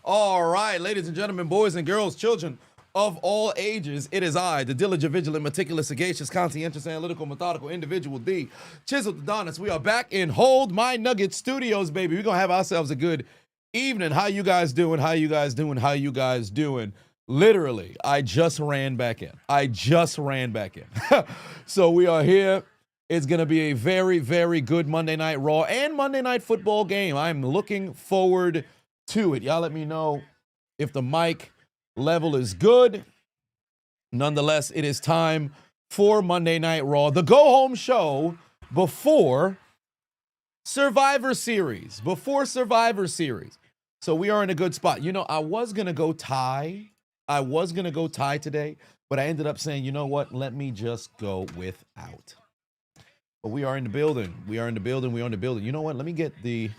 All right, ladies and gentlemen, boys and girls, children of all ages, it is I, the diligent, vigilant, meticulous, sagacious, conscientious, analytical, methodical individual, the Chiseled Adonis. We are back in Hold My Nugget Studios, baby. We're going to have ourselves a good evening. How you guys doing? How you guys doing? How you guys doing? Literally, I just ran back in. So we are here. It's going to be a very, very good Monday Night Raw and Monday Night Football game. I'm looking forward to it. Y'all let me know if the mic level is good. Nonetheless, it is time for Monday Night Raw, the go-home show before Survivor Series. So we are in a good spot. You know, I was going to go tie today, but I ended up saying, you know what? Let me just go without. But we are in the building. You know what? Let me get the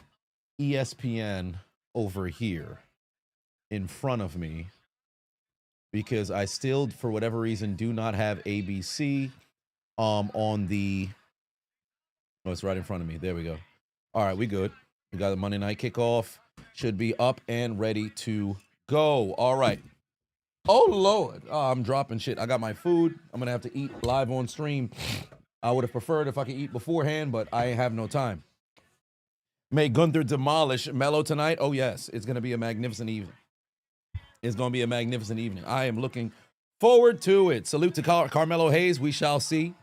ESPN over here in front of me because I still, for whatever reason, do not have ABC on the... Oh, it's right in front of me. There we go. All right, we good. We got the Monday night kickoff. Should be up and ready to go. All right. Oh, Lord. Oh, I'm dropping shit. I got my food. I'm going to have to eat live on stream. I would have preferred if I could eat beforehand, but I have no time. May Gunther demolish Mello tonight? Oh, yes. It's going to be a magnificent evening. I am looking forward to it. Salute to Carmelo Hayes. We shall see.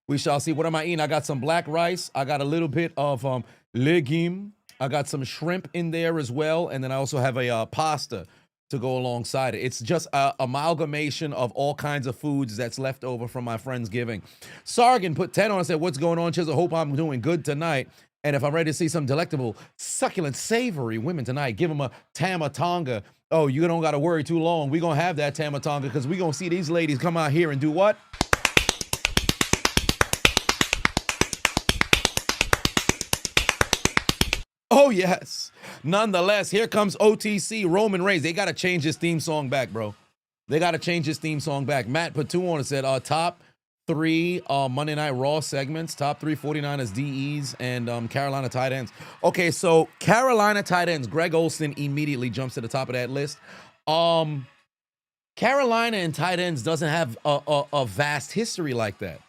What am I eating? I got some black rice. I got a little bit of legume. I got some shrimp in there as well. And then I also have a pasta to go alongside it. It's just an amalgamation of all kinds of foods that's left over from my Friendsgiving. Sargon put 10 on and said, what's going on, Chisel? Hope I'm doing good tonight. And if I'm ready to see some delectable, succulent, savory women tonight, give them a Tamatonga. Oh, you don't got to worry too long. We're going to have that Tamatonga because we're going to see these ladies come out here and do what? Oh, yes. Nonetheless, here comes OTC, Roman Reigns. They got to change this theme song back, bro. Matt put 2 on and said, top 3 Monday Night Raw segments, top 3 49ers DEs, and Carolina tight ends. Okay, so Carolina tight ends, Greg Olsen immediately jumps to the top of that list. Carolina and tight ends doesn't have a vast history like that.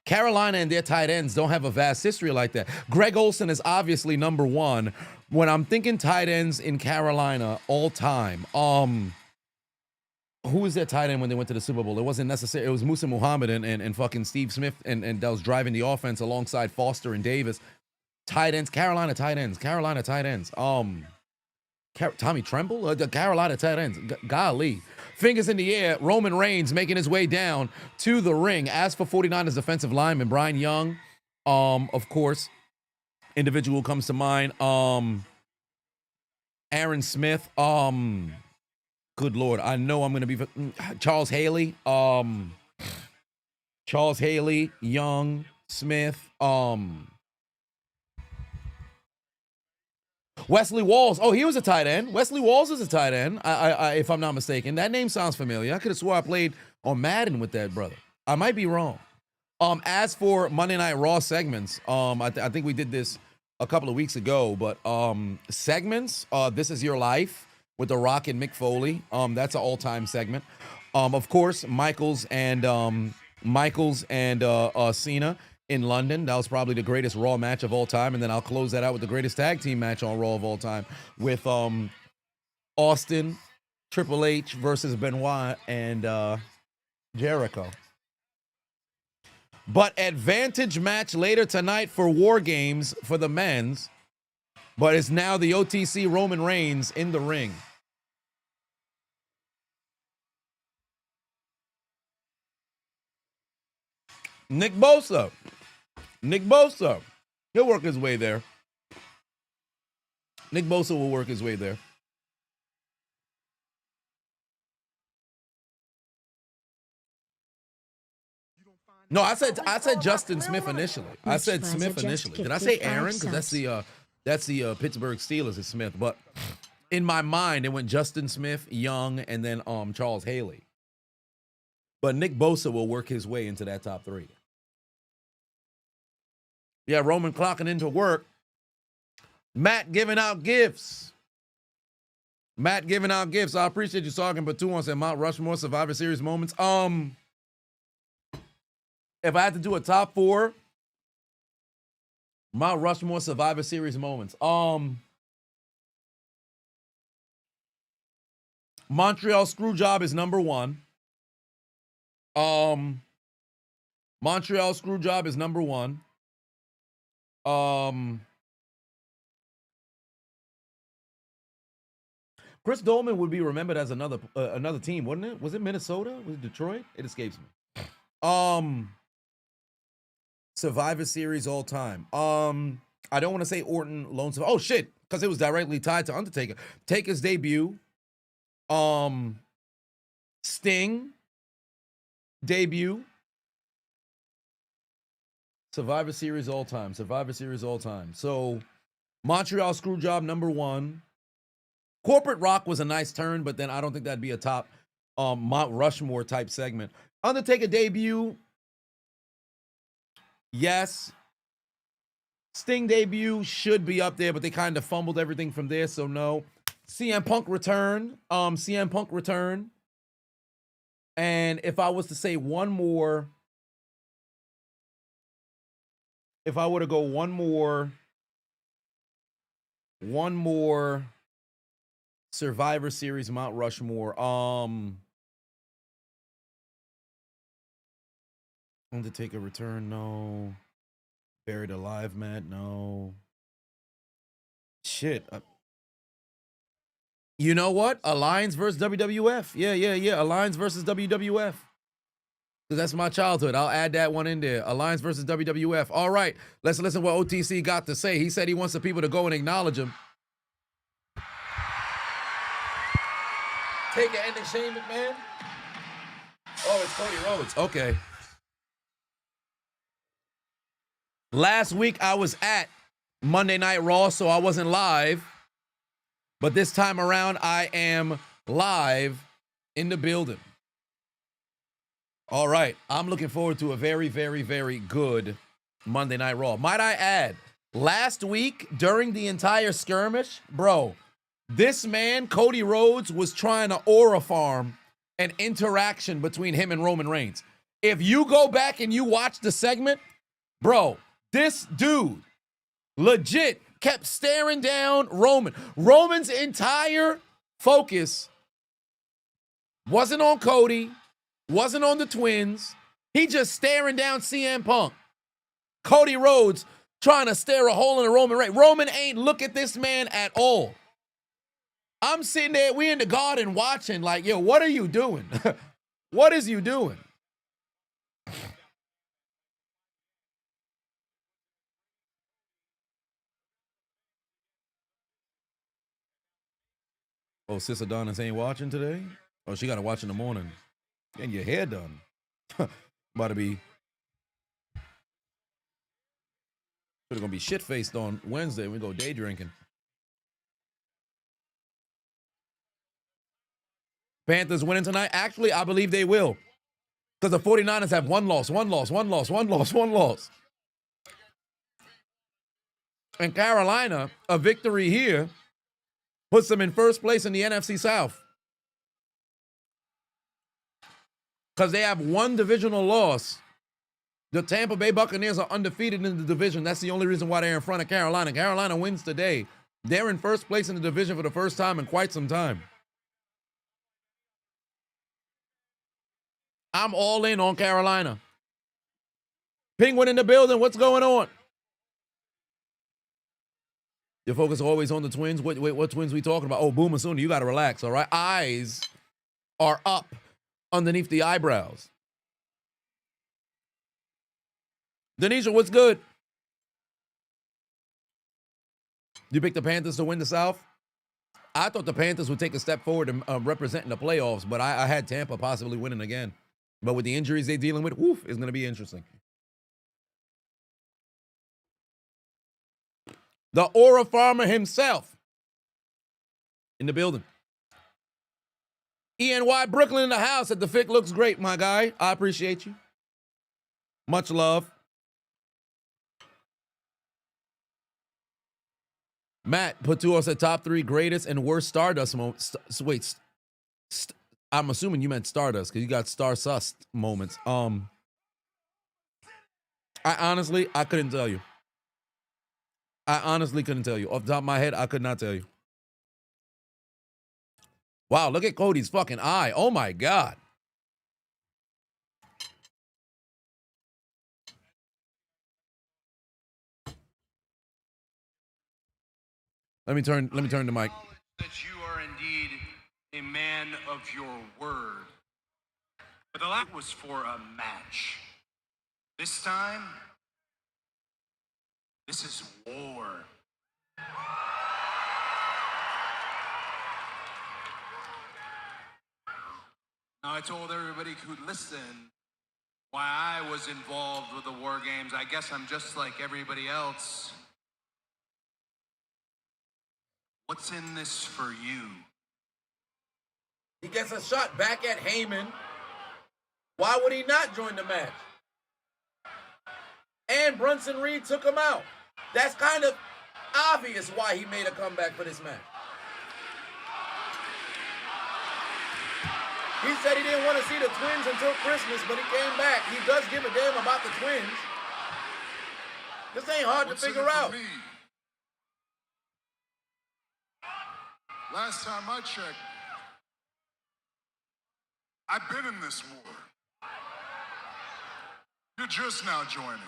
Carolina and their tight ends don't have a vast history like that. Greg Olsen is obviously number 1. When I'm thinking tight ends in Carolina all time, who was their tight end when they went to the Super Bowl? It wasn't necessary. It was Musa Muhammad and fucking Steve Smith and that was driving the offense alongside Foster and Davis. Carolina tight ends. Tommy Tremble? The Carolina tight ends. Golly. Fingers in the air, Roman Reigns making his way down to the ring. As for 49ers defensive lineman, Brian Young, of course, individual comes to mind. Aaron Smith, good Lord, I know I'm going to be... Charles Haley, Young, Smith, Wesley Walls. Oh, he was a tight end. Wesley Walls is a tight end, I if I'm not mistaken. That name sounds familiar. I could have swore I played on Madden with that brother. I might be wrong. As for Monday Night Raw segments, I think we did this a couple of weeks ago, but segments, This Is Your Life with The Rock and Mick Foley. That's an all-time segment. Of course, Michaels and Cena in London. That was probably the greatest Raw match of all time. And then I'll close that out with the greatest tag team match on Raw of all time with Austin, Triple H versus Benoit and Jericho. But advantage match later tonight for War Games for the men's. But it's now the OTC Roman Reigns in the ring. Nick Bosa. He'll work his way there. Nick Bosa will work his way there. No, I said Justin Smith initially. I said Smith initially. Did I say Aaron? Because that's the Pittsburgh Steelers is Smith. But in my mind, it went Justin Smith, Young, and then Charles Haley. But Nick Bosa will work his way into that top 3. Yeah, Roman clocking into work. Matt giving out gifts. Matt giving out gifts. I appreciate you talking, but 2-1 said Mount Rushmore Survivor Series moments. If I had to do a top 4 Mount Rushmore Survivor Series moments, Montreal Screwjob is number 1. Montreal Screwjob is number 1. Chris Dolman would be remembered as another team, wouldn't it? Was it Minnesota? Was it Detroit? It escapes me. Survivor Series all time. I don't want to say Orton Lone Survivor. Oh shit, because it was directly tied to Undertaker. Taker's debut. Sting debut. Survivor Series all time. Survivor Series all time. So Montreal Screwjob number 1. Corporate Rock was a nice turn, but then I don't think that'd be a top Mount Rushmore type segment. Undertaker debut. Yes. Sting debut should be up there, but they kind of fumbled everything from there, so no. CM Punk return. CM Punk return. And if I was to say one more, if I were to go one more Survivor Series Mount Rushmore, Undertaker return, no. Buried Alive, Matt, no. Shit. You know what? Alliance versus WWF. Yeah. Alliance versus WWF. Because that's my childhood. I'll add that one in there. Alliance versus WWF. All right. Let's listen what OTC got to say. He said he wants the people to go and acknowledge him. Take an ending shame, McMahon. Oh, it's Cody Rhodes. Okay. Last week I was at Monday Night Raw, so I wasn't live. But this time around, I am live in the building. All right. I'm looking forward to a very, very, very good Monday Night Raw. Might I add, last week during the entire skirmish, bro, this man, Cody Rhodes, was trying to aura farm an interaction between him and Roman Reigns. If you go back and you watch the segment, bro, this dude legit kept staring down Roman. Roman's entire focus wasn't on Cody, wasn't on the twins. He just staring down CM Punk. Cody Rhodes trying to stare a hole in the Roman Reigns. Roman ain't look at this man at all. I'm sitting there, we in the garden watching like, yo, what are you doing? What is you doing? Oh, Sis Adonis ain't watching today? Oh, she got to watch in the morning. Getting your hair done. About to be. They're going to be shit-faced on Wednesday when we go day drinking. Panthers winning tonight? Actually, I believe they will. Because the 49ers have one loss. And Carolina, a victory here, puts them in first place in the NFC South. Because they have one divisional loss. The Tampa Bay Buccaneers are undefeated in the division. That's the only reason why they're in front of Carolina. Carolina wins today. They're in first place in the division for the first time in quite some time. I'm all in on Carolina. Penguin in the building. What's going on? Your focus always on the twins. What twins we talking about? Oh, Boomer Sooner. You got to relax, all right? Eyes are up underneath the eyebrows. Denisha, what's good? You picked the Panthers to win the South? I thought the Panthers would take a step forward in representing the playoffs, but I had Tampa possibly winning again. But with the injuries they're dealing with, it's going to be interesting. The Aura Farmer himself in the building. ENY Brooklyn in the house at the Fic looks great, my guy. I appreciate you. Much love. Matt put 2 said top 3 greatest and worst Stardust moments. Wait, I'm assuming you meant Stardust because you got Star-sussed moments. I couldn't tell you. I honestly couldn't tell you. Off the top of my head, I could not tell you. Wow, look at Cody's fucking eye. Oh my God. Let me turn the mic. That you are indeed a man of your word. But the last was for a match. This time, this is war. Now, I told everybody who'd listen why I was involved with the war games. I guess I'm just like everybody else. What's in this for you? He gets a shot back at Heyman. Why would he not join the match? And Brunson Reed took him out. That's kind of obvious why he made a comeback for this match. He said he didn't want to see the twins until Christmas, but he came back. He does give a damn about the twins. This ain't hard to figure out. Last time I checked, I've been in this war. You're just now joining.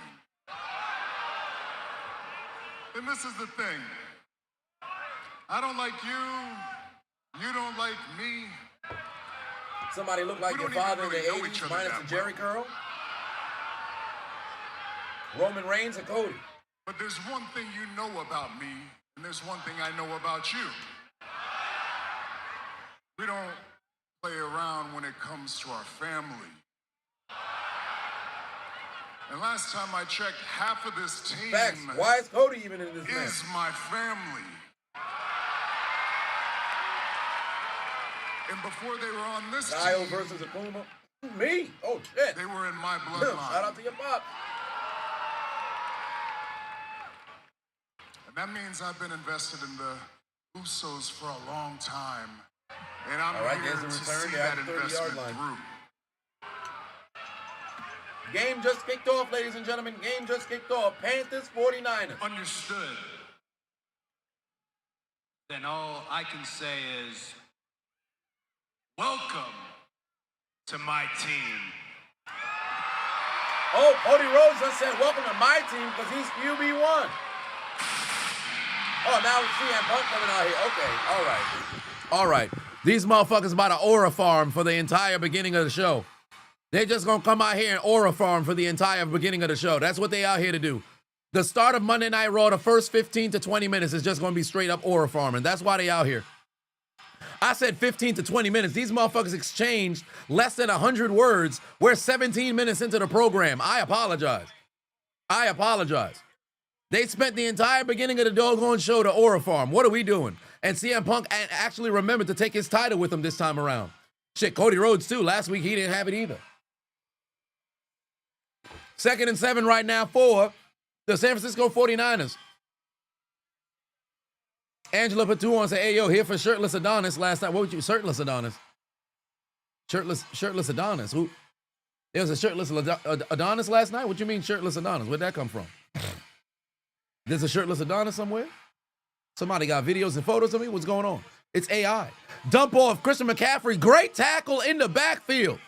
And this is the thing. I don't like you. You don't like me. Somebody look like your father in the 80s minus the Jerry curl. Roman Reigns and Cody. But there's one thing you know about me, and there's one thing I know about you. We don't play around when it comes to our family. And last time I checked, half of this team Facts. Why is Cody even in this match? Is my family. And before they were on this Kyle team, versus Akuma. Me? Oh shit. they were in my bloodline. Shout out to your pop. And that means I've been invested in the Usos for a long time. And I'm All right, here there's a to return. see They're that at the 30-yard investment line. through. Game just kicked off, ladies and gentlemen. Game just kicked off. Panthers 49ers. Understood. Then all I can say is, welcome to my team. Oh, Cody Rhodes just said, welcome to my team because he's QB1. Oh, now CM Punk coming out here. Okay, all right. All right. These motherfuckers about to aura farm for the entire beginning of the show. They just gonna come out here and aura farm for the entire beginning of the show. That's what they out here to do. The start of Monday Night Raw, the first 15 to 20 minutes is just gonna be straight up aura farming. That's why they out here. I said 15 to 20 minutes. These motherfuckers exchanged less than 100 words. We're 17 minutes into the program. I apologize. I apologize. They spent the entire beginning of the doggone show to aura farm. What are we doing? And CM Punk actually remembered to take his title with him this time around. Shit, Cody Rhodes too. Last week he didn't have it either. 2nd and 7 right now for the San Francisco 49ers. Angela put 2 on, say, hey, yo, here for shirtless Adonis last night. What would you, shirtless Adonis? Shirtless Adonis. Who? There was a shirtless Adonis last night? What you mean shirtless Adonis? Where'd that come from? There's a shirtless Adonis somewhere? Somebody got videos and photos of me? What's going on? It's AI. Dump off Christian McCaffrey. Great tackle in the backfield.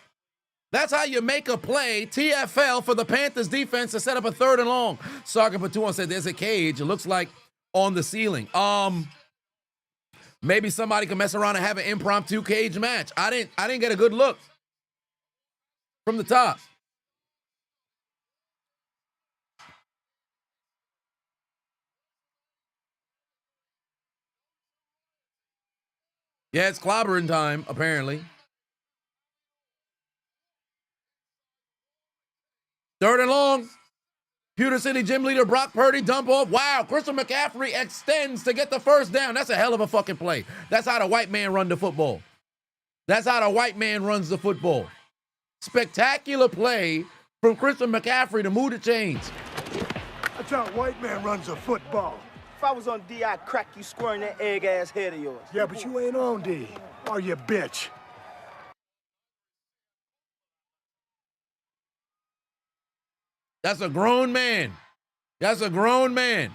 That's how you make a play. TFL for the Panthers defense to set up a 3rd and long. Sarkin put 2 on, said there's a cage. It looks like on the ceiling. Maybe somebody can mess around and have an impromptu cage match. I didn't get a good look from the top. Yeah, it's clobbering time, apparently. 3rd and long. Pewter City gym leader Brock Purdy dump off. Wow, Christian McCaffrey extends to get the 1st down. That's a hell of a fucking play. That's how the white man run the football. That's how the white man runs the football. Spectacular play from Christian McCaffrey to move the chains. That's how a white man runs a football. If I was on D, I'd crack you square in that egg-ass head of yours. Yeah, but you ain't on D. Or you bitch. That's a grown man. That's a grown man.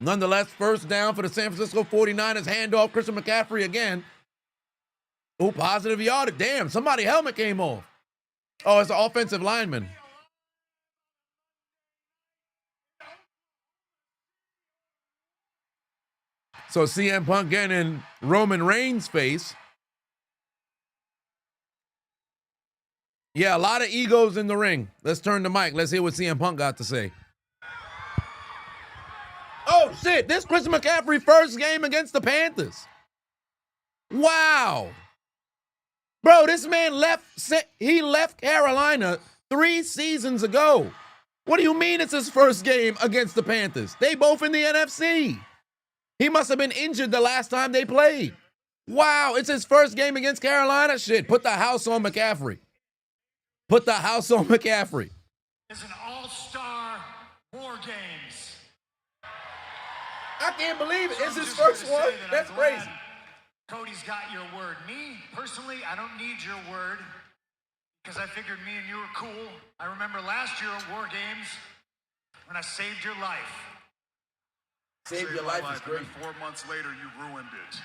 Nonetheless, first down for the San Francisco 49ers. Handoff, Christian McCaffrey again. Oh, positive yardage. Damn, somebody's helmet came off. Oh, it's an offensive lineman. So CM Punk getting in Roman Reigns' face. Yeah, a lot of egos in the ring. Let's turn the mic. Let's hear what CM Punk got to say. Oh, shit. This Christian McCaffrey first game against the Panthers. Wow. Bro, this man left Carolina 3 seasons ago. What do you mean it's his first game against the Panthers? They both in the NFC. He must have been injured the last time they played. Wow, it's his first game against Carolina? Shit, put the house on McCaffrey. Put the house on McCaffrey. It's an all-star War Games. I can't believe it. It's his Just first gonna one. say that That's I'm glad crazy. Cody's got your word. Me, personally, I don't need your word because I figured me and you were cool. I remember last year at War Games when I saved your life. Saved your life is great. And then 4 months later, you ruined it.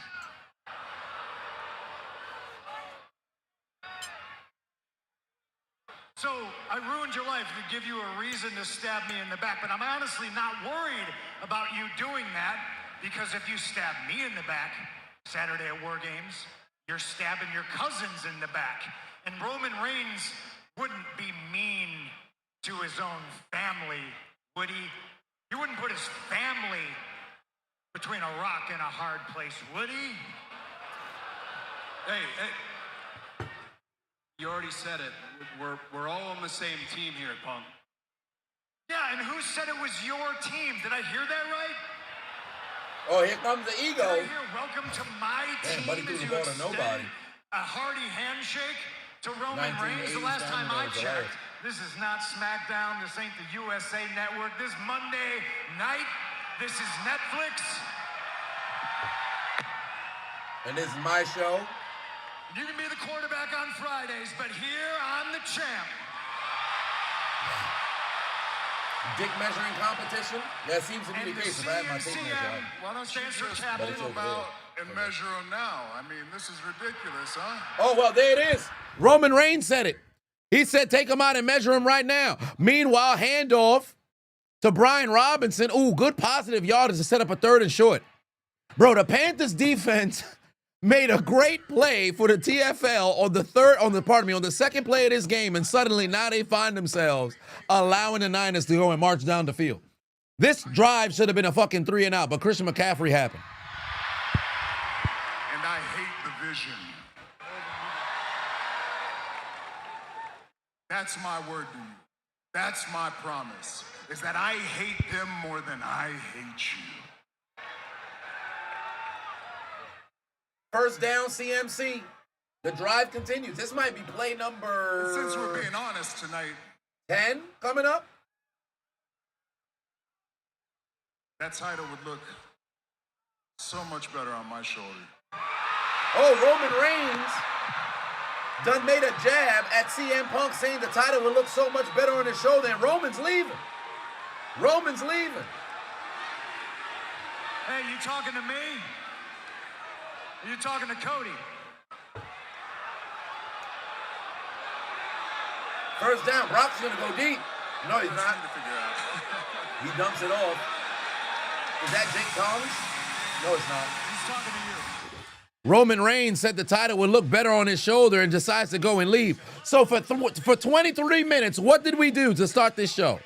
So I ruined your life to give you a reason to stab me in the back, but I'm honestly not worried about you doing that because if you stab me in the back Saturday at War Games, you're stabbing your cousins in the back. And Roman Reigns wouldn't be mean to his own family, would he? He wouldn't put his family between a rock and a hard place, would he? Hey, you already said it. We're all on the same team here, Punk. Yeah, and who said it was your team? Did I hear that right? Oh, here comes the ego. Did I hear welcome to my team buddy threw as the you ball to extend nobody. a hearty handshake to Roman Reigns? The 1980s last time I Dynamo checked, Goliath. this is not SmackDown. This ain't the USA Network. This Monday night, this is Netflix. And this is my show. You can be the quarterback on Fridays, but here I'm the champ. Dick measuring competition? That seems to be the case if I had my tape measure out. Why don't you Stands for just captain. pull them out and measure them now? I mean, this is ridiculous, huh? Oh, well, there it is. Roman Reigns said it. He said, take him out and measure him right now. Meanwhile, handoff to Brian Robinson. Ooh, good positive yardage to set up a 3rd and short. Bro, the Panthers defense made a great play for the TFL on the second play of this game, and suddenly now they find themselves allowing the Niners to go and march down the field. This drive should have been a fucking 3 and out, but Christian McCaffrey happened. And I hate the vision. That's my word to you. That's my promise, is that I hate them more than I hate you. First down, CMC. The drive continues. This might be play number... And since we're being honest tonight, 10 coming up. that title would look so much better on my shoulder. Oh, Roman Reigns done made a jab at CM Punk saying the title would look so much better on his shoulder, and Roman's leaving. Roman's leaving. Hey, you talking to me? Are you talking to Cody? First down, Brock's gonna go deep. No, he's That's not. easy to figure out. He dumps it off. Is that Jake Collins? No, it's not. He's talking to you. Roman Reigns said the title would look better on his shoulder and decides to go and leave. So for 23 minutes, what did we do to start this show?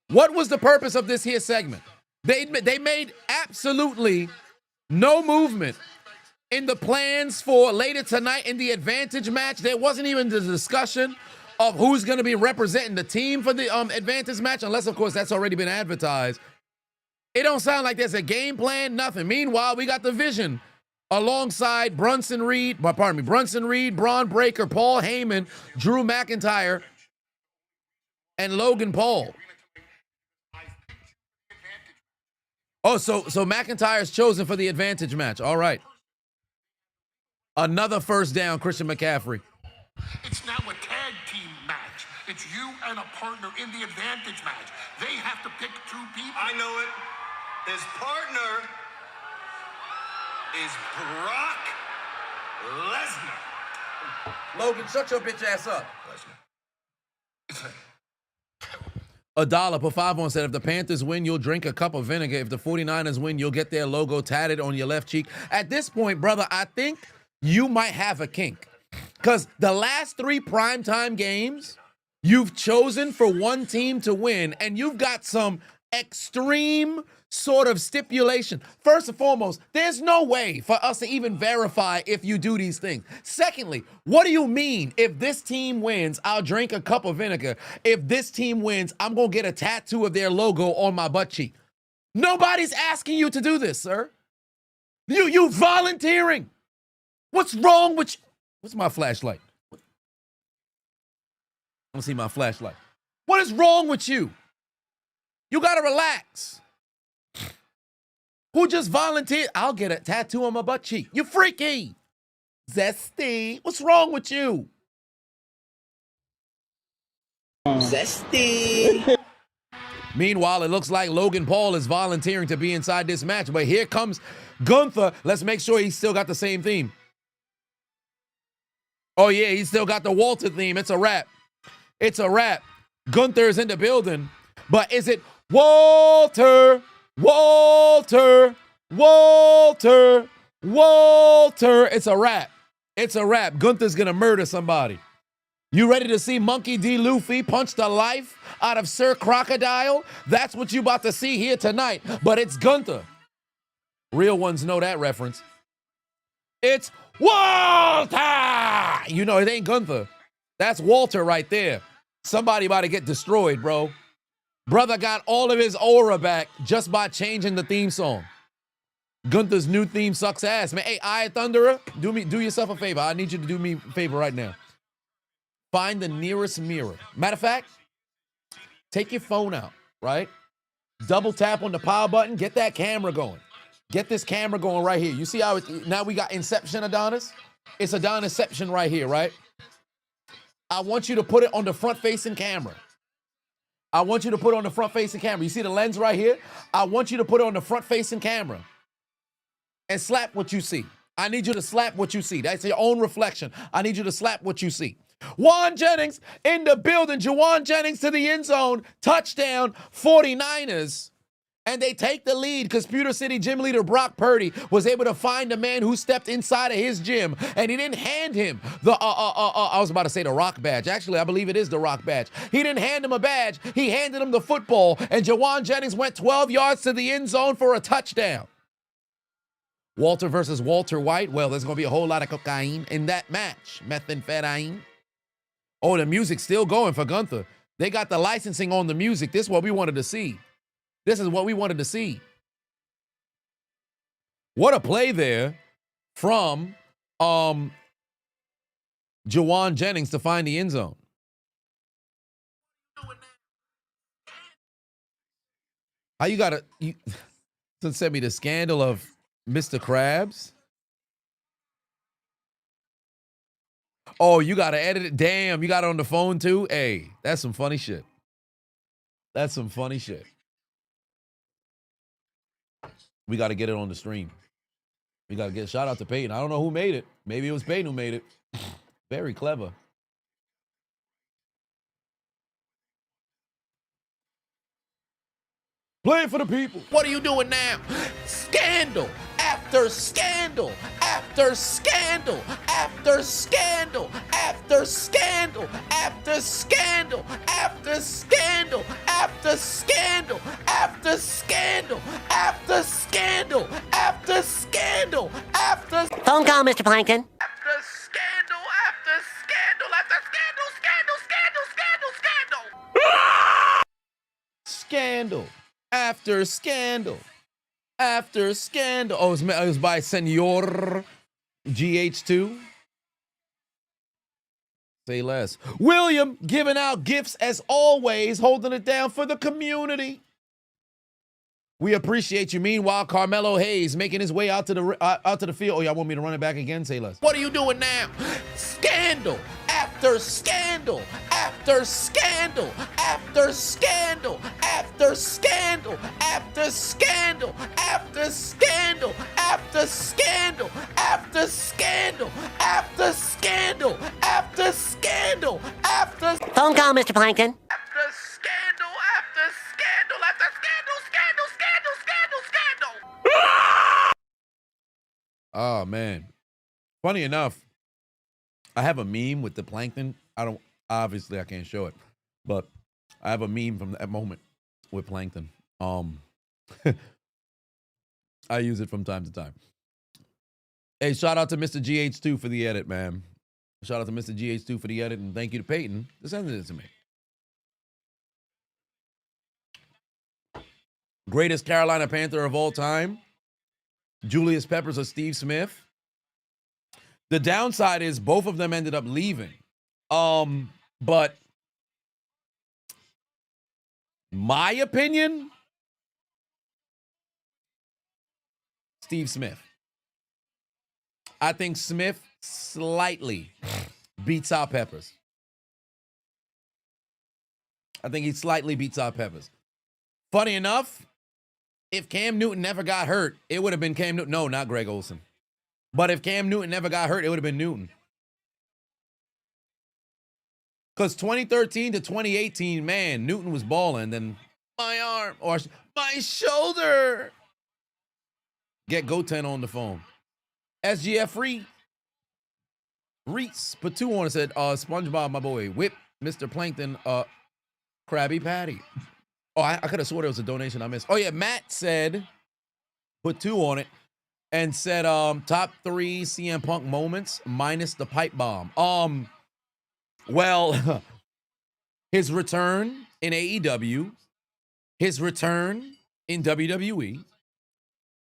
What was the purpose of this here segment? They made absolutely no movement in the plans for later tonight in the advantage match. There wasn't even the discussion of who's going to be representing the team for the advantage match, unless, of course, that's already been advertised. It don't sound like there's a game plan, nothing. Meanwhile, we got the Vision alongside Bronson Reed, Braun Breaker, Paul Heyman, Drew McIntyre, and Logan Paul. Oh, so McIntyre's chosen for the advantage match. All right. Another first down, Christian McCaffrey. It's now a tag team match. It's you and a partner in the advantage match. They have to pick 2 people. I know it. His partner is Brock Lesnar. Logan, shut your bitch ass up. $1 per 5 on said, if the Panthers win, you'll drink a cup of vinegar. If the 49ers win, you'll get their logo tatted on your left cheek. At this point, brother, I think you might have a kink. Because the last 3 primetime games, you've chosen for one team to win, and you've got some extreme sort of stipulation. First and foremost, there's no way for us to even verify if you do these things. Secondly, what do you mean if this team wins, I'll drink a cup of vinegar? If this team wins, I'm going to get a tattoo of their logo on my butt cheek. Nobody's asking you to do this, sir. You volunteering. What's wrong with you? What's my flashlight? I don't see my flashlight. What is wrong with you? You got to relax. Who just volunteered? I'll get a tattoo on my butt cheek. You freaky. Zesty. What's wrong with you? Zesty. Meanwhile, it looks like Logan Paul is volunteering to be inside this match. But here comes Gunther. Let's make sure he's still got the same theme. Oh, yeah, he's still got the Walter theme. It's a wrap. It's a wrap. Gunther's in the building. But is it Walter? Walter, Walter, Walter. It's a wrap. It's a wrap. Gunther's gonna murder somebody. You ready to see Monkey D. Luffy punch the life out of Sir Crocodile? That's what you about to see here tonight. But it's Gunther. Real ones know that reference. It's Walter. You know, it ain't Gunther. That's Walter right there. Somebody about to get destroyed, bro. Brother got all of his aura back just by changing the theme song. Gunther's new theme sucks ass, man. Hey, Eye Thunderer, do yourself a favor. I need you to do me a favor right now. Find the nearest mirror. Matter of fact, take your phone out, right? Double tap on the power button. Get that camera going. Get this camera going right here. You see how now we got Inception Adonis? It's Adonisception right here, right? I want you to put it on the front-facing camera. I want you to put it on the front-facing camera. You see the lens right here? I want you to put it on the front-facing camera and slap what you see. I need you to slap what you see. That's your own reflection. I need you to slap what you see. Juwan Jennings in the building. Juwan Jennings to the end zone. Touchdown, 49ers. And they take the lead because Computer City gym leader Brock Purdy was able to find a man who stepped inside of his gym, and he didn't hand him the, I was about to say the Rock badge. Actually, I believe it is the Rock badge. He didn't hand him a badge. He handed him the football, and Juwan Jennings went 12 yards to the end zone for a touchdown. Walter versus Walter White. Well, there's going to be a whole lot of cocaine in that match. Methamphetamine. Oh, the music's still going for Gunther. They got the licensing on the music. This is what we wanted to see. This is what we wanted to see. What a play there from Juwan Jennings to find the end zone. How you gotta send me the scandal of Mr. Krabs? Oh, you gotta edit it. Damn, you got it on the phone too? Hey, that's some funny shit. That's some funny shit. We got to get it on the stream. We got to get a shout out to Peyton. I don't know who made it. Maybe it was Peyton who made it. Very clever. Play it for the people. What are you doing now? Scandal after scandal after scandal after scandal after scandal after scandal after scandal after scandal after scandal after scandal after scandal after Phone call, Mr. Plankton. after scandal after scandal after scandal. Scandal after scandal after scandal. Oh, it was by Senor GH2. Say less. William giving out gifts as always, holding it down for the community. We appreciate you. Meanwhile, Carmelo Hayes making his way out to the field. Oh, y'all want me to run it back again? Say less. What are you doing now? Scandal after scandal after scandal after scandal after scandal after scandal after scandal after scandal after scandal after scandal after scandal after Phone call, Mr. Plankton. after scandal after scandal after scandal, scandal, scandal, scandal, scandal. Oh man. Funny enough, I have a meme with the Plankton. Obviously I can't show it, but I have a meme from that moment with Plankton. I use it from time to time. Hey, shout out to Mr. GH2 for the edit, man. Shout out to Mr. GH2 for the edit, and thank you to Peyton for sending it to me. Greatest Carolina Panther of all time, Julius Peppers or Steve Smith. The downside is both of them ended up leaving. But my opinion, Steve Smith. I think Smith slightly beats out Peppers. I think he slightly beats out Peppers. Funny enough, if Cam Newton never got hurt, it would have been Cam Newton. No, not Greg Olsen. But if Cam Newton never got hurt, it would have been Newton. Because 2013 to 2018, man, Newton was balling. Then my arm or my shoulder. Get Goten on the phone. SGF Reese put 2 on and said, SpongeBob, my boy, whip Mr. Plankton, Krabby Patty. Oh, I could have swore it was a donation I missed. Oh, yeah, Matt said, put 2 on it, and said top 3 CM Punk moments minus the pipe bomb. Well, his return in AEW, his return in WWE,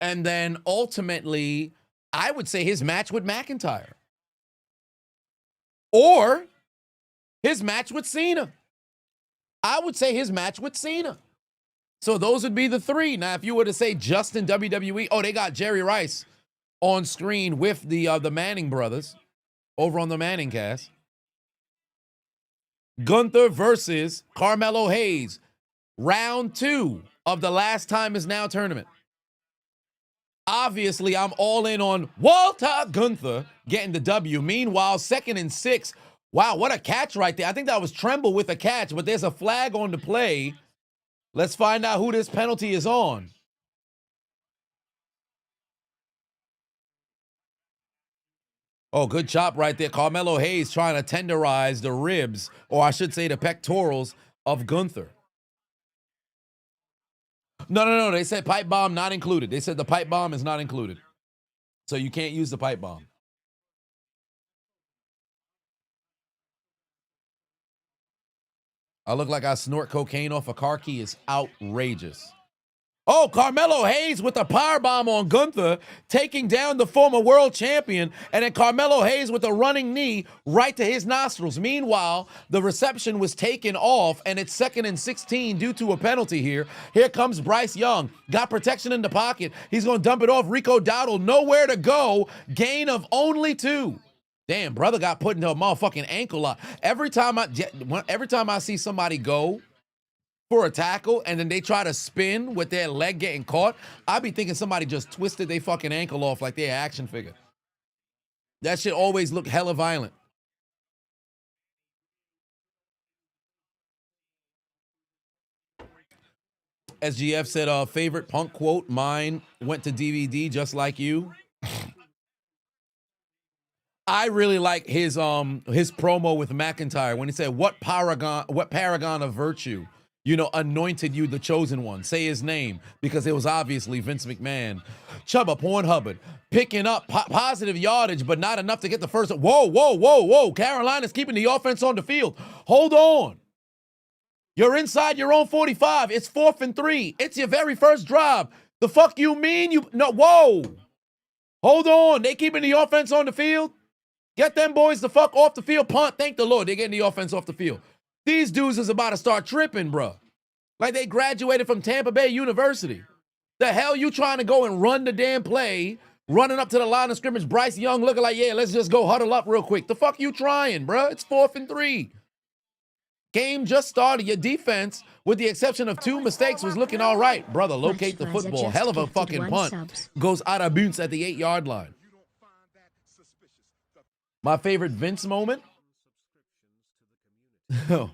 and then ultimately, I would say his match with McIntyre. Or his match with Cena. I would say his match with Cena. So those would be the 3. Now, if you were to say just in WWE, oh, they got Jerry Rice on screen with the Manning brothers over on the Manning cast. Gunther versus Carmelo Hayes. Round 2 of the Last Time Is Now tournament. Obviously, I'm all in on Walter Gunther getting the W. Meanwhile, 2nd and 6. Wow, what a catch right there. I think that was Tremble with a catch, but there's a flag on the play. Let's find out who this penalty is on. Oh, good chop right there. Carmelo Hayes trying to tenderize the ribs, or I should say the pectorals of Gunther. No. They said pipe bomb not included. They said the pipe bomb is not included. So you can't use the pipe bomb. I look like I snort cocaine off a car key is outrageous. Oh, Carmelo Hayes with a powerbomb on Gunther, taking down the former world champion, and then Carmelo Hayes with a running knee right to his nostrils. Meanwhile, the reception was taken off, and it's 2nd and 16 due to a penalty here. Here comes Bryce Young. Got protection in the pocket. He's going to dump it off. Rico Dowdle, nowhere to go. Gain of only 2. Damn, brother got put into a motherfucking ankle lock. Every time I see somebody go for a tackle and then they try to spin with their leg getting caught, I be thinking somebody just twisted their fucking ankle off like they're an action figure. That shit always look hella violent. SGF said, favorite Punk quote, mine went to DVD just like you. I really like his promo with McIntyre when he said, what paragon of virtue, anointed you the chosen one. Say his name, because it was obviously Vince McMahon. Chubba Pornhubbard picking up positive yardage, but not enough to get the first. Whoa. Carolina's keeping the offense on the field. Hold on. You're inside your own 45. It's 4th and 3. It's your very first drive. The fuck you mean? Whoa. Hold on. They keeping the offense on the field? Get them boys the fuck off the field. Punt. Thank the Lord. They're getting the offense off the field. These dudes is about to start tripping, bro. Like they graduated from Tampa Bay University. The hell you trying to go and run the damn play, running up to the line of scrimmage, Bryce Young looking like, yeah, let's just go huddle up real quick. The fuck you trying, bro? It's 4th and 3. Game just started. Your defense, with the exception of 2 mistakes, was looking all right. Brother, locate the football. Hell of a fucking punt. Goes out of bounds at the 8-yard line. My favorite Vince moment?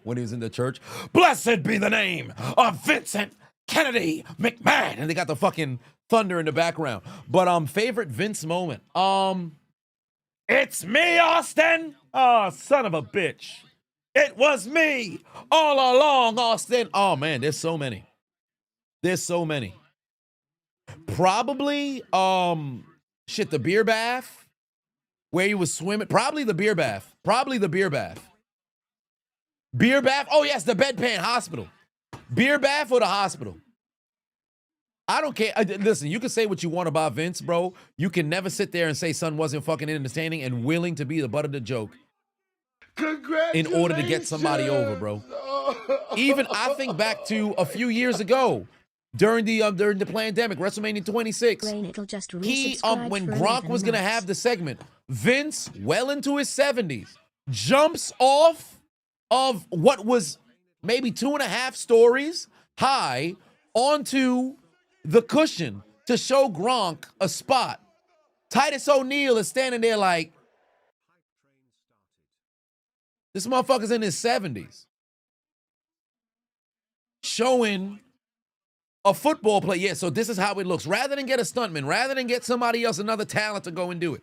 When he was in the church. Blessed be the name of Vincent Kennedy McMahon. And they got the fucking thunder in the background. But favorite Vince moment. It's me, Austin. Oh, son of a bitch. It was me all along, Austin. Oh, man, there's so many. There's so many. Probably, the beer bath where he was swimming. Probably the beer bath. Beer bath? Oh, yes, the bedpan hospital. Beer bath or the hospital? I don't care. Listen, you can say what you want about Vince, bro. You can never sit there and say son wasn't fucking entertaining and willing to be the butt of the joke in order to get somebody over, bro. Even I think back to a few years ago during the pandemic, WrestleMania 26. He when Gronk was gonna have the segment, Vince, well into his 70s, jumps off of what was maybe 2.5 stories high onto the cushion to show Gronk a spot. Titus O'Neil is standing there like, this motherfucker's in his 70s. Showing a football play. Yeah, so this is how it looks. Rather than get a stuntman, rather than get somebody else, another talent to go and do it.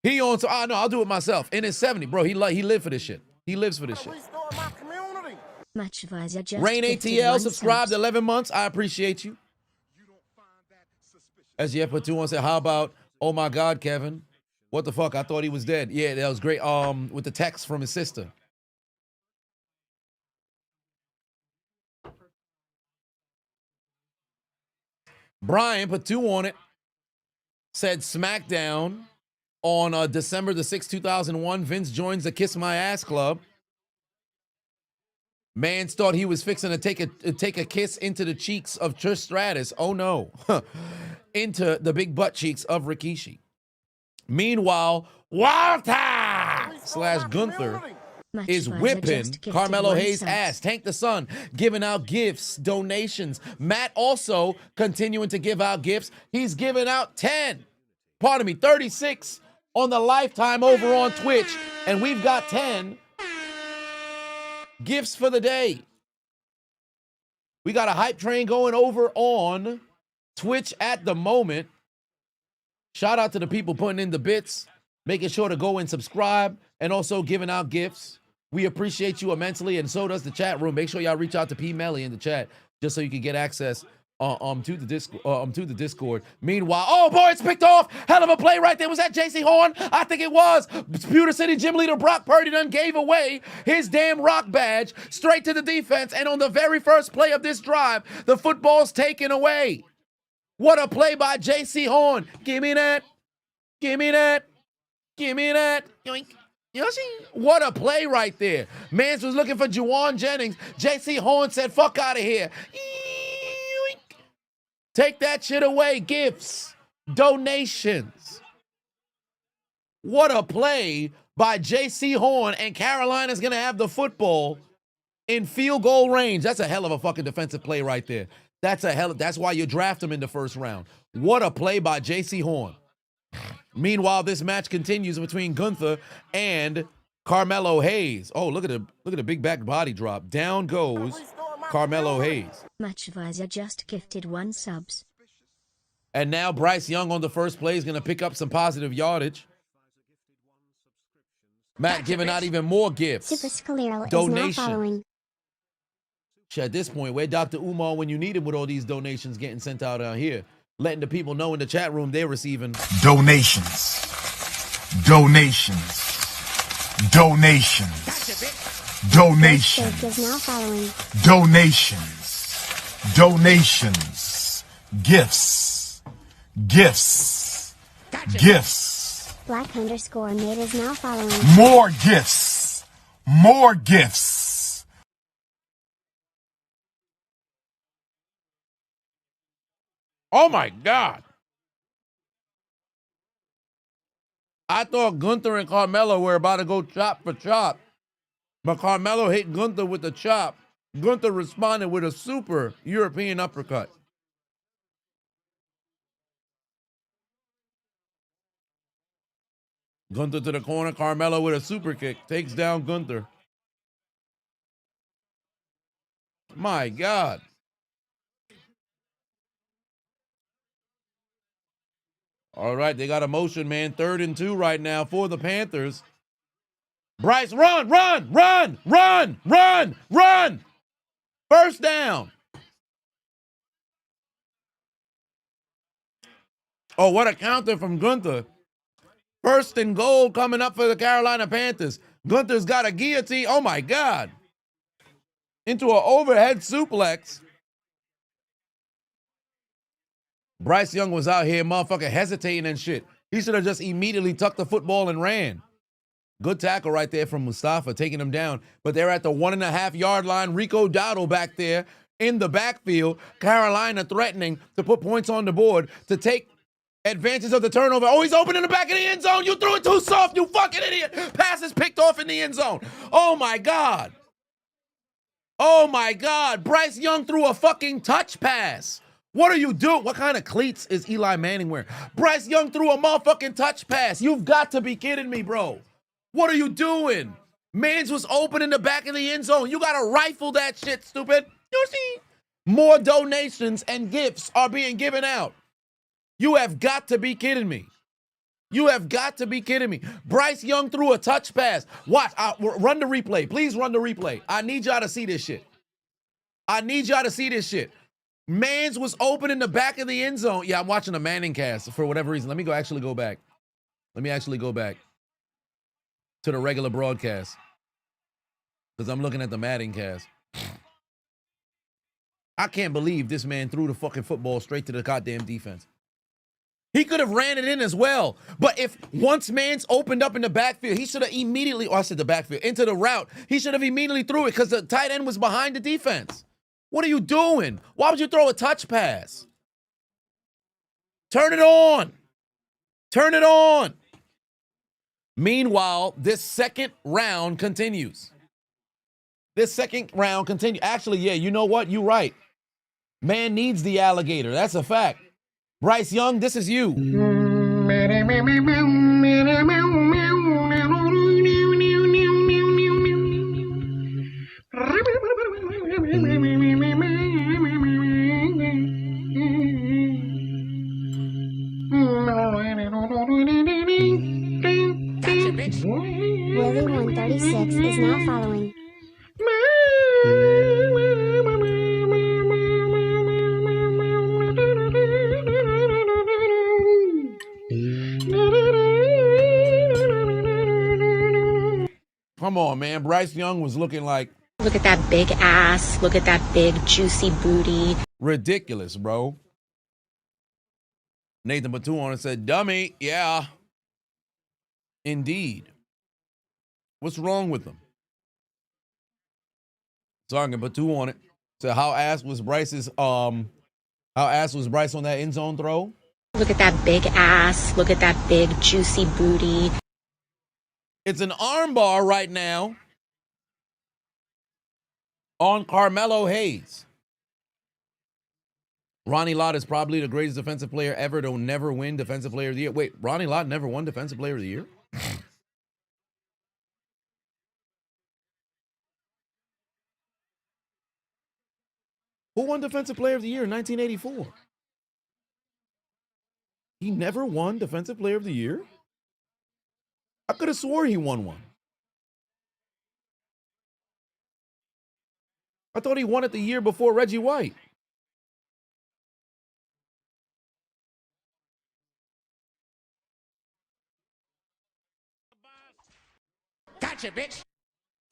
He on, so, no, I'll do it myself. In his 70s, bro, he lived for this shit. He lives for this shit. Rain ATL subscribed 11 months. I appreciate you. As you put 2 on, said, how about, oh my God, Kevin? What the fuck? I thought he was dead. Yeah, that was great. With the text from his sister. Brian put 2 on it. Said SmackDown on December the 6th, 2001. Vince joins the Kiss My Ass Club. Mans thought he was fixing to take a kiss into the cheeks of Trish Stratus. Oh no. Into the big butt cheeks of Rikishi. Meanwhile, Walter / Gunther is whipping Carmelo Hayes' ass. Tank the Sun giving out gifts, donations. Matt also continuing to give out gifts. He's giving out 36 on the lifetime over on Twitch. And we've got 10 gifts for the day. We got a hype train going over on Twitch at the moment. Shout out to the people putting in the bits, making sure to go and subscribe, and also giving out gifts. We appreciate you immensely, and so does the chat room. Make sure y'all reach out to P. Melly in the chat just so you can get access to the Discord. Meanwhile, oh boy, it's picked off. Hell of a play right there. Was that JC Horn? I think it was. Pewter City gym leader Brock Purdy done gave away his damn rock badge straight to the defense, and on the very first play of this drive, the football's taken away. What a play by JC Horn. Give me that. Give me that. Give me that. Yoink. Yoshi. What a play right there. Mans was looking for Juwan Jennings. JC Horn said, fuck out of here. Yoink. Take that shit away. Gifts. Donations. What a play by JC Horn, and Carolina's going to have the in field goal range. That's a hell of a fucking defensive play right there. That's why you draft him in the first round. What a play by JC Horn. Meanwhile, this match continues between Gunther and Carmelo Hayes. Oh, look at the big back body drop. Down goes Carmelo Hayes. Matchvisor just gifted 1 subs. And now Bryce Young on the first play is going to pick up some positive yardage. Matt giving out even more gifts. Donation. At this point, where Dr. Umar when you need him with all these donations getting sent out here, letting the people know in the chat room they're receiving donations, donations, donations, donations, donations, donations, gifts, gifts, gifts. Black_Nate is now following. More gifts, more gifts. Oh my God. I thought Gunther and Carmelo were about to go chop for chop, but Carmelo hit Gunther with the chop. Gunther responded with a super European uppercut. Gunther to the corner, Carmelo with a super kick, takes down Gunther. My God. All right, they got a motion, man. 3rd and 2 right now for the Panthers. Bryce, run, run, run, run, run, run. First down. Oh, what a counter from Gunther. 1st and goal coming up for the Carolina Panthers. Gunther's got a guillotine. Oh, my God. Into an overhead suplex. Bryce Young was out here, motherfucker, hesitating and shit. He should have just immediately tucked the football and ran. Good tackle right there from Mustafa, taking him down. But they're at the 1.5-yard line. Rico Dowdle back there in the backfield. Carolina threatening to put points on the board to take advantage of the turnover. Oh, he's open in the back of the end zone. You threw it too soft, you fucking idiot. Pass is picked off in the end zone. Oh, my God. Oh, my God. Bryce Young threw a fucking touch pass. What are you doing? What kind of cleats is Eli Manning wearing? Bryce Young threw a motherfucking touch pass. You've got to be kidding me, bro. What are you doing? Mans was open in the back of the end zone. You got to rifle that shit, stupid. You see? More donations and gifts are being given out. You have got to be kidding me. You have got to be kidding me. Bryce Young threw a touch pass. Watch. Run the replay. Please run the replay. I need y'all to see this shit. I need y'all to see this shit. Mans was open in the back of the end zone. Yeah, I'm watching a Manning cast for whatever reason. Let me actually go back. Let me actually go back to the regular broadcast because I'm looking at the Manning cast. I can't believe this man threw the fucking football straight to the goddamn defense. He could have ran it in as well. But if once Mans opened up in the backfield, he should have immediately, I said the backfield, into the route, he should have immediately threw it because the tight end was behind the defense. What are you doing? Why would you throw a touch pass? Turn it on. Turn it on. Meanwhile, this second round continues. Actually, yeah, you know what? You're right. Man needs the alligator. That's a fact. Bryce Young, this is you. Willie 136 is now following. Come on, man. Bryce Young was looking like... Look at that big ass. Look at that big juicy booty. ridiculous, bro. Nathan Batu on it said, dummy, yeah. Indeed. What's wrong with them? Talking Batu on it. So how ass was Bryce on that end zone throw? Look at that big ass. Look at that big juicy booty. It's an armbar right now on Carmelo Hayes. Ronnie Lott is probably the greatest defensive player ever to never win Defensive Player of the Year. Wait, Ronnie Lott never won Defensive Player of the Year? Who won Defensive Player of the Year in 1984? He never won Defensive Player of the Year? I could have swore he won one. I thought he won it the year before Reggie White. Gotcha, bitch.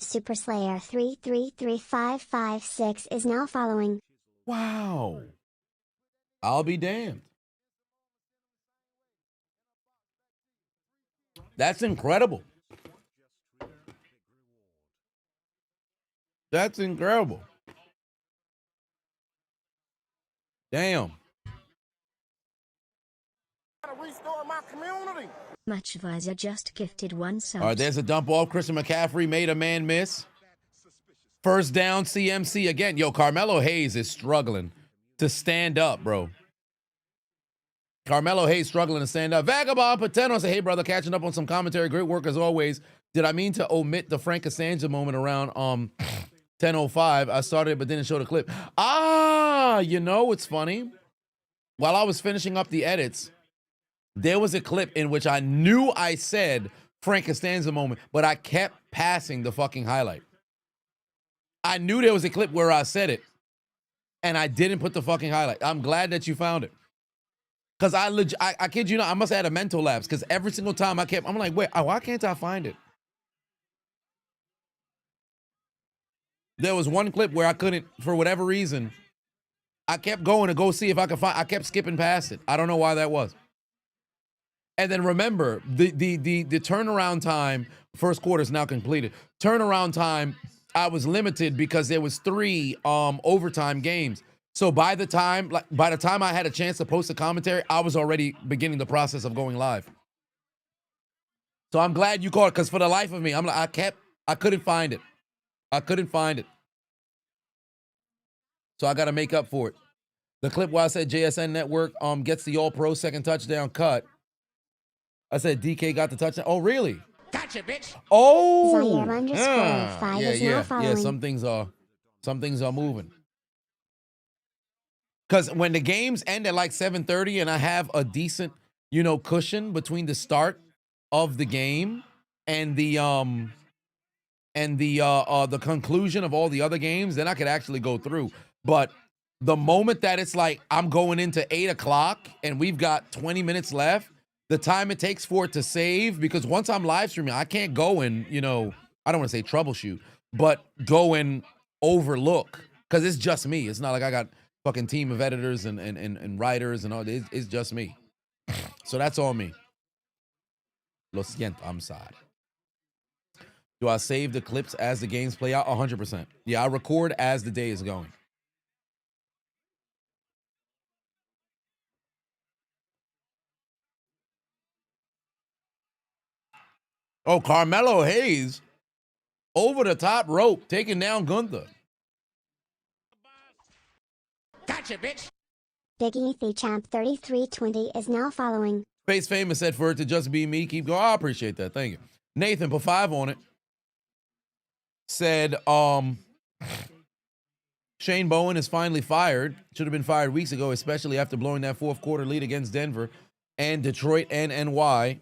Super Slayer 333556 is now following. Wow. I'll be damned. That's incredible. That's incredible. Damn. our community. Much Visor just gifted 1 sub. All right, there's a dump off. Christian McCaffrey made a man miss. First down, CMC again. Yo, Carmelo Hayes is struggling to stand up, bro. Carmelo Hayes struggling to stand up. Vagabond Pateno said, hey, brother, catching up on some commentary. Great work as always. Did I mean to omit the Frank Costanza moment around 10:05? I started but didn't show the clip. You know what's funny? While I was finishing up the edits, there was a clip in which I knew I said Frank Costanza moment, but I kept passing the fucking highlight. I knew there was a clip where I said it, and I didn't put the fucking highlight. I'm glad that you found it. Because I kid you not, I must have had a mental lapse, because every single time I'm like, wait, why can't I find it? There was one clip where I couldn't, for whatever reason, I kept going to go see if I could find, I kept skipping past it. I don't know why that was. And then remember, the turnaround time, first quarter is now completed. Turnaround time, I was limited because there was 3 overtime games. So by the time I had a chance to post a commentary, I was already beginning the process of going live. So I'm glad you caught it, because for the life of me, I couldn't find it. I couldn't find it. So I got to make up for it. The clip where I said JSN Network gets the All-Pro second touchdown cut. I said DK got the touchdown. Oh, really? Gotcha, bitch. Oh, Zaire_5 is now following. Some things are moving. Because when the games end at like 7:30 and I have a decent, cushion between the start of the game and the conclusion of all the other games, then I could actually go through. But the moment that it's like I'm going into 8 o'clock and we've got 20 minutes left, the time it takes for it to save, because once I'm live streaming, I can't go and, I don't want to say troubleshoot, but go and overlook, because it's just me. It's not like I got fucking team of editors and writers and all. It's just me. So that's all me. Lo siento, I'm sorry. Do I save the clips as the games play out? 100%. Yeah, I record as the day is going. Oh, Carmelo Hayes over the top rope, taking down Gunther. Gotcha, bitch. Biggie the Champ 3320 is now following. Face Famous said for it to just be me, keep going. I appreciate that. Thank you. Nathan put 5 on it. Said, Shane Bowen is finally fired. Should have been fired weeks ago, especially after blowing that fourth quarter lead against Denver and Detroit and NY.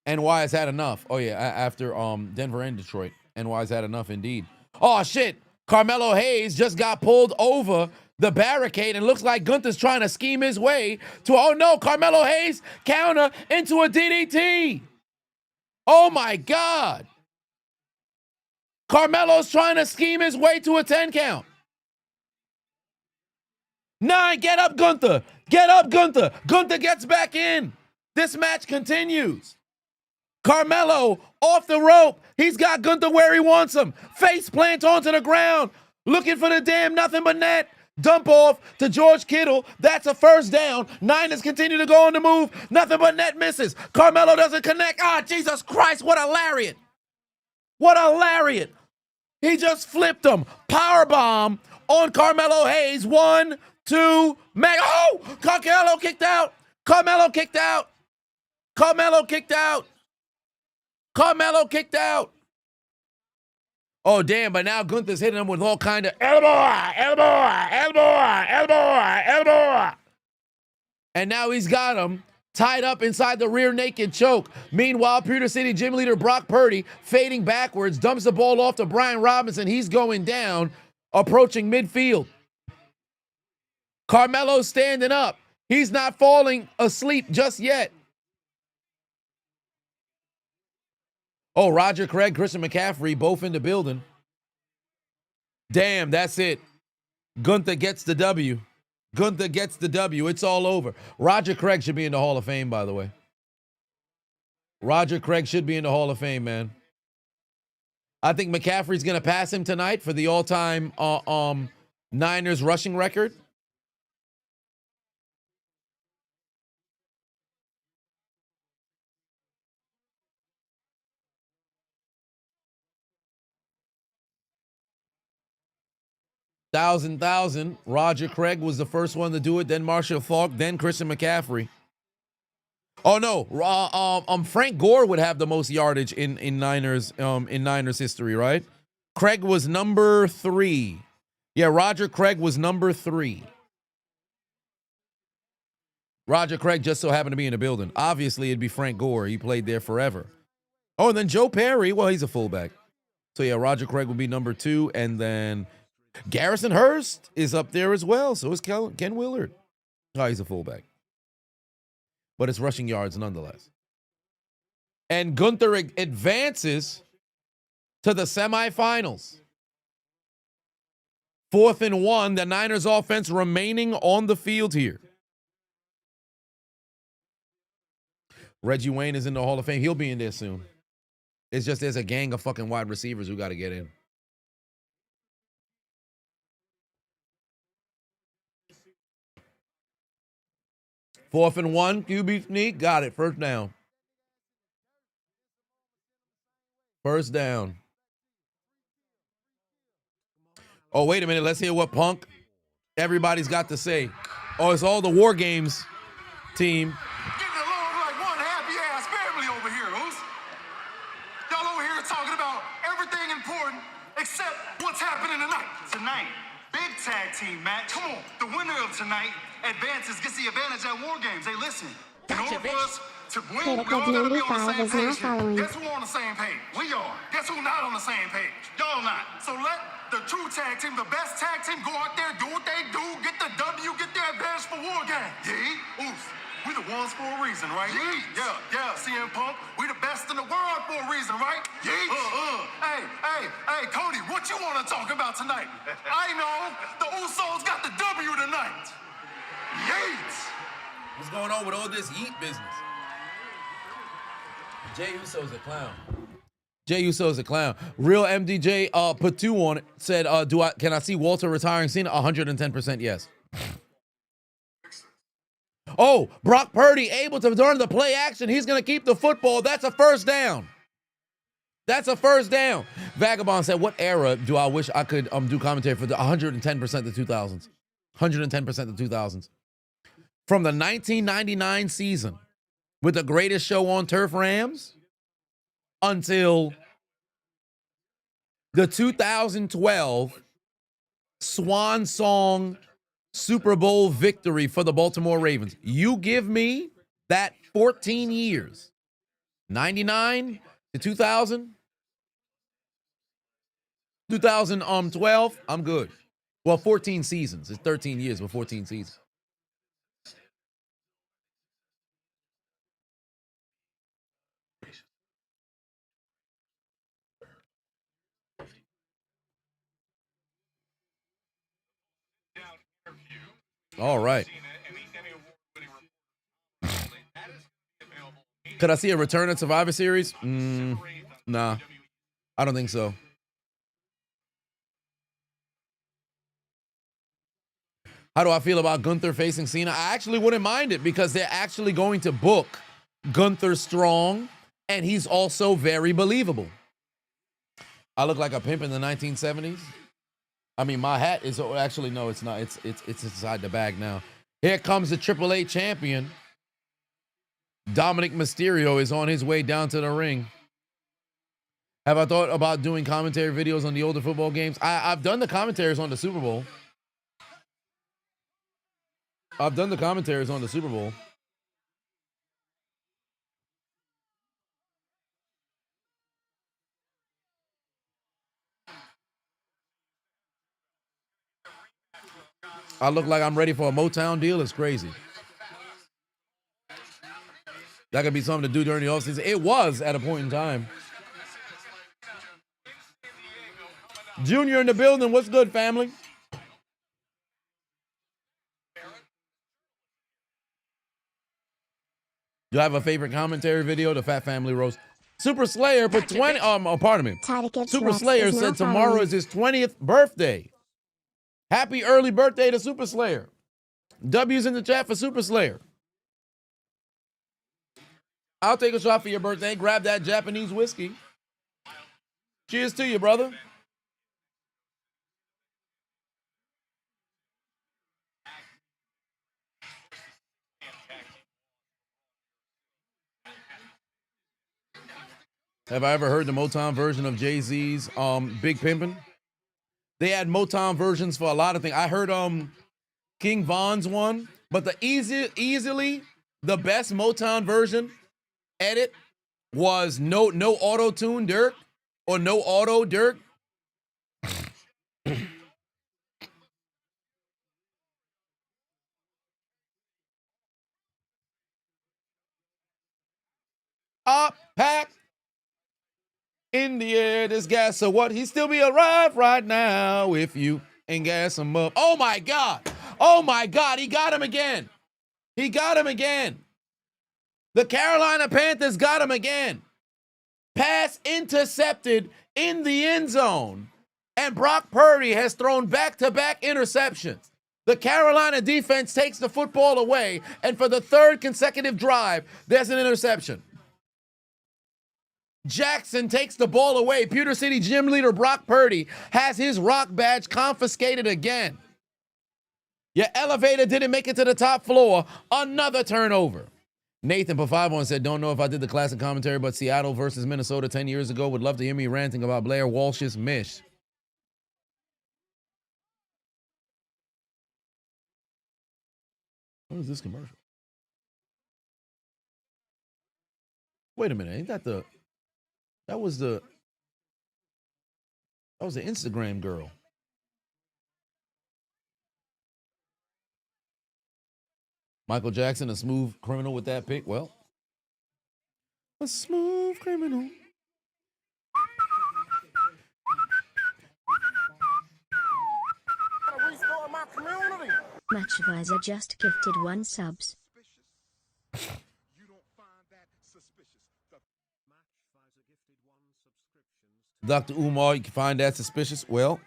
NY has had enough. Oh, yeah, after Denver and Detroit. NY's had enough indeed. Oh, shit. Carmelo Hayes just got pulled over the barricade and looks like Gunther's trying to scheme his way to, oh, no, Carmelo Hayes counter into a DDT. Oh, my God. Carmelo's trying to scheme his way to a 10 count. 9, get up, Gunther. Get up, Gunther. Gunther gets back in. This match continues. Carmelo off the rope. He's got Gunther where he wants him. Face plant onto the ground. Looking for the damn nothing but net. Dump off to George Kittle. That's a first down. Niners continue to go on the move. Nothing but net misses. Carmelo doesn't connect. Jesus Christ, what a lariat. What a lariat. He just flipped him. Powerbomb on Carmelo Hayes. 1, 2, oh! Carmelo kicked out. Carmelo kicked out. Carmelo kicked out. Carmelo kicked out. Oh, damn, but now Gunther's hitting him with all kind of elbow. And now he's got him tied up inside the rear naked choke. Meanwhile, Pewter City gym leader Brock Purdy, fading backwards, dumps the ball off to Brian Robinson. He's going down, approaching midfield. Carmelo's standing up. He's not falling asleep just yet. Oh, Roger Craig, Christian McCaffrey, both in the building. Damn, that's it. Gunther gets the W. Gunther gets the W. It's all over. Roger Craig should be in the Hall of Fame, by the way. Roger Craig should be in the Hall of Fame, man. I think McCaffrey's going to pass him tonight for the all-time Niners rushing record. 1,000. Roger Craig was the first one to do it, then Marshall Faulk, then Christian McCaffrey. Oh no, Frank Gore would have the most yardage in Niners history, right? Craig was number 3. Yeah, Roger Craig was number 3. Roger Craig just so happened to be in the building. Obviously, it'd be Frank Gore. He played there forever. Oh, and then Joe Perry. Well, he's a fullback. So yeah, Roger Craig would be number 2, and then Garrison Hurst is up there as well. So is Ken Willard. Oh, he's a fullback. But it's rushing yards nonetheless. And Gunther advances to the semifinals. 4th and 1, the Niners offense remaining on the field here. Reggie Wayne is in the Hall of Fame. He'll be in there soon. It's just there's a gang of fucking wide receivers who got to get in. Fourth and 1, QB sneak, got it. First down. First down. Oh, wait a minute. Let's hear what Punk, everybody's got to say. Oh, it's all the War Games team. Getting along like one happy-ass family over here, Oos. Y'all over here talking about everything important except what's happening tonight. Tonight, big tag team match. Come on, the winner of tonight gets the advantage at War Games. Hey, listen. In order for us to win, we Critical all gotta be on the 95 same is now page. following. Guess who on the same page? We are. Guess who not on the same page? Y'all not. So let the true tag team, the best tag team, go out there, do what they do, get the W, get their advantage for War Games. Yeah, Oos. We the ones for a reason, right? Yeah, CM Punk. We the best in the world for a reason, right? Hey, Cody, what you want to talk about tonight? I know the Usos got the W tonight. Yeet. What's going on with all this yeet business? Jay Uso's a clown. Jay Uso's a clown. Real MDJ put 2 on it. Said, can I see Walter retiring Cena? 110% yes. Oh, Brock Purdy able to turn the play action. He's going to keep the football. That's a first down. That's a first down. Vagabond said, what era do I wish I could do commentary for? The 110% the 2000s. 110% the 2000s. From the 1999 season with the greatest show on turf Rams until the 2012 Swan Song Super Bowl victory for the Baltimore Ravens. You give me that 14 years, 99 to 2000, 2012, I'm good. Well, 14 seasons. It's 13 years, but 14 seasons. All right. Could I see a return at Survivor Series? Nah, I don't think so. How do I feel about Gunther facing Cena? I actually wouldn't mind it because they're actually going to book Gunther strong, and he's also very believable. I look like a pimp in the 1970s. I mean, my hat is actually no, it's not. It's inside the bag now. Here comes the AAA champion. Dominic Mysterio is on his way down to the ring. Have I thought about doing commentary videos on the older football games? I've done the commentaries on the Super Bowl. I look like I'm ready for a Motown deal. It's crazy. That could be something to do during the offseason. It was at a point in time. Junior in the building. What's good, family? Do I have a favorite commentary video? The Fat Family Roast. Super Slayer put 20. Pardon me. Super Slayer said tomorrow is his 20th birthday. Happy early birthday to Super Slayer. W's in the chat for Super Slayer. I'll take a shot for your birthday. Grab that Japanese whiskey. Cheers to you, brother. Have I ever heard the Motown version of Jay-Z's Big Pimpin'? They had Motown versions for a lot of things. I heard King Von's one, but the easily the best Motown version edit was no auto-tune Dirk or no auto Dirk. Up, pack in the air, this gas. So what? He still be alive right now if you ain't gas him up. Oh my God. Oh my God. He got him again. He got him again. The Carolina Panthers got him again. Pass intercepted in the end zone. And Brock Purdy has thrown back-to-back interceptions. The Carolina defense takes the football away, and for the third consecutive drive, there's an interception. Jackson takes the ball away. Pewter City gym leader Brock Purdy has his rock badge confiscated again. Your elevator didn't make it to the top floor. Another turnover. Nathan Pafavon said, don't know if I did the classic commentary, but Seattle versus Minnesota 10 years ago. Would love to hear me ranting about Blair Walsh's miss. What is this commercial? Wait a minute. Ain't that the... That was the Instagram girl. Michael Jackson, a smooth criminal with that pick. Well, a smooth criminal. Match Visor just gifted 1 subs. Dr. Umar, you can find that suspicious. Well,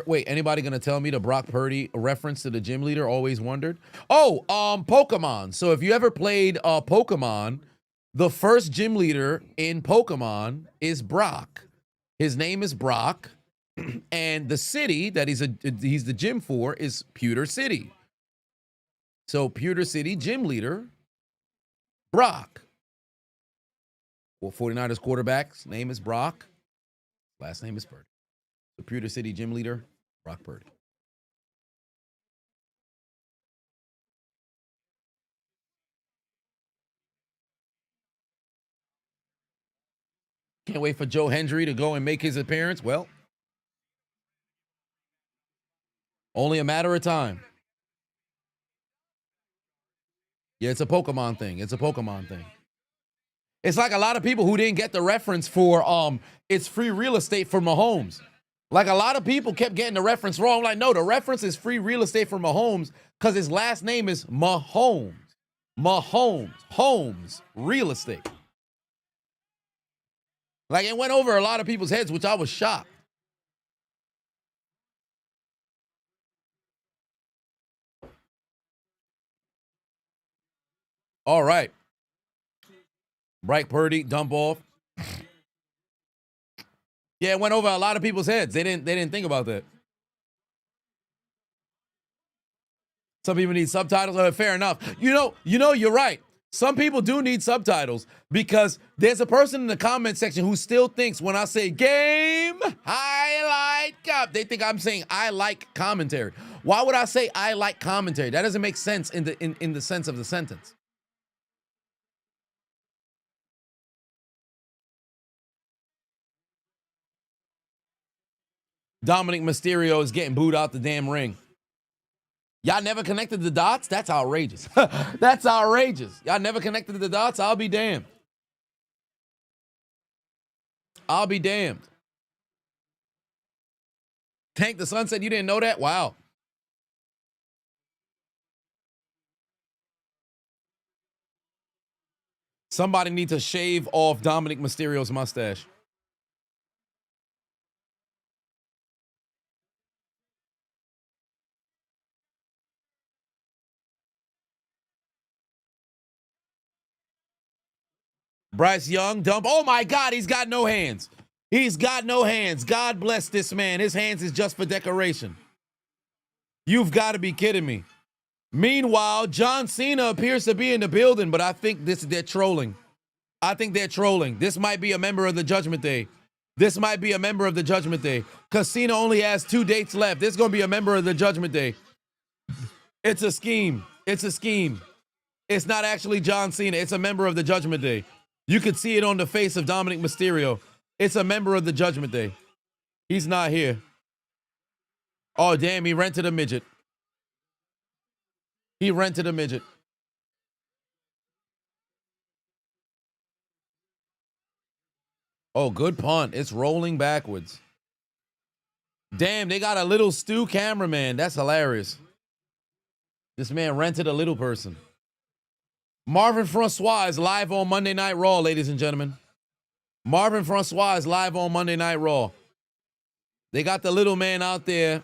wait, anybody gonna tell me the Brock Purdy reference to the gym leader? Always wondered. Oh, Pokemon. So if you ever played Pokemon, the first gym leader in Pokemon is Brock. His name is Brock, and the city that he's the gym for is Pewter City. So Pewter City gym leader, Brock. Well, 49ers quarterback's name is Brock. Last name is Purdy. The Pewter City gym leader, Brock Purdy. Can't wait for Joe Hendry to go and make his appearance. Well, only a matter of time. Yeah, it's a Pokemon thing. It's a Pokemon thing. It's like a lot of people who didn't get the reference for it's free real estate for Mahomes. Like a lot of people kept getting the reference wrong. Like, no, the reference is free real estate for Mahomes because his last name is Mahomes. Mahomes. Holmes. Real estate. Like, it went over a lot of people's heads, which I was shocked. All right. Bright Purdy, dump off. Yeah, it went over a lot of people's heads. They didn't think about that. Some people need subtitles. Fair enough. You know, you're right. Some people do need subtitles because there's a person in the comment section who still thinks when I say game highlight cup, they think I'm saying I like commentary. Why would I say I like commentary? That doesn't make sense in the sense of the sentence. Dominic Mysterio is getting booed out the damn ring. Y'all never connected the dots? That's outrageous. That's outrageous. Y'all never connected the dots? I'll be damned. I'll be damned. Tank the Sun said you didn't know that? Wow. Somebody needs to shave off Dominic Mysterio's mustache. Bryce Young, dump. Oh my God, he's got no hands. He's got no hands. God bless this man. His hands is just for decoration. You've got to be kidding me. Meanwhile, John Cena appears to be in the building, but I think they're trolling. I think they're trolling. This might be a member of the Judgment Day. This might be a member of the Judgment Day. Because Cena only has 2 dates left. This is going to be a member of the Judgment Day. It's a scheme. It's a scheme. It's not actually John Cena. It's a member of the Judgment Day. You could see it on the face of Dominic Mysterio. It's a member of the Judgment Day. He's not here. Oh, damn, he rented a midget. He rented a midget. Oh, good punt. It's rolling backwards. Damn, they got a little Stu cameraman. That's hilarious. This man rented a little person. Marvin Francois is live on Monday Night Raw, ladies and gentlemen. Marvin Francois is live on Monday Night Raw. They got the little man out there.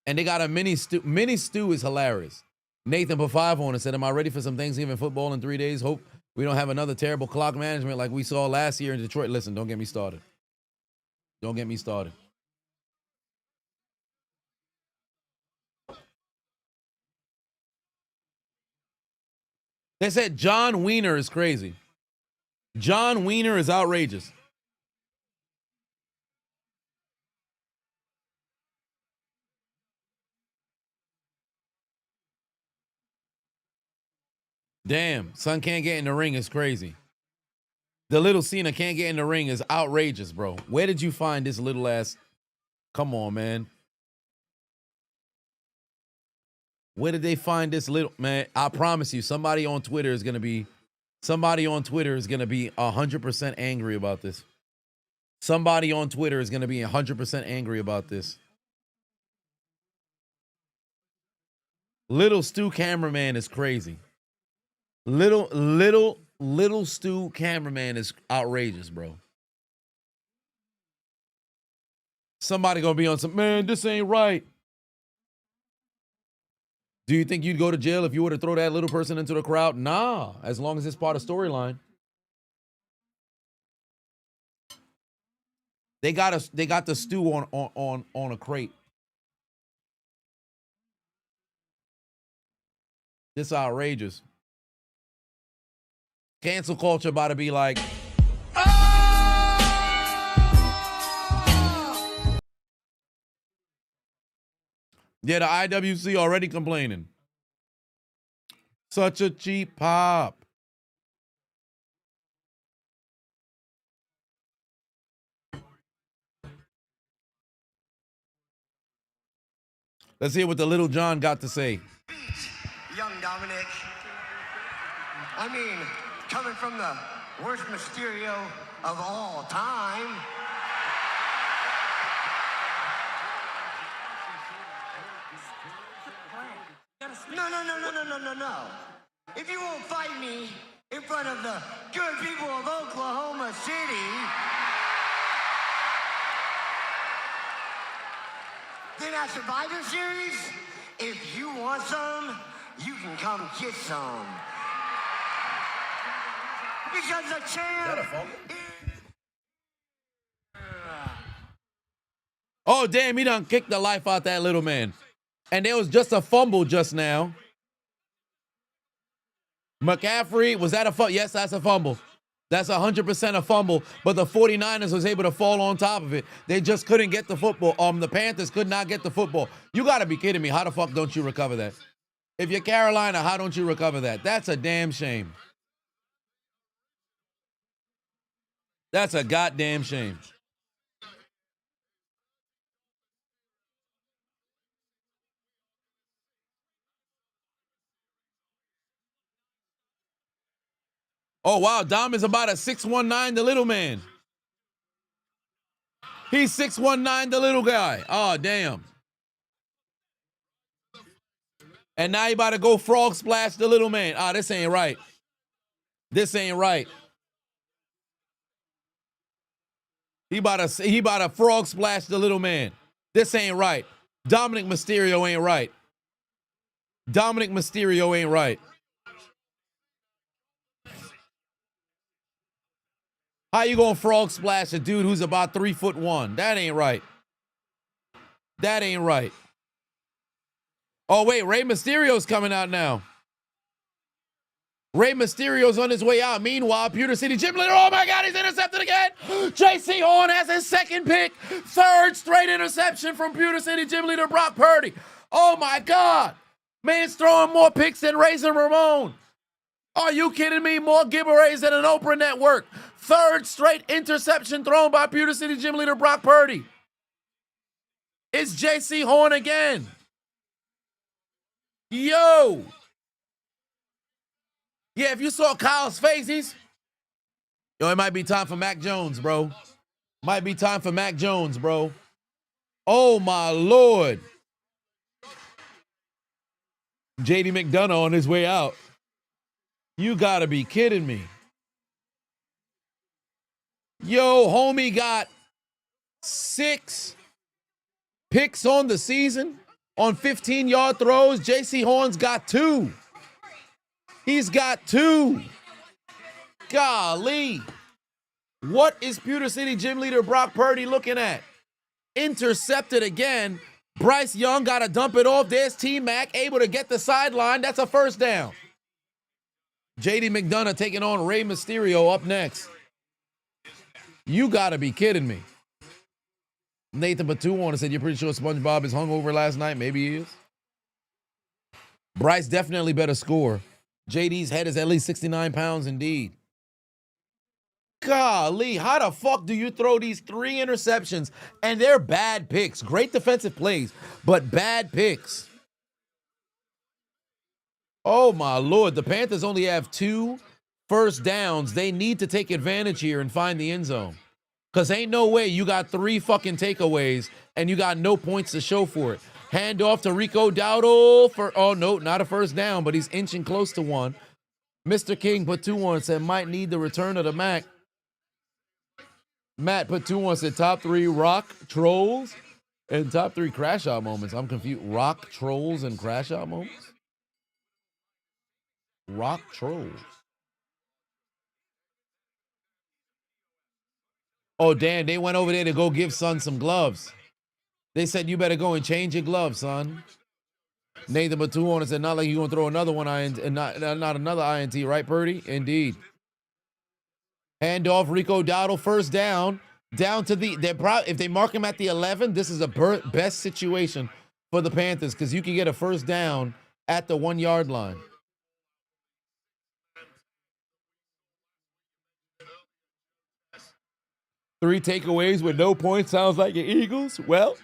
And they got a mini Stu. Mini Stu is hilarious. Nathan put 5 on and said, am I ready for some Thanksgiving football in 3 days? Hope we don't have another terrible clock management like we saw last year in Detroit. Listen, don't get me started. Don't get me started. They said John Wiener is crazy. John Wiener is outrageous. Damn, son can't get in the ring is crazy. The little Cena can't get in the ring is outrageous, bro. Where did you find this little ass? Come on, man. Where did they find this little man? I promise you, somebody on Twitter is gonna be 100% angry about this. Somebody on Twitter is gonna be 100% angry about this. Little Stu cameraman is crazy. Little Stu cameraman is outrageous, bro. Somebody gonna be on some, man, this ain't right. Do you think you'd go to jail if you were to throw that little person into the crowd? Nah, as long as it's part of storyline. They got the stew on a crate. This outrageous. Cancel culture about to be like, yeah, the IWC already complaining. Such a cheap pop. Let's hear what the little John got to say. Young Dominic. I mean, coming from the worst Mysterio of all time. No. If you won't fight me in front of the good people of Oklahoma City, then at Survivor Series, if you want some, you can come get some. Because the champ. Oh, damn, he done kicked the life out that little man. And there was just a fumble just now. McCaffrey, was that a fumble? Yes, that's a fumble. That's 100% a fumble, but the 49ers was able to fall on top of it. They just couldn't get the football. The Panthers could not get the football. You got to be kidding me. How the fuck don't you recover that? If you're Carolina, how don't you recover that? That's a damn shame. That's a goddamn shame. Oh, wow. Dom is about a 6'19", the little man. He's 6'19", the little guy. Oh, damn. And now he about to go frog splash the little man. Ah, this ain't right. This ain't right. He about to frog splash the little man. This ain't right. Dominic Mysterio ain't right. Dominic Mysterio ain't right. How you gonna frog splash a dude who's about 3'1"? That ain't right. That ain't right. Oh, wait, Rey Mysterio's coming out now. Rey Mysterio's on his way out. Meanwhile, Pewter City Gym Leader, oh my God, he's intercepted again. J.C. Horn has his second pick. Third straight interception from Pewter City Gym Leader Brock Purdy. Oh my God. Man's throwing more picks than Razor Ramon. Are you kidding me? More giveaways than an Oprah network. Third straight interception thrown by Pewter City Gym Leader Brock Purdy. It's J.C. Horn again. Yo. Yeah, if you saw Kyle's face, yo, it might be time for Mac Jones, bro. Might be time for Mac Jones, bro. Oh, my Lord. J.D. McDonough on his way out. You gotta be kidding me. Yo, homie got 6 picks on the season on 15-yard throws. J.C. Horn's got 2. He's got 2. Golly. What is Pewter City Gym Leader Brock Purdy looking at? Intercepted again. Bryce Young got to dump it off. There's T-Mac able to get the sideline. That's a first down. J.D. McDonough taking on Rey Mysterio up next. You got to be kidding me. Nathan Batuan said, you're pretty sure SpongeBob is hungover last night? Maybe he is. Bryce definitely better score. JD's head is at least 69 pounds indeed. Golly, how the fuck do you throw these 3 interceptions and they're bad picks? Great defensive plays, but bad picks. Oh my Lord, the Panthers only have 2 first downs. They need to take advantage here and find the end zone. Because ain't no way you got 3 fucking takeaways and you got no points to show for it. Hand off to Rico Dowdle for, oh no, not a first down, but he's inching close to one. Mr. King put 2 on, said might need the return of the Mac. Matt put 2 on, said top 3 rock trolls and top 3 crash out moments. I'm confused. Rock trolls and crash out moments? Rock trolls. Oh, Dan, they went over there to go give son some gloves. They said, you better go and change your gloves, son. Nathan Batuan said, not like you're going to throw another one, not another INT, right, Purdy? Indeed. Handoff, Rico Dowdle, first down. Down to the, if they mark him at the 11, this is a best situation for the Panthers because you can get a first down at the 1-yard line. Three takeaways with no points sounds like your Eagles. Well.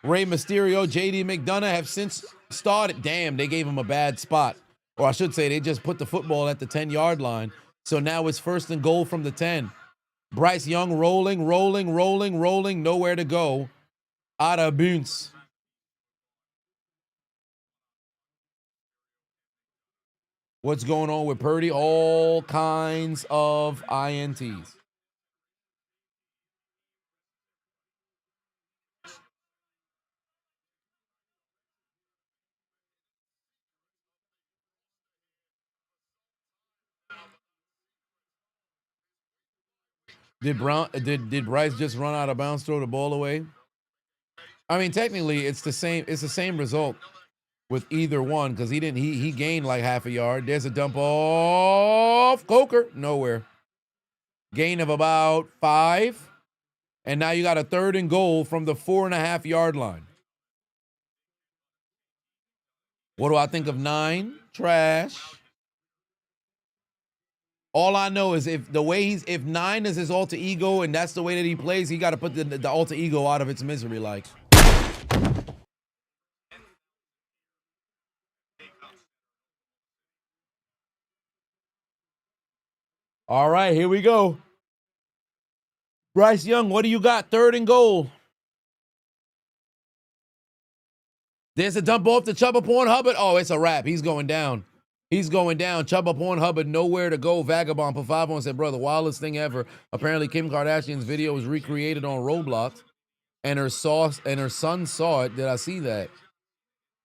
Rey Mysterio, J.D. McDonough have since started. Damn, they gave him a bad spot. Or I should say they just put the football at the 10-yard line. So now it's first and goal from the 10. Bryce Young rolling. Nowhere to go. Out of bounds. What's going on with Purdy? All kinds of INTs. Did Bryce just run out of bounds, throw the ball away? I mean, technically, it's the same result with either one because he gained like half a yard. There's a dump off. Coker, nowhere. Gain of about 5. And now you got a 3rd and goal from the 4.5-yard line. What do I think of 9? Trash. All I know is if 9 is his alter ego and that's the way that he plays, he got to put the alter ego out of its misery, like. All right, here we go. Bryce Young, what do you got? 3rd and goal. There's a dump off to Chubba Porn Hubbard. Oh, it's a wrap. He's going down. Chubba Porn Hubbard, nowhere to go. Vagabond put 5 on, said, bro, the wildest thing ever. Apparently, Kim Kardashian's video was recreated on Roblox, and her son saw it. Did I see that?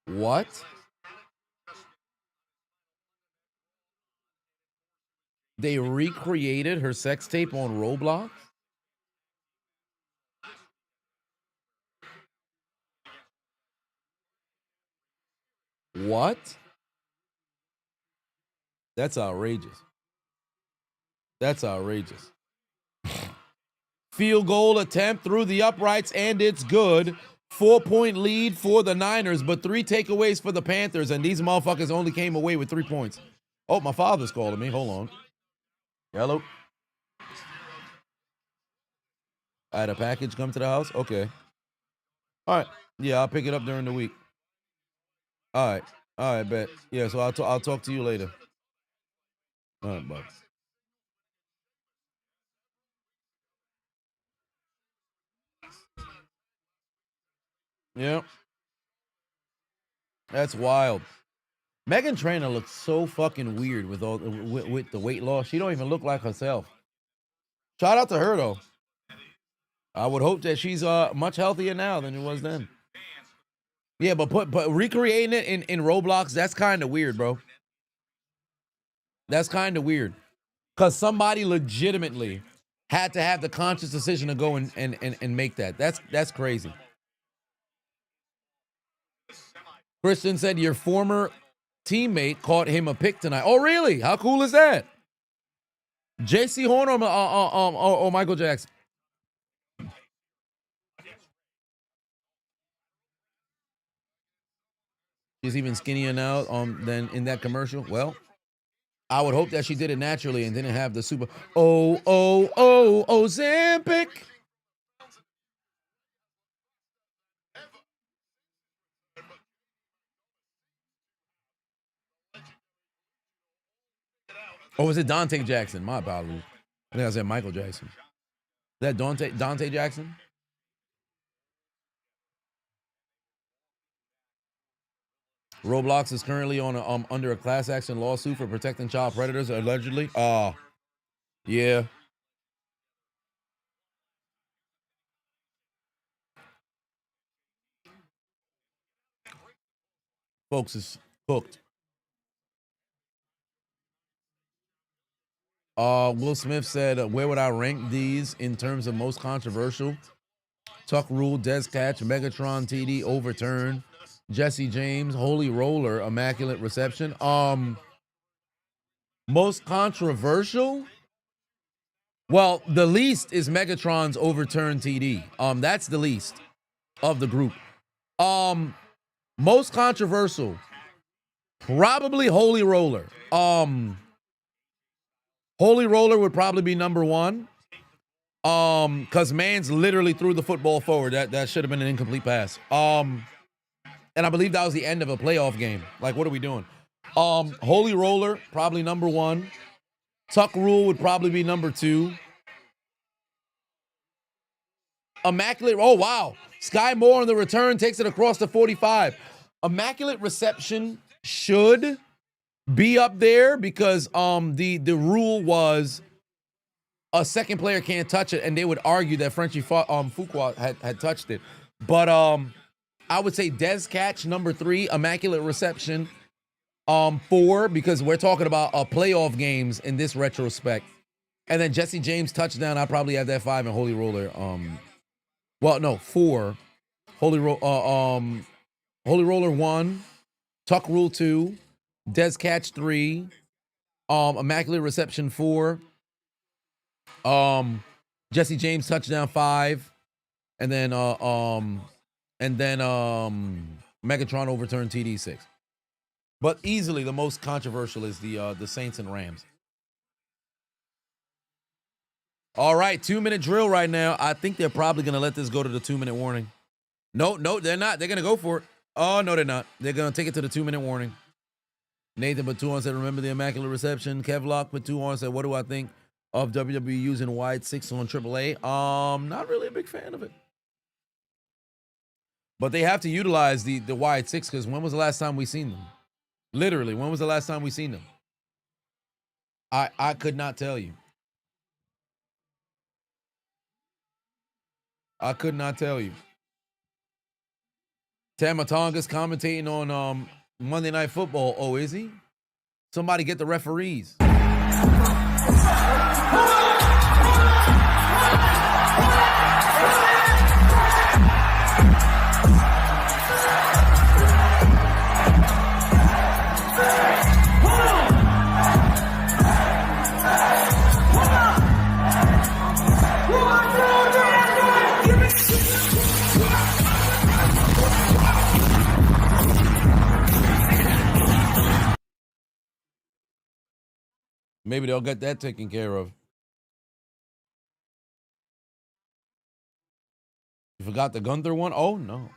What? They recreated her sex tape on Roblox? What? That's outrageous. That's outrageous. Field goal attempt through the uprights, and it's good. 4-point lead for the Niners, but 3 takeaways for the Panthers, and these motherfuckers only came away with 3 points. Oh, my father's calling me. Hold on. Hello? I had a package come to the house? Okay. All right. Yeah, I'll pick it up during the week. All right. All right, bet. Yeah, so I'll talk to you later. All right, bye. Yeah. That's wild. Megan Trainor looks so fucking weird with all with the weight loss. She don't even look like herself. Shout out to her though. I would hope that she's much healthier now than it was then. Yeah, but recreating it in Roblox, that's kind of weird, bro. That's kind of weird. Cause somebody legitimately had to have the conscious decision to go and make that. That's crazy. Christian said your former teammate caught him a pick tonight. Oh, really? How cool is that? J.C. Horn or Michael Jackson? She's even skinnier now than in that commercial. Well, I would hope that she did it naturally and didn't have the super Ozempic. Or was it Dante Jackson? My apologies. I think I said Michael Jackson. Is that Dante Jackson? Roblox is currently on under a class action lawsuit for protecting child predators, allegedly. Yeah. Folks is cooked. Will Smith said, where would I rank these in terms of most controversial? Tuck Rule, Des Catch, Megatron TD, overturn, Jesse James, Holy Roller, Immaculate Reception. Most controversial? Well, the least is Megatron's overturn TD. That's the least of the group. Most controversial, probably Holy Roller. Holy Roller would probably be number 1. Because Mans literally threw the football forward. That should have been an incomplete pass. And I believe that was the end of a playoff game. Like, what are we doing? Holy Roller, probably number 1. Tuck Rule would probably be number 2. Immaculate, oh wow. Sky Moore on the return takes it across the 45. Immaculate Reception should be up there because the rule was a second player can't touch it, and they would argue that Frenchie Fuqua had touched it. But I would say Des Catch number 3, Immaculate Reception 4, because we're talking about playoff games in this retrospect. And then Jesse James touchdown, I probably have that 5, and Holy Roller 4. Holy Roller 1, Tuck Rule 2, Des Catch 3, Immaculate Reception 4, Jesse James touchdown 5, and then Megatron overturned TD 6. But easily the most controversial is the Saints and Rams. All right, 2-minute drill right now. I think they're probably gonna let this go to the 2-minute warning. No, they're not. They're gonna go for it. Oh no, they're not. They're gonna take it to the 2-minute warning. Nathan Batuan said, remember the Immaculate Reception. Kevlock Batuan said, what do I think of WWE using wide 6 on AAA? Not really a big fan of it. But they have to utilize the wide 6 because when was the last time we seen them? Literally, when was the last time we seen them? I could not tell you. I could not tell you. Tamatonga's commentating on Monday Night Football. Oh, is he? Somebody get the referees. Maybe they'll get that taken care of. You forgot the Gunther one? Oh, no.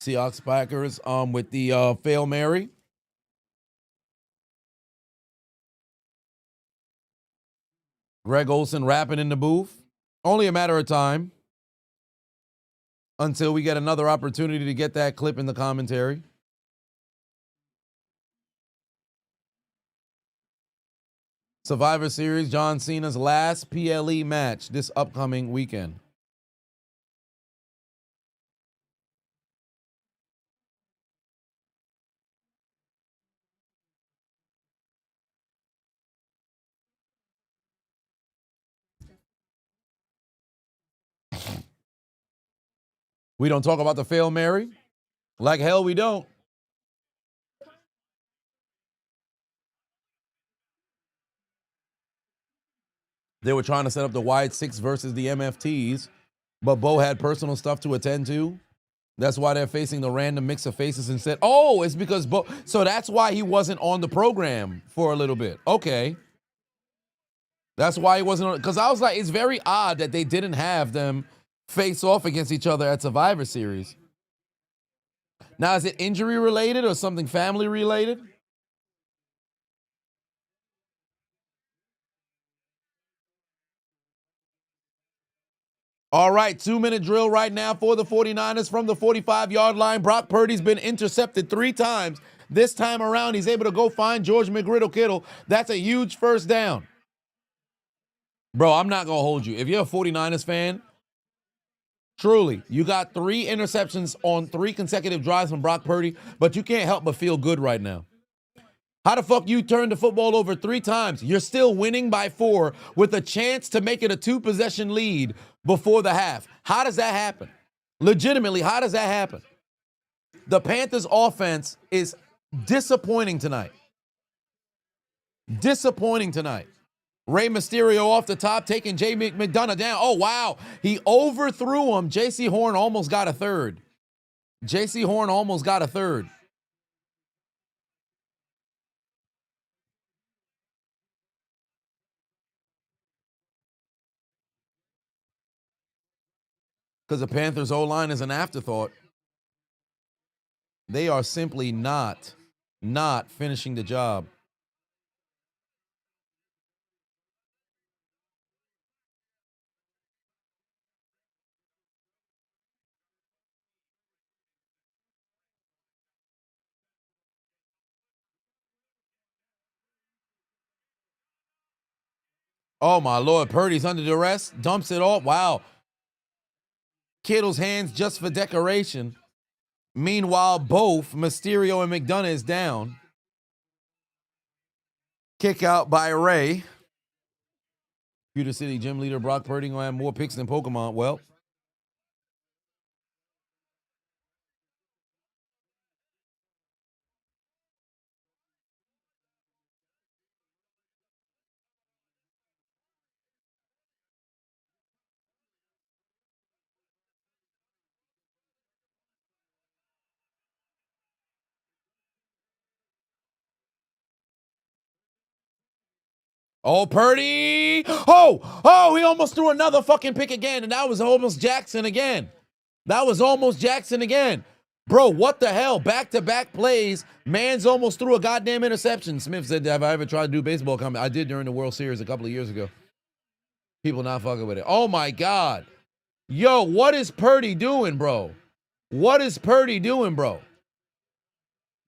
Seahawks Packers with the Fail Mary. Greg Olson rapping in the booth. Only a matter of time until we get another opportunity to get that clip in the commentary. Survivor Series, John Cena's last PLE match this upcoming weekend. We don't talk about the Fail Mary? Like hell we don't. They were trying to set up the Wide Six versus the MFTs, but Bo had personal stuff to attend to. That's why they're facing the random mix of faces instead. Oh, it's because Bo. So that's why he wasn't on the program for a little bit. Okay. That's why he wasn't on. Because I was like, it's very odd that they didn't have them face off against each other at Survivor Series. Now, is it injury related or something family related? All right, 2-minute drill right now for the 49ers from the 45-yard line. Brock Purdy's been intercepted 3 times. This time around, he's able to go find George McGriddle-Kittle. That's a huge first down. Bro, I'm not going to hold you. If you're a 49ers fan, truly, you got 3 interceptions on 3 consecutive drives from Brock Purdy, but you can't help but feel good right now. How the fuck you turned the football over 3 times? You're still winning by 4 with a chance to make it a 2-possession lead before the half. How does that happen? Legitimately, how does that happen? The Panthers offense is disappointing tonight. Disappointing tonight. Rey Mysterio off the top, taking Jay McDonough down. Oh, wow. He overthrew him. J.C. Horn almost got a third. J.C. Horn almost got a third. Because the Panthers' O-line is an afterthought. They are simply not finishing the job. Oh, my Lord. Purdy's under duress. Dumps it off. Wow. Kittle's hands just for decoration. Meanwhile, both Mysterio and McDonough is down. Kick out by Ray. Computer City gym leader Brock Purdy going to have more picks than Pokemon. Well. Oh, Purdy. Oh, he almost threw another fucking pick again, and that was almost Jackson again. Bro, what the hell? Back-to-back plays. Man's almost threw a goddamn interception. Smith said, have I ever tried to do baseball comment? I did during the World Series a couple of years ago. People not fucking with it. Oh, my God. Yo, what is Purdy doing, bro?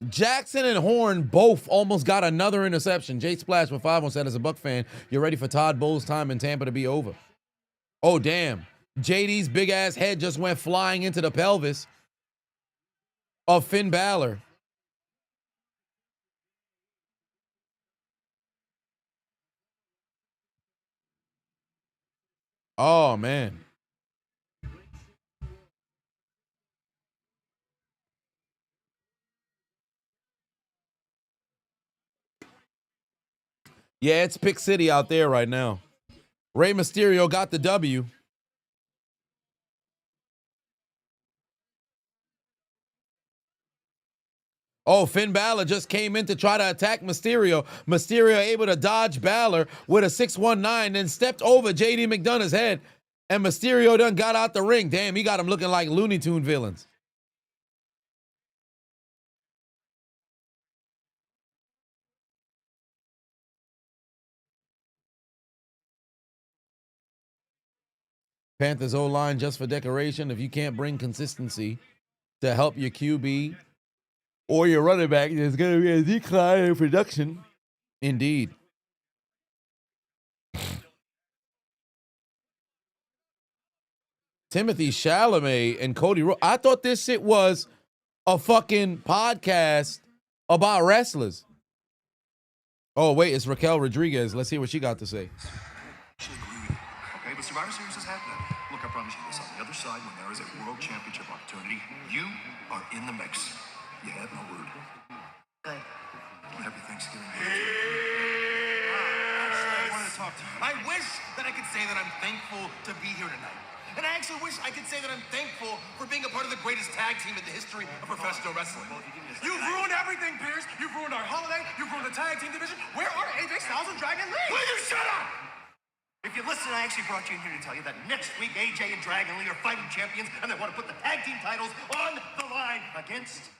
Jackson and Horn both almost got another interception. Jay Splash with 5 said, as a Buck fan, you're ready for Todd Bowles' time in Tampa to be over. Oh, damn. JD's big ass head just went flying into the pelvis of Finn Balor. Oh, man. Yeah, it's Pick City out there right now. Rey Mysterio got the W. Oh, Finn Balor just came in to try to attack Mysterio. Mysterio able to dodge Balor with a 619, then stepped over JD McDonough's head. And Mysterio done got out the ring. Damn, he got him looking like Looney Tune villains. Panthers O-line just for decoration. If you can't bring consistency to help your QB or your running back, there's going to be a decline in production. Indeed. Timothy Chalamet and Cody Rhodes. I thought this shit was a fucking podcast about wrestlers. Oh, wait, it's Raquel Rodriguez. Let's hear what she got to say. Okay, but Survivor Series is happening. Look, I promise you this. On the other side, when there is a world championship opportunity, you are in the mix. You have no word. Good. Happy Thanksgiving. I wanted to talk to you. I wish that I could say that I'm thankful to be here tonight. And I actually wish I could say that I'm thankful for being a part of the greatest tag team in the history of professional wrestling. You've ruined everything, Pierce. You've ruined our holiday. You've ruined the tag team division. Where are AJ Styles and Dragon Lee? Will you shut up? If you listen, I actually brought you in here to tell you that next week AJ and Dragon Lee are fighting champions, and they want to put the tag team titles on the line against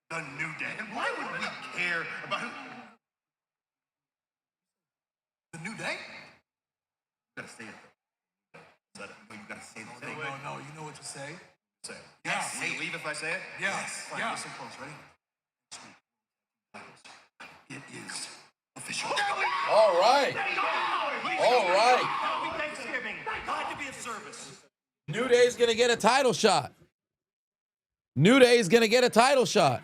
the New Day. And why would we care about who? The New Day? You gotta say it. No, you gotta say the thing. No, you know what to say? Say it. Yes. Will you leave if I say it? Yes. Fine, Yeah. listen close, ready? It is official. All right. All right. Happy Thanksgiving. Glad to be of service. New Day's going to get a title shot. New Day's going to get a title shot.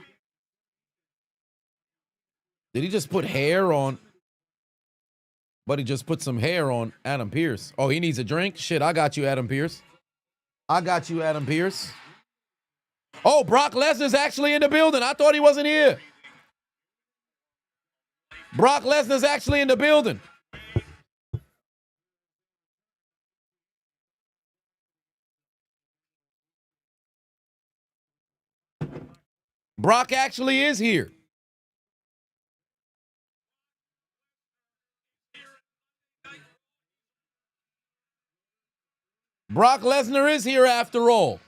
Did he just put hair on? But he just put some hair on Adam Pearce. Oh, he needs a drink? Shit, I got you, Adam Pearce. I got you, Adam Pearce. Oh, Brock Lesnar's actually in the building. I thought he wasn't here. Brock Lesnar's actually in the building. Brock actually is here. Brock Lesnar is here after all.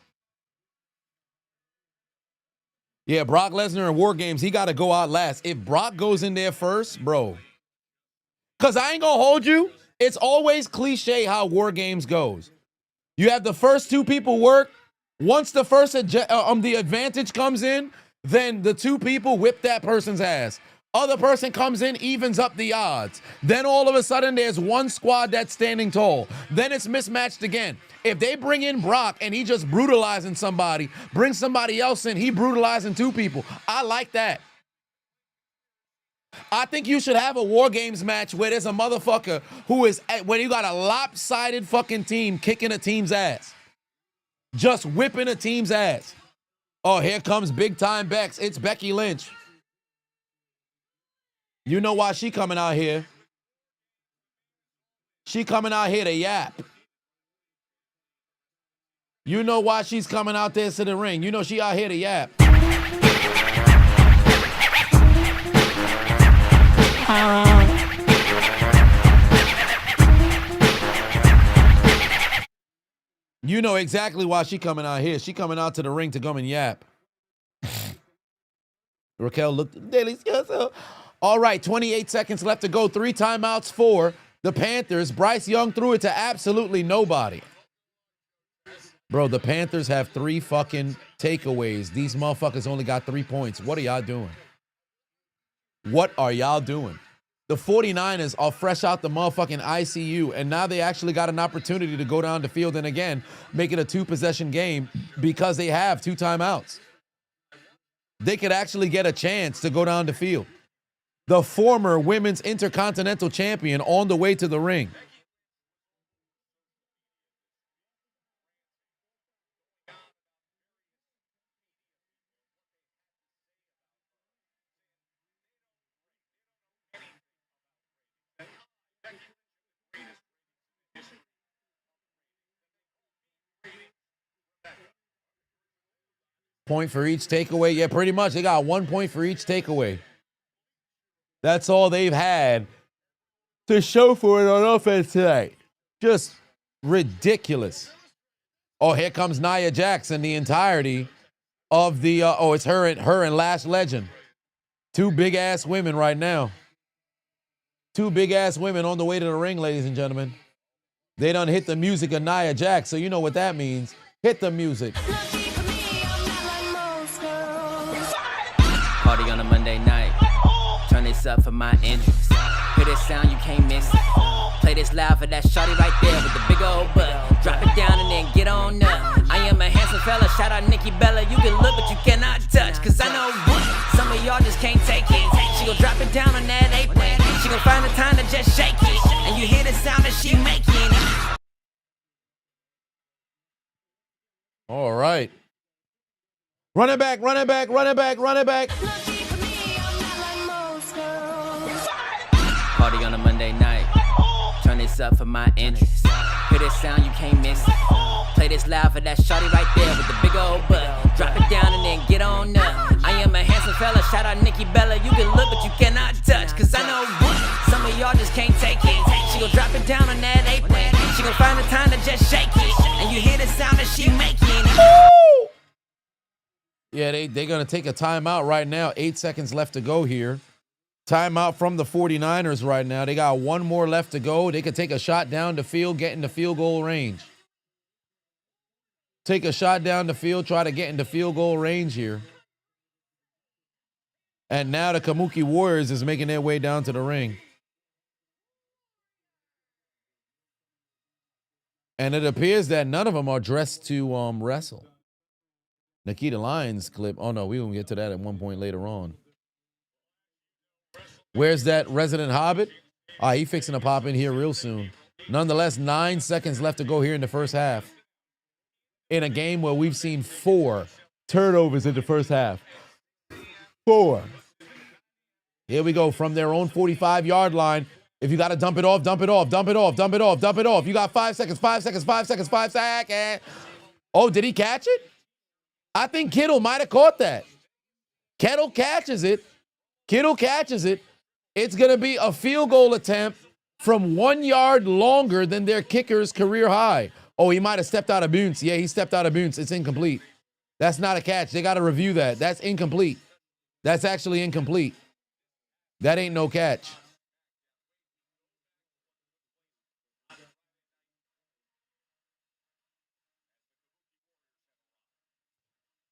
Yeah, Brock Lesnar in War Games, he got to go out last. If Brock goes in there first, bro. Because I ain't going to hold you. It's always cliche how War Games goes. You have the first two people work. Once the first the advantage comes in, then the two people whip that person's ass. Other person comes in, evens up the odds. Then all of a sudden, there's one squad that's standing tall. Then it's mismatched again. If they bring in Brock and he just brutalizing somebody, bring somebody else in, he brutalizing two people. I like that. I think you should have a War Games match where there's a motherfucker who is, when you got a lopsided fucking team kicking a team's ass. Just whipping a team's ass. Oh, here comes big time Bex. It's Becky Lynch. You know why she coming out here? She coming out here to yap. You know why she's coming out there to the ring. You know she out here to yap. You know exactly why she coming out here. She coming out to the ring to come and yap. Raquel looked delicioso. All right, 28 seconds left to go. 3 timeouts for the Panthers. Bryce Young threw it to absolutely nobody. Bro, the Panthers have 3 fucking takeaways. These motherfuckers only got 3 points. What are y'all doing? What are y'all doing? The 49ers are fresh out the motherfucking ICU, and now they actually got an opportunity to go down the field and again make it a 2-possession game because they have 2 timeouts. They could actually get a chance to go down the field. The former women's intercontinental champion on the way to the ring. Point for each takeaway. Yeah, pretty much. They got 1 point for each takeaway. That's all they've had to show for it on offense tonight. Just ridiculous. Oh, here comes Nia Jackson, the entirety of the, it's her and Lash Legend. 2 big-ass women right now. 2 big-ass women on the way to the ring, ladies and gentlemen. They done hit the music of Nia Jax, so you know what that means. Hit the music. Party on a Monday night. Turn this up for my entrance. Hear this sound, you can't miss it. Play this loud for that shorty right there with the big old butt. Drop it down and then get on up. I am a handsome fella, shout out Nikki Bella. You can look but you cannot touch, cause I know what some of y'all just can't take it. She gon' drop it down on that apron. She gon' find the time to just shake it. And you hear the sound that she making. All right. Run it back, run it back, run it back, run it back. Party on a Monday night. Turn this up for my entrance. Hear this sound, you can't miss it. Play this loud for that shorty right there with the big old butt. Drop it down and then get on up. I am a handsome fella, shout out Nikki Bella. You can look but you cannot touch, cause I know what some of y'all just can't take it. She gon' drop it down on that apron. She gon' find the time to just shake it. And you hear the sound that she making. Yeah, they're going to take a timeout right now. 8 seconds left to go here. Timeout from the 49ers right now. They got 1 more left to go. They could take a shot down the field, get into field goal range. Take a shot down the field, try to get into field goal range here. And now the Kabuki Warriors is making their way down to the ring. And it appears that none of them are dressed to wrestle. Nikita Lyons clip. Oh, no, we won't get to that at one point later on. Where's that resident Hobbit? He fixing to pop in here real soon. Nonetheless, 9 seconds left to go here in the first half. In a game where we've seen 4 turnovers in the first half. 4. Here we go from their own 45-yard line. If you got to dump it off, dump it off, dump it off, dump it off, dump it off. You got 5 seconds, 5 seconds, 5 seconds, 5 seconds. Oh, did he catch it? I think Kittle might have caught that. Kittle catches it. Kittle catches it. It's going to be a field goal attempt from 1 yard longer than their kicker's career high. Oh, he might have stepped out of bounds. Yeah, he stepped out of bounds. It's incomplete. That's not a catch. They got to review that. That's incomplete. That's actually incomplete. That ain't no catch.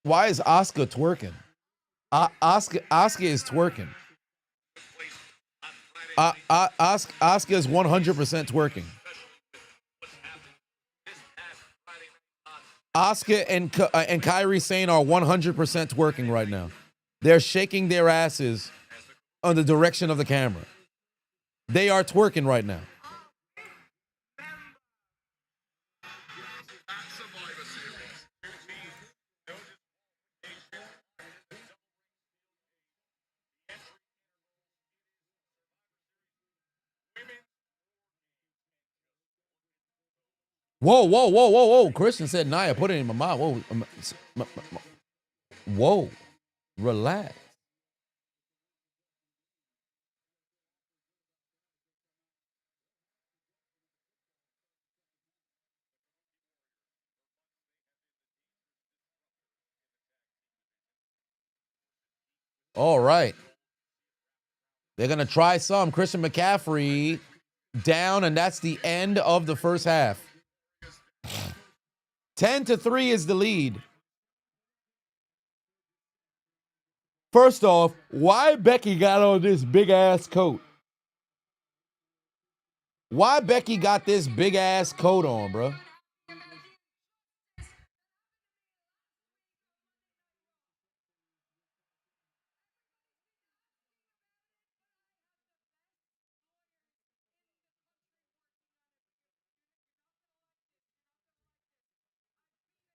Why is Oscar twerking? Oscar is twerking. Oscar is 100% twerking. Oscar and Kyrie Sane are 100% twerking right now. They're shaking their asses on the direction of the camera. They are twerking right now. Whoa, whoa, whoa, whoa, whoa. Christian said, Nia, put it in my mouth. Whoa. Whoa. Relax. All right. They're going to try some. Christian McCaffrey down, and that's the end of the first half. 10-3 is the lead. First off, why Becky got on this big-ass coat? Why Becky got this big ass coat on, bro?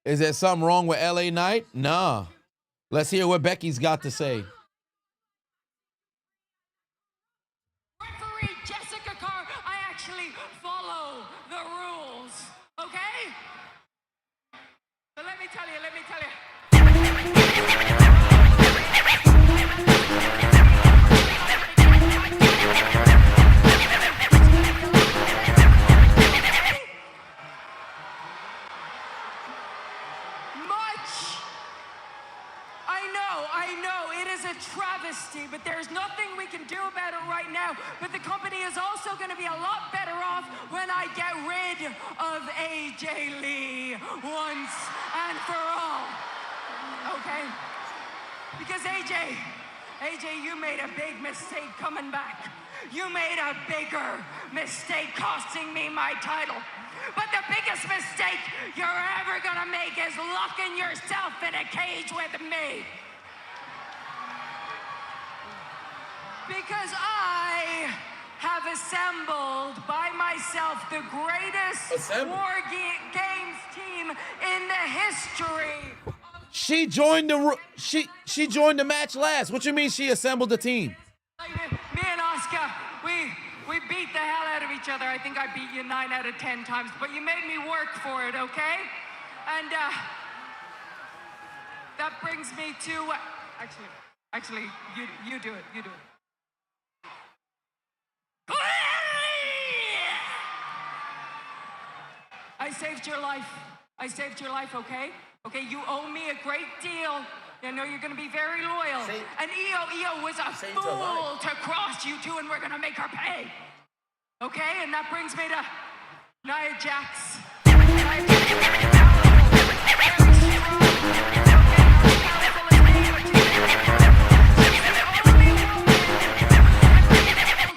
Is there something wrong with LA Knight? Nah. Let's hear what Becky's got to say. Referee Jessica Carr, I actually follow the rules, okay? But let me tell you. I know, it is a travesty, but there's nothing we can do about it right now. But the company is also going to be a lot better off when I get rid of AJ Lee once and for all. Okay? Because AJ, you made a big mistake coming back. You made a bigger mistake costing me my title. But the biggest mistake you're ever gonna make is locking yourself in a cage with me. Because I have assembled by myself the greatest War Games team in the history. She joined the match last. What you mean she assembled the team? Me and Oscar, we beat the hell out of each other. I think I beat you 9 out of 10 times, but you made me work for it, okay? And that brings me to actually you do it. I saved your life, okay? Okay, you owe me a great deal. I know you're gonna be very loyal. And Io was a fool to cross you two, and we're gonna make her pay. Okay, and that brings me to Nia Jax.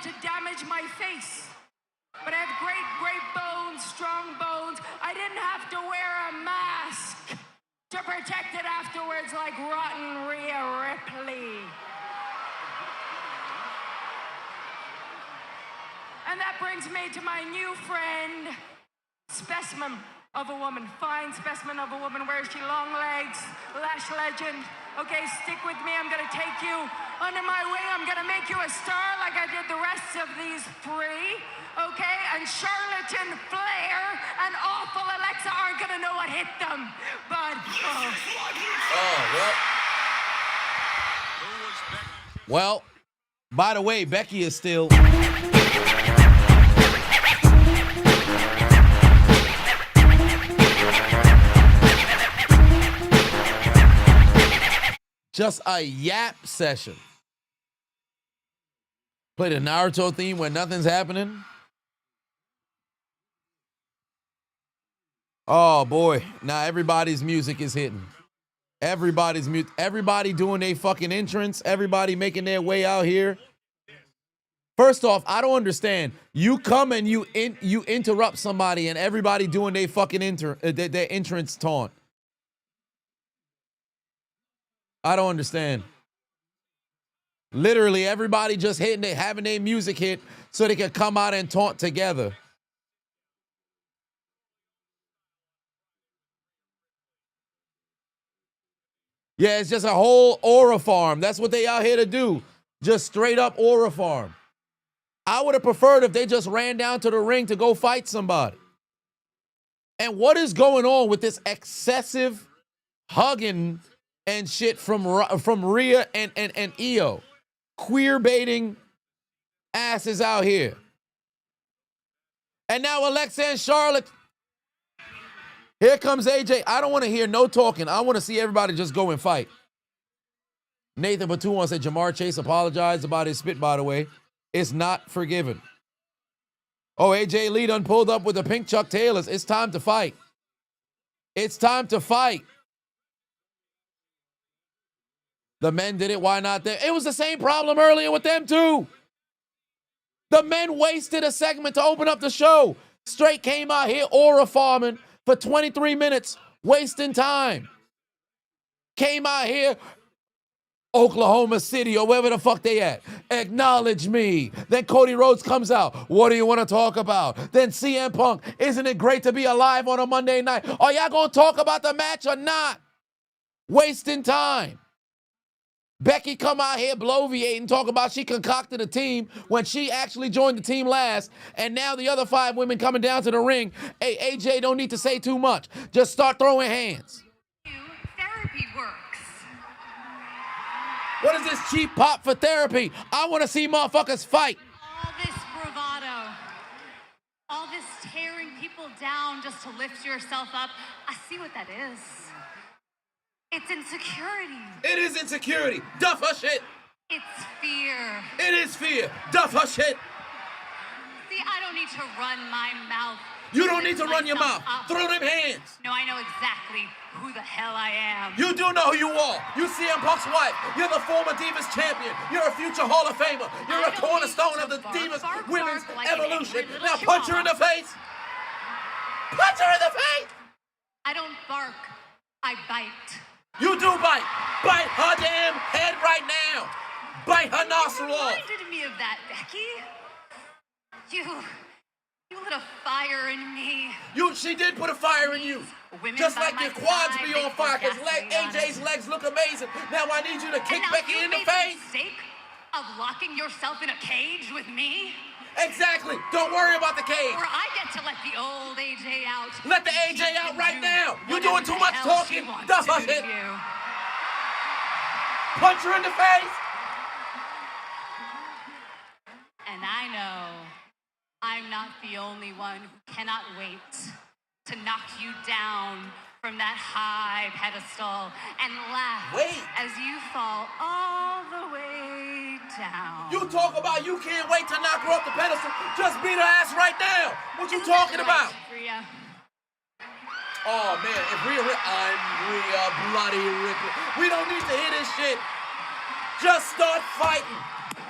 To damage my face. But I have great bones, strong bones. I didn't have to wear a mask to protect it afterwards like rotten Rhea Ripley. And that brings me to my new friend, specimen of a woman, fine specimen of a woman. Where is she? Long legs, lash legend. Okay, stick with me. I'm gonna take you under my wing. I'm gonna make you a star like I did the rest of these three. Okay, and Charlatan Flair and awful Alexa aren't gonna know what hit them. But Well, by the way, Becky is still just a yap session. Play the Naruto theme when nothing's happening. Oh boy, now everybody's music is hitting. Everybody doing their fucking entrance. Everybody making their way out here. First off, I don't understand. You come and you interrupt somebody, and everybody doing their fucking their entrance taunt. I don't understand. Literally, everybody just having their music hit so they can come out and taunt together. Yeah, it's just a whole aura farm. That's what they out here to do. Just straight up aura farm. I would have preferred if they just ran down to the ring to go fight somebody. And what is going on with this excessive hugging and shit from Rhea and Io? Queer baiting asses out here. And now Alexa and Charlotte. Here comes AJ. I don't want to hear no talking. I want to see everybody just go and fight. Nathan Batuan said Jamar Chase apologized about his spit, by the way. It's not forgiven. Oh, AJ Lee done pulled up with the pink Chuck Taylors. It's time to fight. It's time to fight. The men did it. Why not them? It was the same problem earlier with them too. The men wasted a segment to open up the show. Straight came out here aura farming for 23 minutes, wasting time. Came out here, Oklahoma City or wherever the fuck they at. Acknowledge me. Then Cody Rhodes comes out. What do you want to talk about? Then CM Punk. Isn't it great to be alive on a Monday night? Are y'all going to talk about the match or not? Wasting time. Becky come out here bloviating, talk about she concocted a team when she actually joined the team last, and now the other 5 women coming down to the ring. Hey, AJ don't need to say too much. Just start throwing hands. Therapy works. What is this cheap pop for therapy? I want to see motherfuckers fight. All this bravado, all this tearing people down just to lift yourself up, I see what that is. It's insecurity. It is insecurity. Duff her shit. It's fear. It is fear. Duff her shit. See, I don't need to run my mouth. You don't need to run your mouth. Throw them hands. No, I know exactly who the hell I am. You do know who you are. You CM Punk's wife. You're the former Divas champion. You're a future Hall of Famer. You're a cornerstone of the Divas women's evolution. Now punch her in the face. Punch her in the face. I don't bark. I bite. You do bite. Bite her damn head right now. Bite her nostril off. You reminded me of that, Becky. You lit a fire in me. She did put a fire in you. Just like your quads be on fire, because AJ's legs look amazing. Now I need you to kick Becky in the face. The mistake of locking yourself in a cage with me? Exactly. Don't worry about the cage. Or I get to let the old AJ out. Let the AJ out right now. You're doing too much talking. Duff her shit. Punch her in the face. And I know I'm not the only one who cannot wait to knock you down from that high pedestal and laugh as you fall all the way down. You talk about you can't wait to knock her off the pedestal. Just beat her ass right now. What you talking about? Rhea? Oh man, if I'm Rhea Bloody Ripley. We don't need to hear this shit. Just start fighting.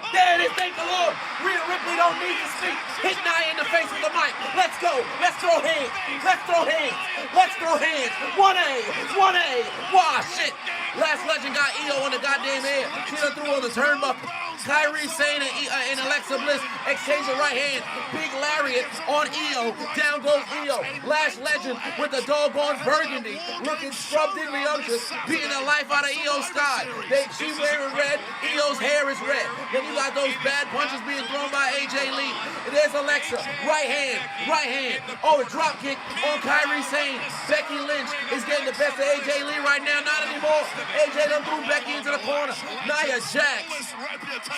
There it is, thank the Lord. Rhea Ripley don't need to speak. Hit Nia in the face with the mic. Let's go. Let's throw hands. Let's throw hands. Let's throw hands. 1A. 1A. Wow, shit. Last Legend got EO on the goddamn air. She done threw on the turnbuckle. Kyrie Sane and Alexa Bliss exchanging right hands. Big lariat on EO. Down goes EO. Last Legend with the doggone burgundy. Looking scrubbed in the unctuous. Beating the life out of EO Sky. She wearing red. EO's hair is red. Then you got those bad punches being thrown by AJ Lee. And there's Alexa. Right hand. Right hand. Oh, a drop kick on Kyrie Sane. Becky Lynch is getting the best of AJ Lee right now. Not anymore. AJ done threw Becky into the corner. Nia Jax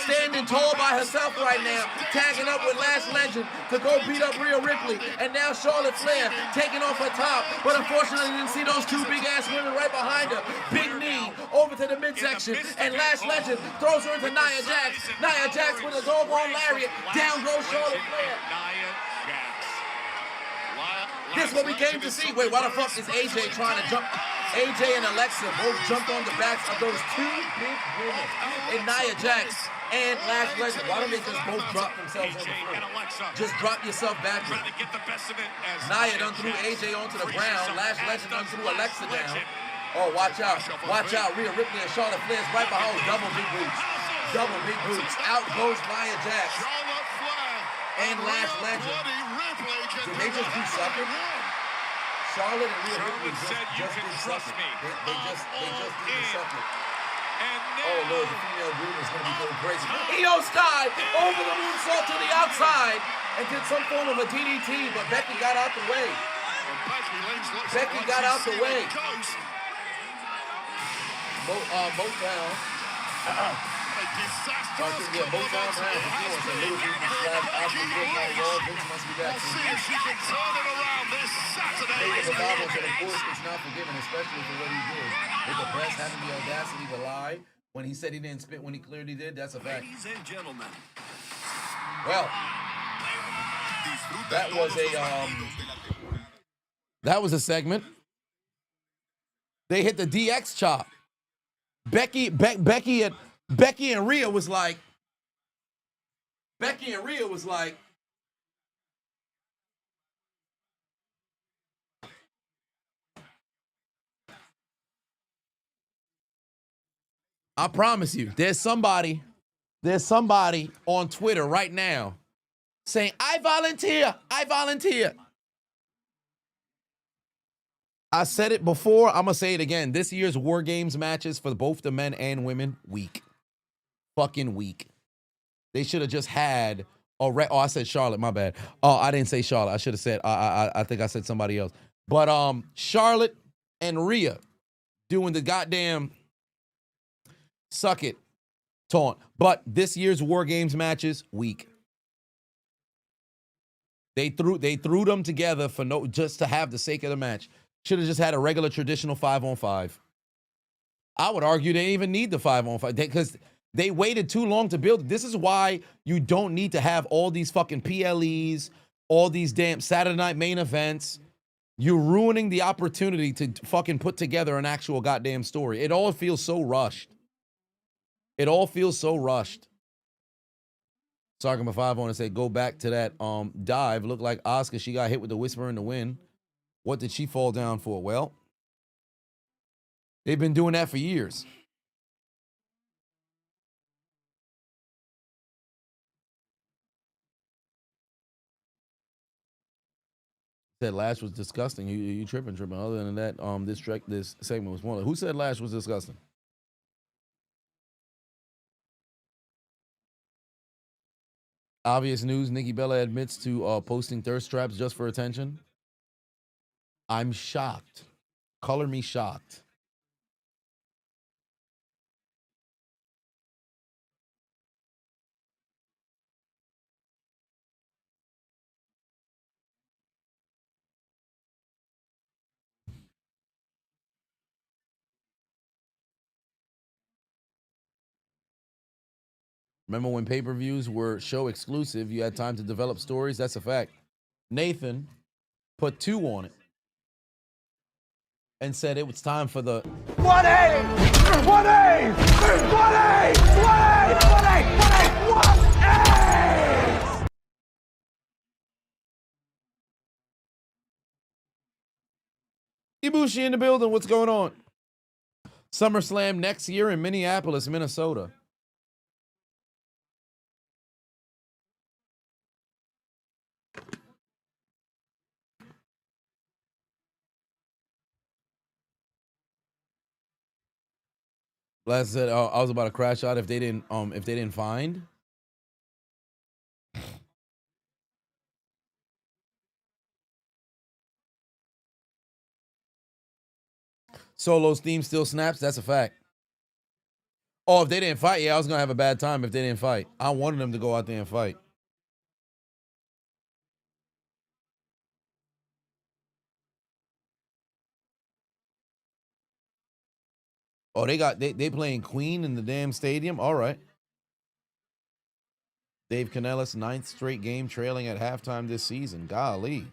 standing tall by herself right now, tagging up with Last Legend to go beat up Rhea Ripley. And now Charlotte Flair taking off her top. But unfortunately, you didn't see those 2 big-ass women right behind her. Big knee over to the midsection. And Last Legend throws her into Nia Jax. Nia Jax with a doggone lariat. Down goes Charlotte Flair. This is what we came to see. Wait, why the fuck is AJ trying to jump? AJ and Alexa both jumped on the backs of those 2 big women. And Nia Jax and Last Legend. Why don't they just both drop themselves on the floor? Just drop yourself backwards. Nia done threw AJ onto the ground. Last Legend done threw Alexa down. Oh, watch out. Watch out. Rhea Ripley and Charlotte Flair's right behind. Double big boots. Double big boots. Out goes Nia Jax. And Last Legend. Did they just do something? Charlotte and Rhea Ripley just did something. They just did something. Oh Lord, the female group is going to be going crazy. EO Sky over the moonsault to the outside and did some form of a DDT, but Becky got out the way. Becky got out the way. Motown. Motown has a force and Little People slash Oscar Goodnight Raw. Vince must be back. See if she can turn it around this Saturday. The Bible said, of course, it's not forgiven, especially for what he did. With the press having the audacity to lie when he said he didn't spit when he clearly did, that's a fact. Ladies and gentlemen. Well, that was a segment. They hit the DX chop. Becky and Rhea was like, Becky and Rhea was like, I promise you, there's somebody on Twitter right now saying, I volunteer. I said it before, I'm going to say it again. This year's War Games matches for both the men and women, weak. Fucking weak. They should have just had I said Charlotte, my bad. Oh, I didn't say Charlotte. I should have said, I think I said somebody else. But Charlotte and Rhea doing the goddamn suck it taunt. But this year's War Games matches, weak. They threw them together for just to have the sake of the match. Should have just had a regular traditional 5-on-5. I would argue they didn't even need the 5-on-5 because they waited too long to build it. This is why you don't need to have all these fucking PLEs, all these damn Saturday night main events. You're ruining the opportunity to fucking put together an actual goddamn story. It all feels so rushed. Sarkama 5 on to say, go back to that dive. Looked like Asuka. She got hit with the Whisper in the Wind. What did she fall down for? Well, they've been doing that for years. Said Lash was disgusting. You tripping. Other than that, this segment was one. Who said Lash was disgusting? Obvious news. Nikki Bella admits to posting thirst traps just for attention. I'm shocked. Color me shocked. Remember when pay-per-views were show exclusive, you had time to develop stories? That's a fact. Nathan put 2 on it and said it was time for the 1A! 1A! 1A! 1A! 1A! 1A! Ibushi in the building. What's going on? SummerSlam next year in Minneapolis, Minnesota. Last said I was about to crash out if they didn't find. Solo's theme still snaps. That's a fact. Oh, if they didn't fight, yeah, I was gonna have a bad time if they didn't fight. I wanted them to go out there and fight. Oh, they playing Queen in the damn stadium. All right. Dave Canellis, 9th straight game trailing at halftime this season. Golly.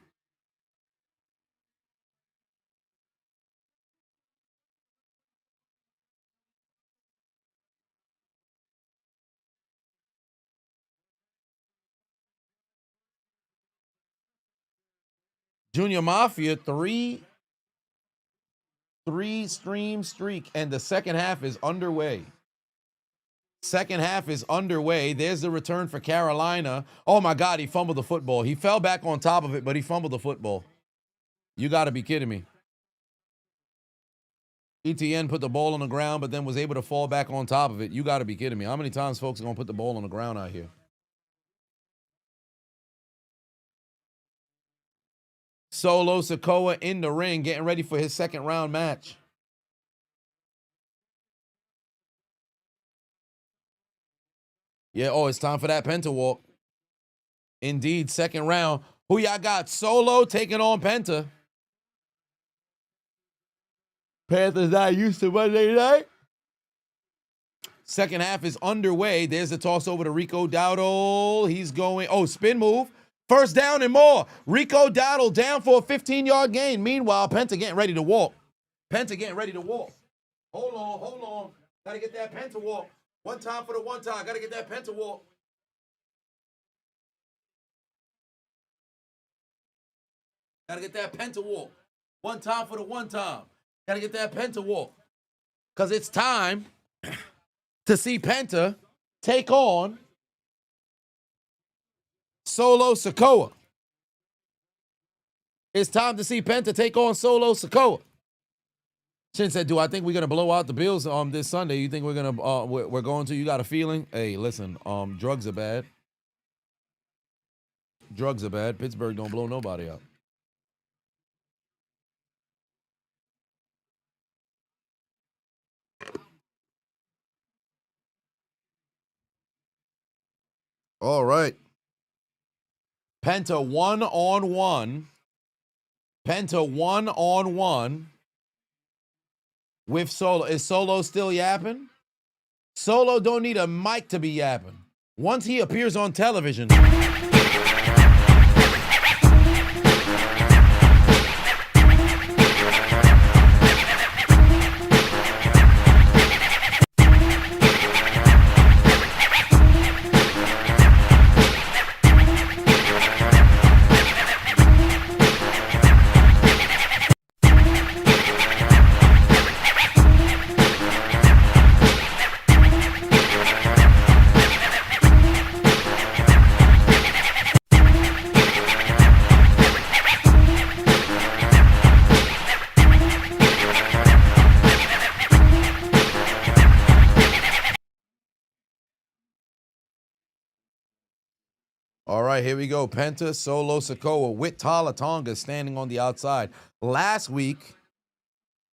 Junior Mafia, three stream streak, and the second half is underway. There's the return for Carolina. Oh my God, he fumbled the football. He fell back on top of it, but he fumbled the football. You got to be kidding me. ETN put the ball on the ground, but then was able to fall back on top of it. You got to be kidding me. How many times folks are going to put the ball on the ground out here? Solo Sikoa in the ring, getting ready for his second round match. Yeah, oh, it's time for that Penta walk. Indeed, second round. Who y'all got? Solo taking on Penta. Panthers not used to Monday night. Second half is underway. There's the toss over to Rico Dowdle. He's going, spin move. First down and more. Rico Dowdle down for a 15-yard gain. Meanwhile, Penta getting ready to walk. Hold on. Got to get that Penta walk. One time for the one time. Got to get that Penta walk. Gotta get that Penta walk. One time for the one time. Gotta get that Penta walk. Because it's time to see Penta take on Solo Sikoa. It's time to see Penta take on Solo Sikoa. Shin said, "Do I think we're gonna blow out the Bills this Sunday? You think we're gonna we're going to? You got a feeling? Hey, listen, drugs are bad. Drugs are bad. Pittsburgh don't blow nobody out." All right. Penta 1-on-1. Penta 1-on-1 with Solo. Is Solo still yapping? Solo don't need a mic to be yapping. Once he appears on television. All right, here we go. Penta, Solo Sikoa with Tala Tonga standing on the outside. Last week,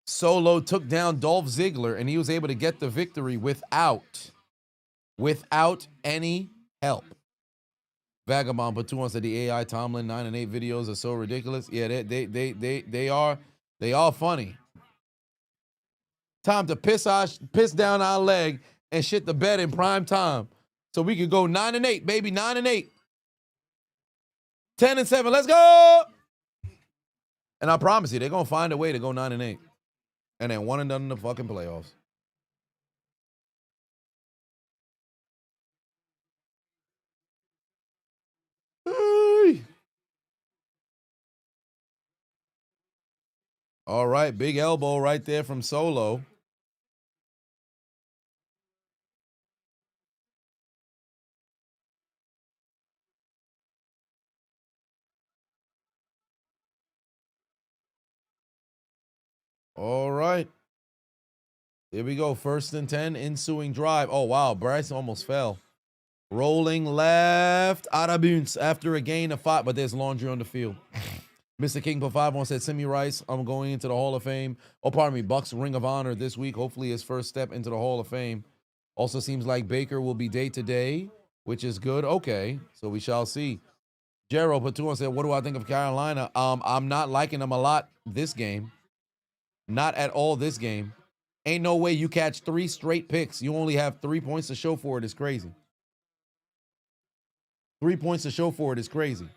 Solo took down Dolph Ziggler, and he was able to get the victory without any help. Vagabond put 2 on said the AI Tomlin 9 and 8 videos are so ridiculous. Yeah, they are funny. Time to piss down our leg and shit the bed in prime time, so we could go 9 and 8, baby, 9 and 8. 10 and 7, let's go! And I promise you, they're gonna find a way to go 9 and 8. And then 1 and done in the fucking playoffs. Hey. All right, big elbow right there from Solo. All right. Here we go. 1st and 10, ensuing drive. Oh, wow. Bryce almost fell. Rolling left. Arabunce after a gain of 5, but there's laundry on the field. Mr. King put 5 on said, Simi Rice, I'm going into the Hall of Fame. Oh, pardon me. Bucks Ring of Honor this week. Hopefully his first step into the Hall of Fame. Also seems like Baker will be day to day, which is good. Okay, so we shall see. Gerald put 2 on said, what do I think of Carolina? I'm not liking them a lot this game. Not at all this game. Ain't no way you catch 3 straight picks. You only have 3 points to show for it. It's crazy. 3 points to show for it is crazy.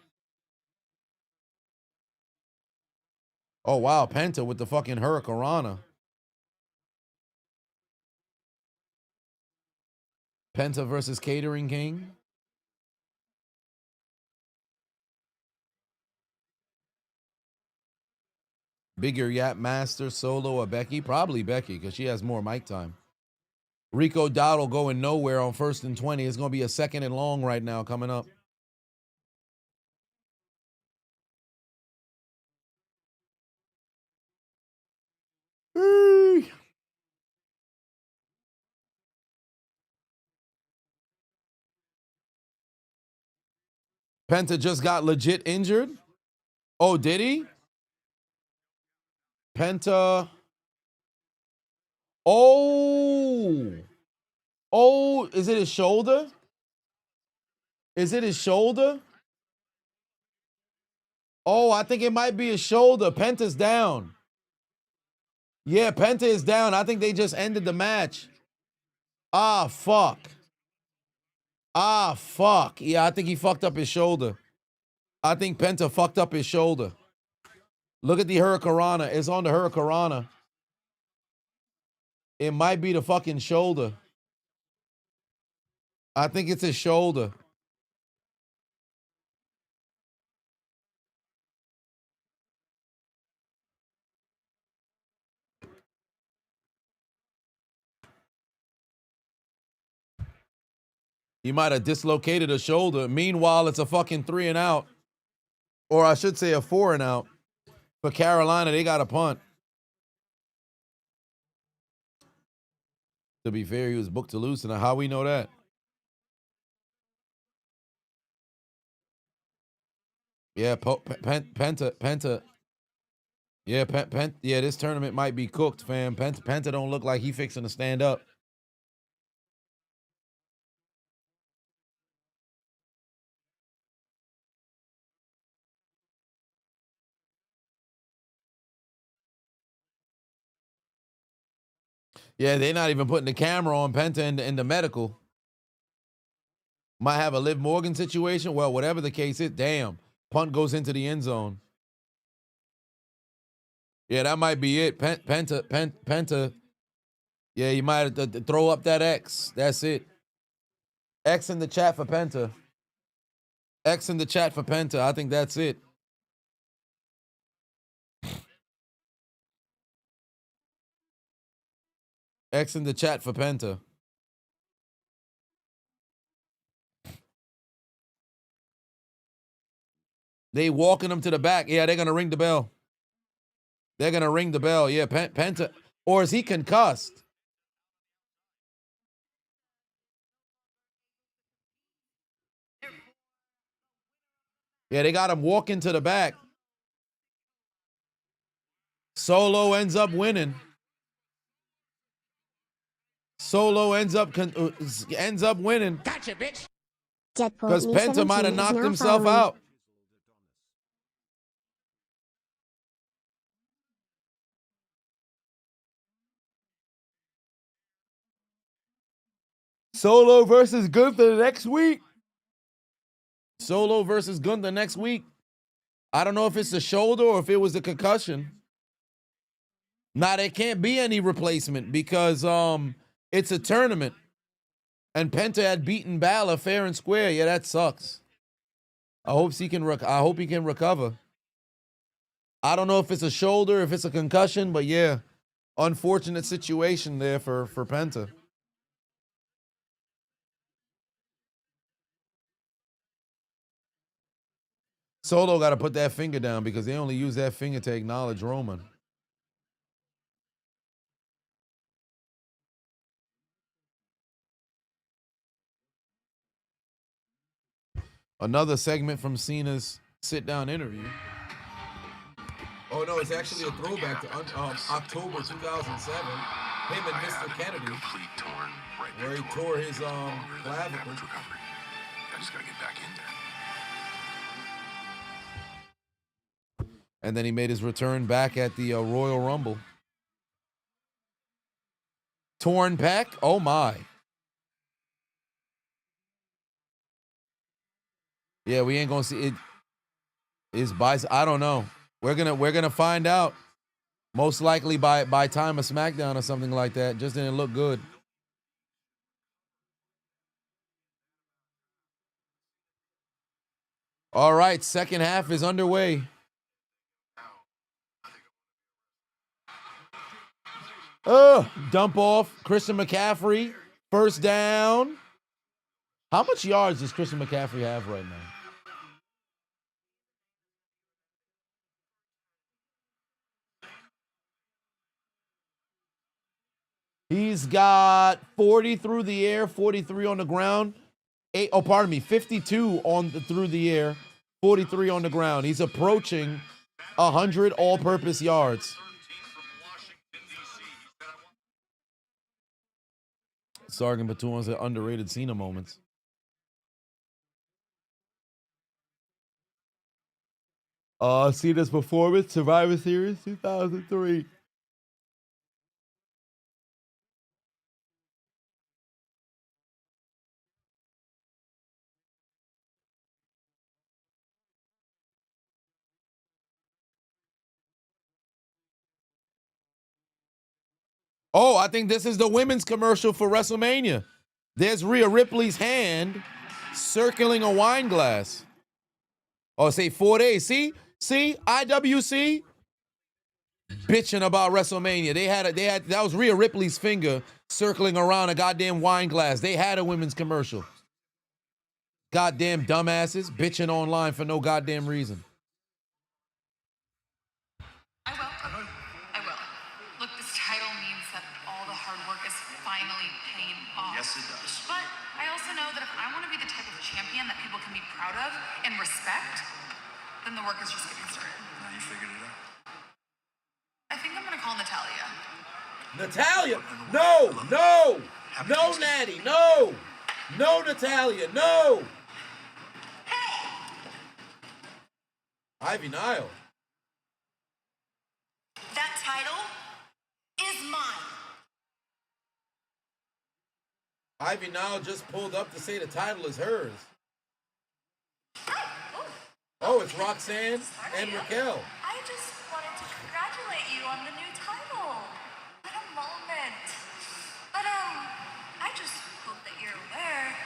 Oh, wow. Penta with the fucking Hurricanrana. Penta versus Catering King. Bigger Yap Master, Solo, or Becky? Probably Becky, because she has more mic time. Rico Dowdle going nowhere on 1st and 20. It's going to be a 2nd and long right now coming up. Penta just got legit injured. Oh, did he? Penta. Oh. Oh, is it his shoulder? Is it his shoulder? Oh, I think it might be his shoulder. Penta's down. Yeah, Penta is down. I think they just ended the match. Ah, fuck. Ah, fuck. Yeah, I think he fucked up his shoulder. I think Penta fucked up his shoulder. Look at the Hurricanrana. It's on the Hurricanrana. It might be the fucking shoulder. I think it's his shoulder. He might have dislocated a shoulder. Meanwhile, it's a fucking 3 and out. Or I should say a 4 and out. For Carolina, they got a punt. To be fair, he was booked to lose tonight. How we know that? Yeah, Penta. Yeah, yeah, this tournament might be cooked, fam. Penta don't look like he fixing to stand up. Yeah, they're not even putting the camera on Penta in the medical. Might have a Liv Morgan situation. Well, whatever the case is, damn. Punt goes into the end zone. Yeah, that might be it. Penta. Yeah, you might have to throw up that X. That's it. X in the chat for Penta. X in the chat for Penta. I think that's it. X in the chat for Penta. They walking him to the back. Yeah, they're going to ring the bell. They're going to ring the bell. Yeah, Penta. Or is he concussed? Yeah, they got him walking to the back. Solo ends up winning. Solo ends up winning. Gotcha, bitch. Because Penta might have knocked himself out. Solo versus Gunther next week. Solo versus Gunther next week. I don't know if it's the shoulder or if it was the concussion. Now, there can't be any replacement because it's a tournament. And Penta had beaten Balor fair and square. Yeah, that sucks. I hope he can recover. I don't know if it's a shoulder, if it's a concussion, but yeah, unfortunate situation there for Penta. Solo got to put that finger down because they only use that finger to acknowledge Roman. Another segment from Cena's sit-down interview. Oh, no, it's actually a throwback to October 2007. Him and Mr. Kennedy, where he tore his clavicle. I just got to get back in there. And then he made his return back at the Royal Rumble. Torn pec? Oh, my. Yeah, we ain't gonna see it. Is bicep? I don't know. We're gonna find out. Most likely by time of SmackDown or something like that. Just didn't look good. All right, second half is underway. Dump off Christian McCaffrey. First down. How much yards does Christian McCaffrey have right now? He's got 40 through the air, 43 on the ground. 52 through the air, 43 on the ground. He's approaching 100 all-purpose yards. Sergeant Batuan said underrated Cena moments. Cena's performance, Survivor Series 2003. Oh, I think this is the women's commercial for WrestleMania. There's Rhea Ripley's hand circling a wine glass. Oh, say 4 days. See, IWC bitching about WrestleMania. They had that was Rhea Ripley's finger circling around a goddamn wine glass. They had a women's commercial. Goddamn dumbasses bitching online for no goddamn reason. I will. Look, this title means that all the hard work is finally paying off. Yes, it does. But I also know that if I want to be the type of champion that people can be proud of and respect, then the work is just getting started. Now you figured it out. I think I'm gonna call Natalia. Natalia! No! No! No, Natty! No! No, Natalia! No! Ivy Nile. That title is mine. Ivy Nile just pulled up to say the title is hers. Oh, it's Roxanne and Raquel. I just wanted to congratulate you on the new title. What a moment. But, I just hope that you're aware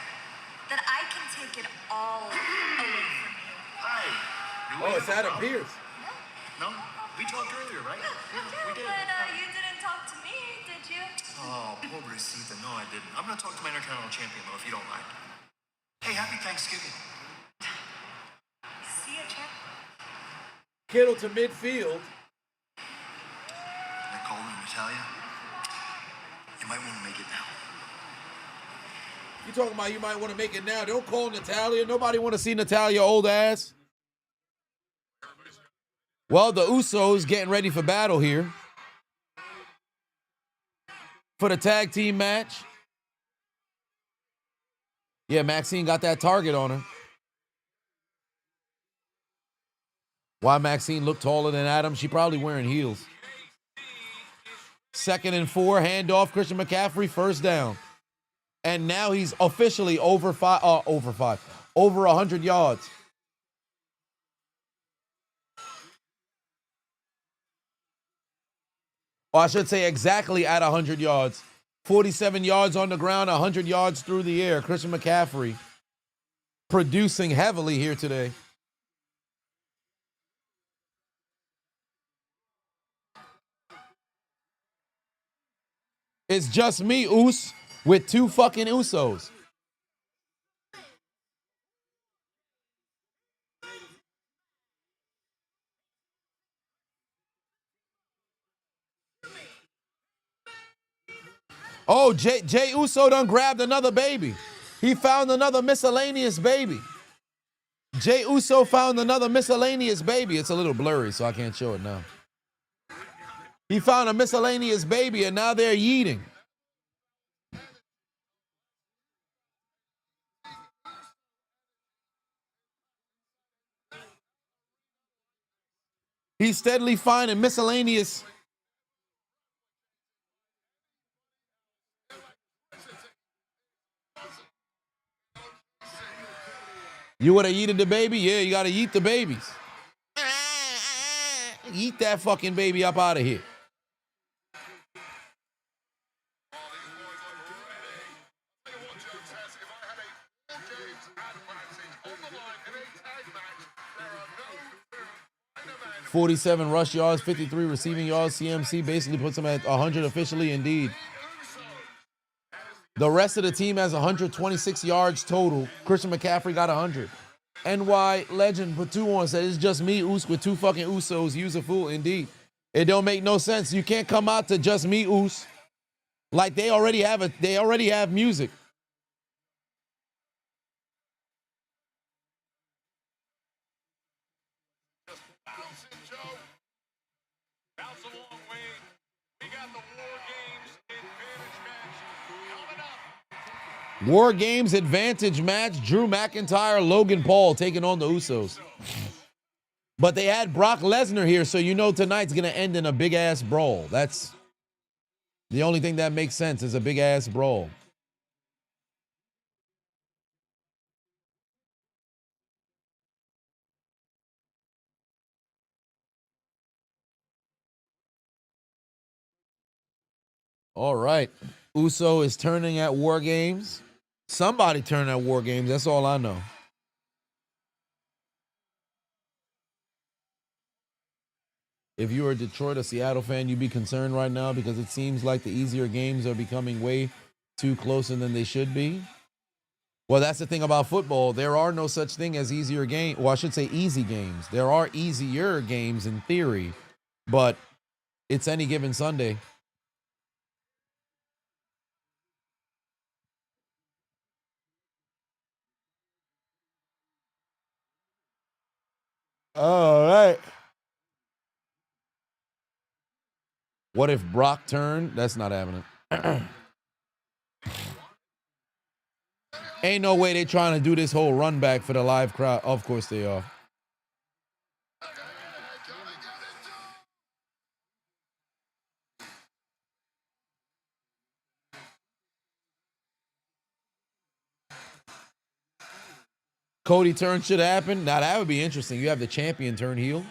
that I can take it all away from you. Oh, it's Adam Pierce. No? We talked earlier, right? We did. But, you didn't talk to me, did you? Oh, pobrecita. No, I didn't. I'm going to talk to my Intercontinental Champion, though, if you don't mind. Hey, happy Thanksgiving. See ya, champ. Kittle to midfield. I called her Natalia. You might want to make it now. You talking about you might want to make it now. Don't call Natalia. Nobody want to see Natalia old ass. Well, the Usos getting ready for battle here. For the tag team match. Yeah, Maxine got that target on her. Why Maxine looked taller than Adam? She probably wearing heels. 2nd and 4, handoff, Christian McCaffrey, first down. And now he's officially over 100 yards. Or I should say exactly at 100 yards. 47 yards on the ground, 100 yards through the air. Christian McCaffrey producing heavily here today. It's just me, Us, with 2 fucking Usos. Oh, Jay Uso done grabbed another baby. He found another miscellaneous baby. Jay Uso found another miscellaneous baby. It's a little blurry, so I can't show it now. He found a miscellaneous baby, and now they're yeeting. He's steadily finding miscellaneous. You would have yeeted the baby? Yeah, you got to yeet the babies. Yeet that fucking baby up out of here. $47 rush yards, 53 receiving yards. CMC basically puts him at 100 officially, indeed. The rest of the team has 126 yards total. Christian McCaffrey got 100. NY Legend put 2 on, said it's just me, Us, with 2 fucking Usos. Use a fool, indeed. It don't make no sense. You can't come out to just me, Us. Like they already have music. War Games advantage match. Drew McIntyre, Logan Paul taking on the Usos. But they had Brock Lesnar here, so you know tonight's going to end in a big-ass brawl. That's the only thing that makes sense is a big-ass brawl. All right. Uso is turning at War Games. Somebody turned at War Games. That's all I know. If you were a Detroit or Seattle fan, you'd be concerned right now because it seems like the easier games are becoming way too closer than they should be. Well, that's the thing about football. There are no such thing as easier game. Well, I should say easy games. There are easier games in theory, but it's any given Sunday. All right. What if Brock turned? That's not happening. Ain't no way they trying to do this whole run back for the live crowd. Of course they are. Cody turn should happen. Now that would be interesting. You have the champion turn heel.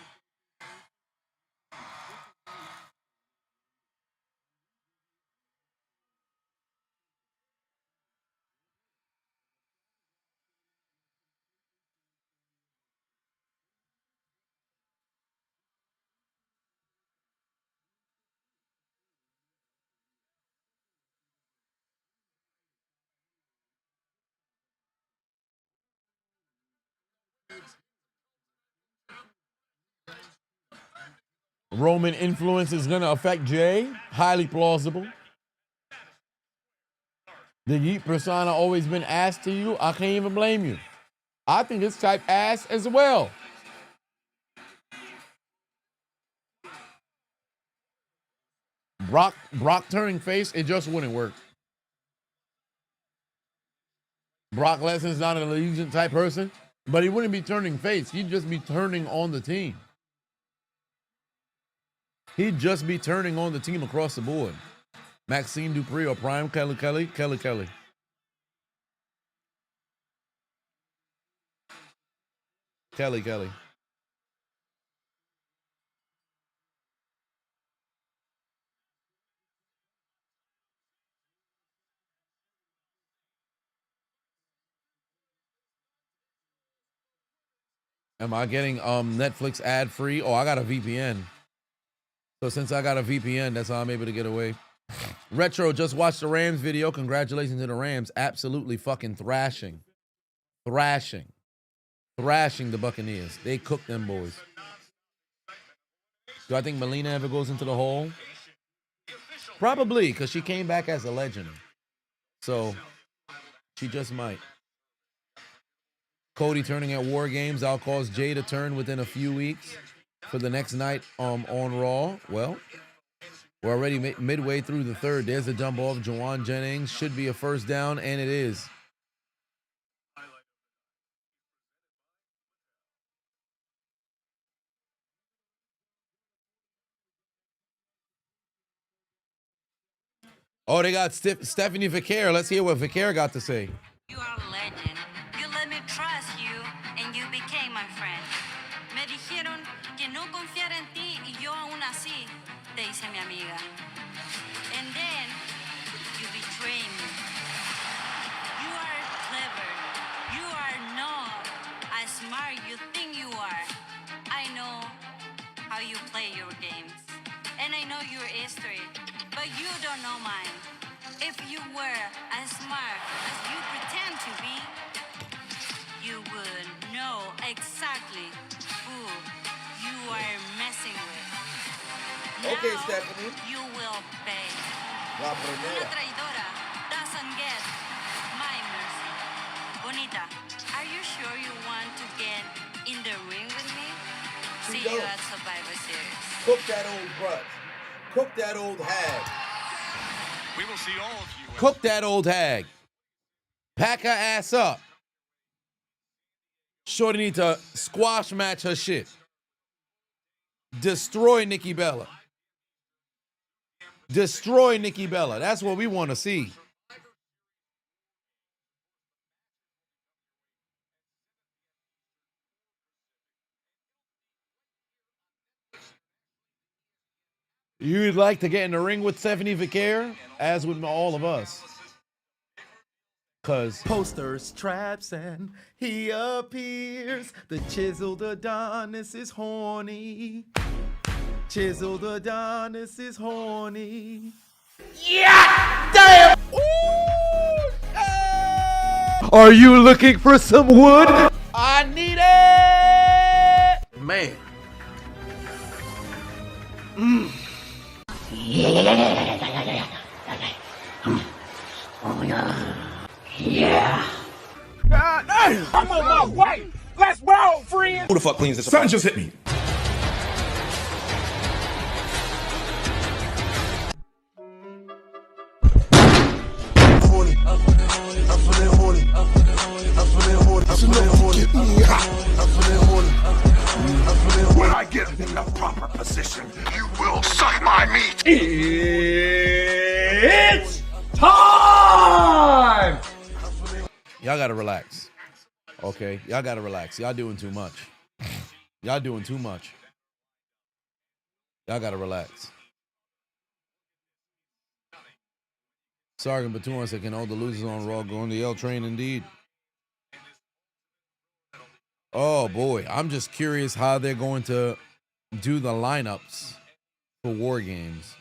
Roman influence is going to affect Jay. Highly plausible. The Yeet persona always been ass to you? I can't even blame you. I think it's type ass as well. Brock turning face, it just wouldn't work. Brock Lesnar's not an allegiant type person, but he wouldn't be turning face. He'd just be turning on the team. He'd just be turning on the team across the board. Maxine Dupree or Prime Kelly. Am I getting Netflix ad free? Oh, I got a VPN. So since I got a VPN, that's how I'm able to get away. Retro just watched the Rams video. Congratulations to the Rams. Absolutely fucking thrashing the Buccaneers. They cooked them boys. Do I think Melina ever goes into the hole? Probably, because she came back as a legend. So she just might. Cody turning at War Games. I'll cause Jay to turn within a few weeks for the next night on Raw. Well, we're already midway through the third. There's a jump off. Juwan Jennings should be a first down, and it is. Oh, they got Stephanie Vicaire. Let's hear what Vicaire got to say. You are a legend. You let me trust you, and you became my friend. Me dijeron que no confiara en ti, y yo aún así te hice mi amiga. And then you betrayed me. You are clever. You are not as smart you think you are. I know how you play your games, and I know your history, but you don't know mine. If you were as smart as you pretend to be, you would know exactly who you are messing with. Okay, Now, Stephanie. you will pay. La Una primera. traidora doesn't get my mercy. Bonita, are you sure you want to get in the ring with me? She See you don't. at Survivor Series. Cook that old brunch. Cook that old hag. We will see all of you. Cook that old hag. Pack her ass up. Shorty need to squash match her shit. Destroy Nikki Bella. Destroy Nikki Bella. That's what we want to see. You'd like to get in the ring with Stephanie Vicaire, as would all of us. Cause posters, traps, and he appears. The chiseled Adonis is horny. Chiseled Adonis is horny. Yeah! Damn! Ooh! Hey! Are you looking for some wood? I need it! Man. Yeah. God damn! I'm on my way. Let's roll, friend. Who the fuck cleans this? Son just hit me. When I get in the proper position, you will suck my meat. It's time! Y'all gotta relax. Okay, y'all gotta relax. Y'all doing too much. Y'all doing too much. Y'all gotta relax. Sergeant Baton said, can all the losers on Raw go on the L train indeed? Oh boy, I'm just curious how they're going to do the lineups for War Games.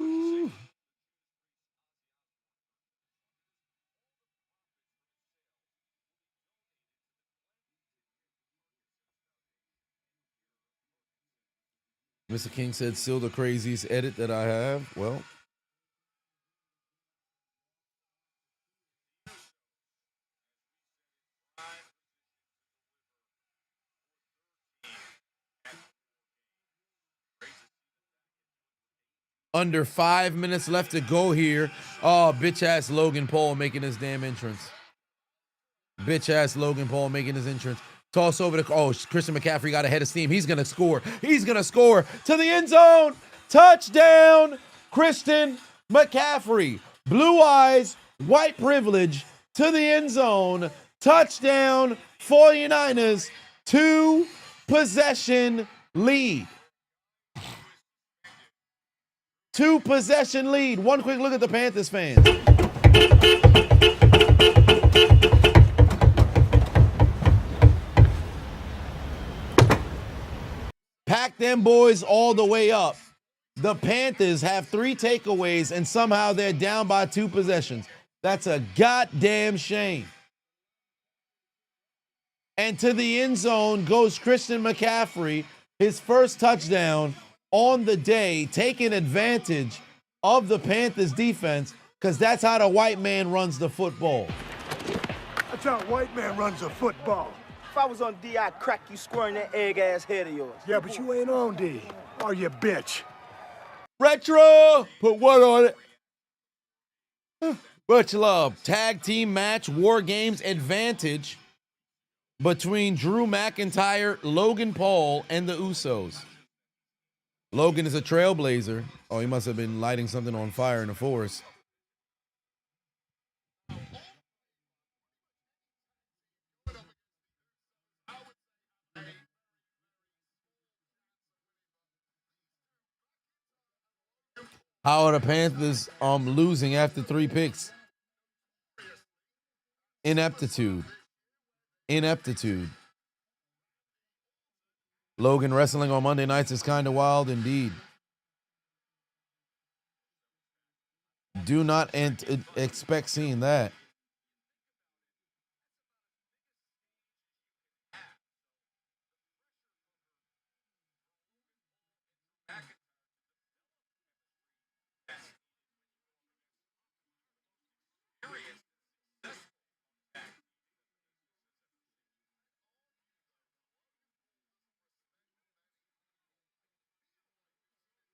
Ooh. Mr. King said, still the craziest edit that I have. Well, under 5 minutes left to go here. Oh, bitch ass Logan Paul making his damn entrance. Bitch ass Logan Paul making his entrance. Toss over to, oh, Christian McCaffrey got ahead of steam. He's going to score. He's going to score to the end zone. Touchdown, Christian McCaffrey. Blue eyes, white privilege to the end zone. Touchdown, 49ers, 2-possession lead. 2-possession lead. One quick look at the Panthers fans. Pack them boys all the way up. The Panthers have 3 takeaways and somehow they're down by 2 possessions. That's a goddamn shame. And to the end zone goes Christian McCaffrey, his first touchdown on the day, taking advantage of the Panthers defense, because that's how the white man runs the football. That's how a white man runs a football. If I was on D, I'd crack you square in that egg-ass head of yours. Yeah, but you ain't on D. Are you, bitch? Retro! Put one on it. Much love. Tag team match, War Games advantage between Drew McIntyre, Logan Paul, and the Usos. Logan is a trailblazer. Oh, he must have been lighting something on fire in the forest. How are the Panthers losing after 3 picks? Ineptitude. Logan wrestling on Monday nights is kind of wild indeed. Do not expect seeing that.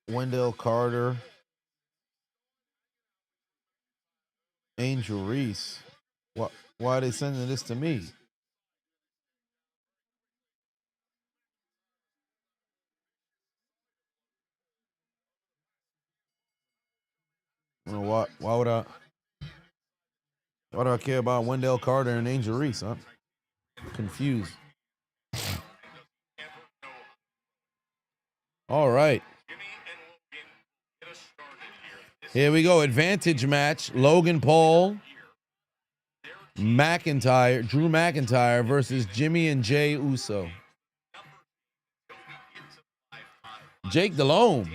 Wendell Carter. Angel Reese. Why are they sending this to me? Why do I care about Wendell Carter and Angel Reese? I'm confused. All right. Here we go. Advantage match. Logan Paul, Drew McIntyre versus Jimmy and Jay Uso. Jake Delhomme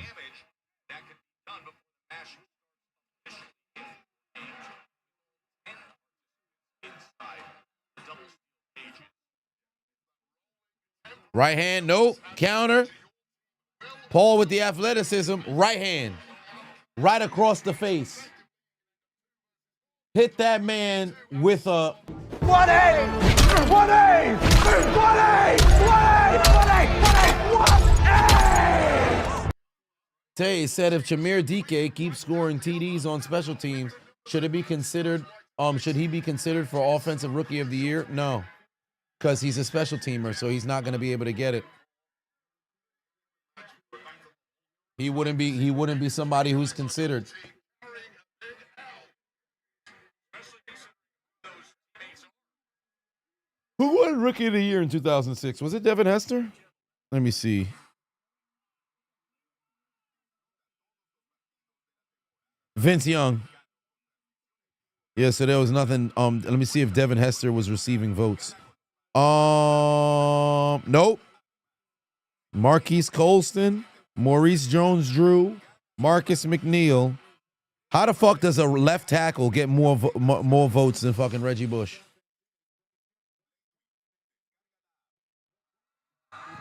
Right hand, nope. Counter. Paul with the athleticism. Right hand. Right across the face. Hit that man with a 180! 180! 180! 180! Tay said if Chamir DK keeps scoring TDs on special teams, should he be considered for offensive rookie of the year? No. Because he's a special teamer, so he's not going to be able to get it. He wouldn't be somebody who's considered. Who won Rookie of the Year in 2006? Was it Devin Hester? Let me see. Vince Young. Yeah, so there was nothing. Let me see if Devin Hester was receiving votes. Nope. Marquise Colston, Maurice Jones-Drew, Marcus McNeil. How the fuck does a left tackle get more votes than fucking Reggie Bush?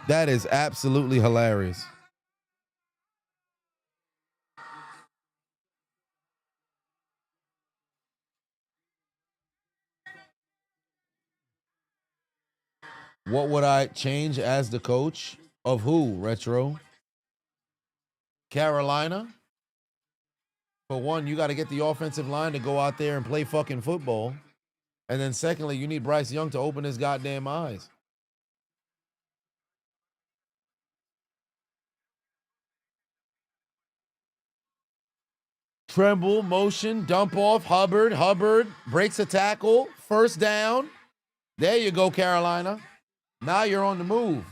That is absolutely hilarious. What would I change as the coach of who, Retro? Carolina? For one, you got to get the offensive line to go out there and play fucking football. And then secondly, you need Bryce Young to open his goddamn eyes. Tremble, motion, dump off, Hubbard breaks a tackle, first down. There you go, Carolina. Now you're on the move.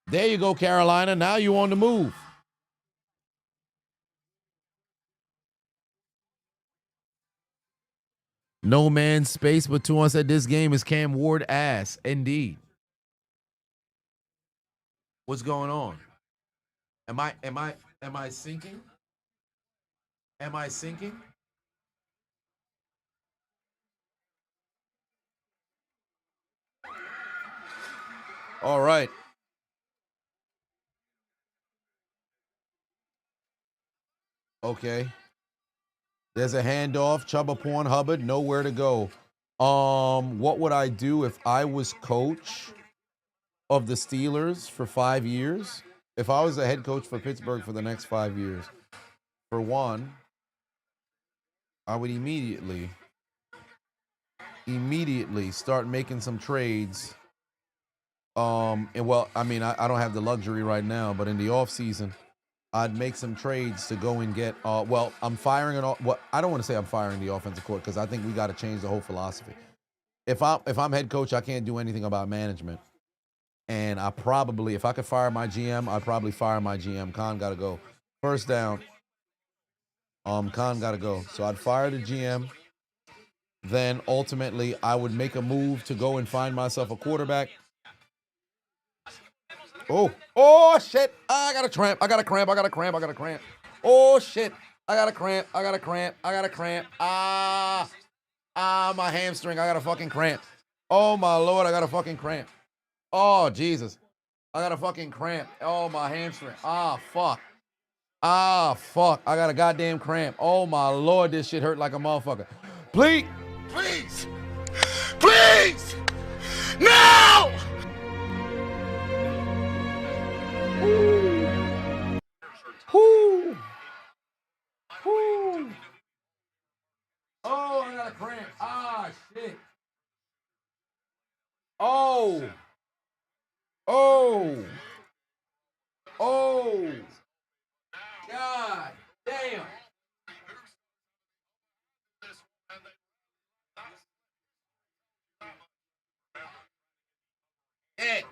There you go, Carolina. Now you're on the move. No man's space, but 2-1 said this game is Cam Ward ass. Indeed. What's going on? Am I sinking? Am I sinking? All right. Okay. There's a handoff. Chubba Porn Hubbard, nowhere to go. What would I do if I was coach of the Steelers for 5 years? If I was a head coach for Pittsburgh for the next 5 years, for one, I would immediately start making some trades. And well, I mean, I don't have the luxury right now, but in the off season, I'd make some trades to go and get. Well, I'm firing it. Well, I don't want to say I'm firing the offensive court because I think we got to change the whole philosophy. If I'm head coach, I can't do anything about management. And I probably, if I could fire my GM, I'd probably fire my GM. Khan got to go. First down. Khan got to go. So I'd fire the GM. Then ultimately, I would make a move to go and find myself a quarterback. Oh shit! I got a cramp. I got a cramp. Oh shit! I got a cramp. My hamstring. I got a fucking cramp. Oh my lord! I got a fucking cramp. Oh Jesus! I got a fucking cramp. Oh my hamstring. Fuck. I got a goddamn cramp. Oh my lord! This shit hurt like a motherfucker. Please, now! Whoo! Oh, I got a cramp. Shit. Oh. God damn. It.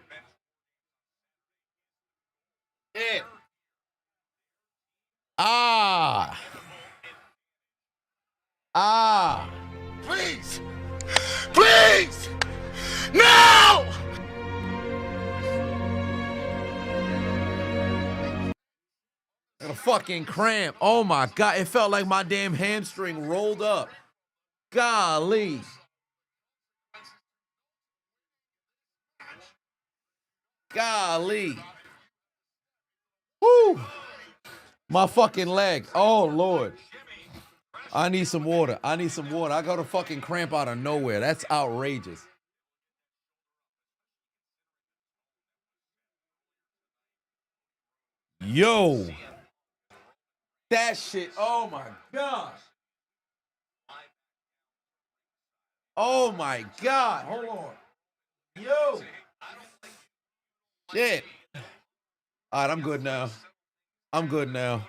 Please! Now! Got a fucking cramp. Oh my God. It felt like my damn hamstring rolled up. Golly. Golly. Woo. My fucking leg. Oh, Lord. I need some water. I need some water. I got a fucking cramp out of nowhere. That's outrageous. Yo. That shit. Oh, my gosh. Oh, my God. Hold on. Yo. Shit. All right, I'm good now. I'm good now.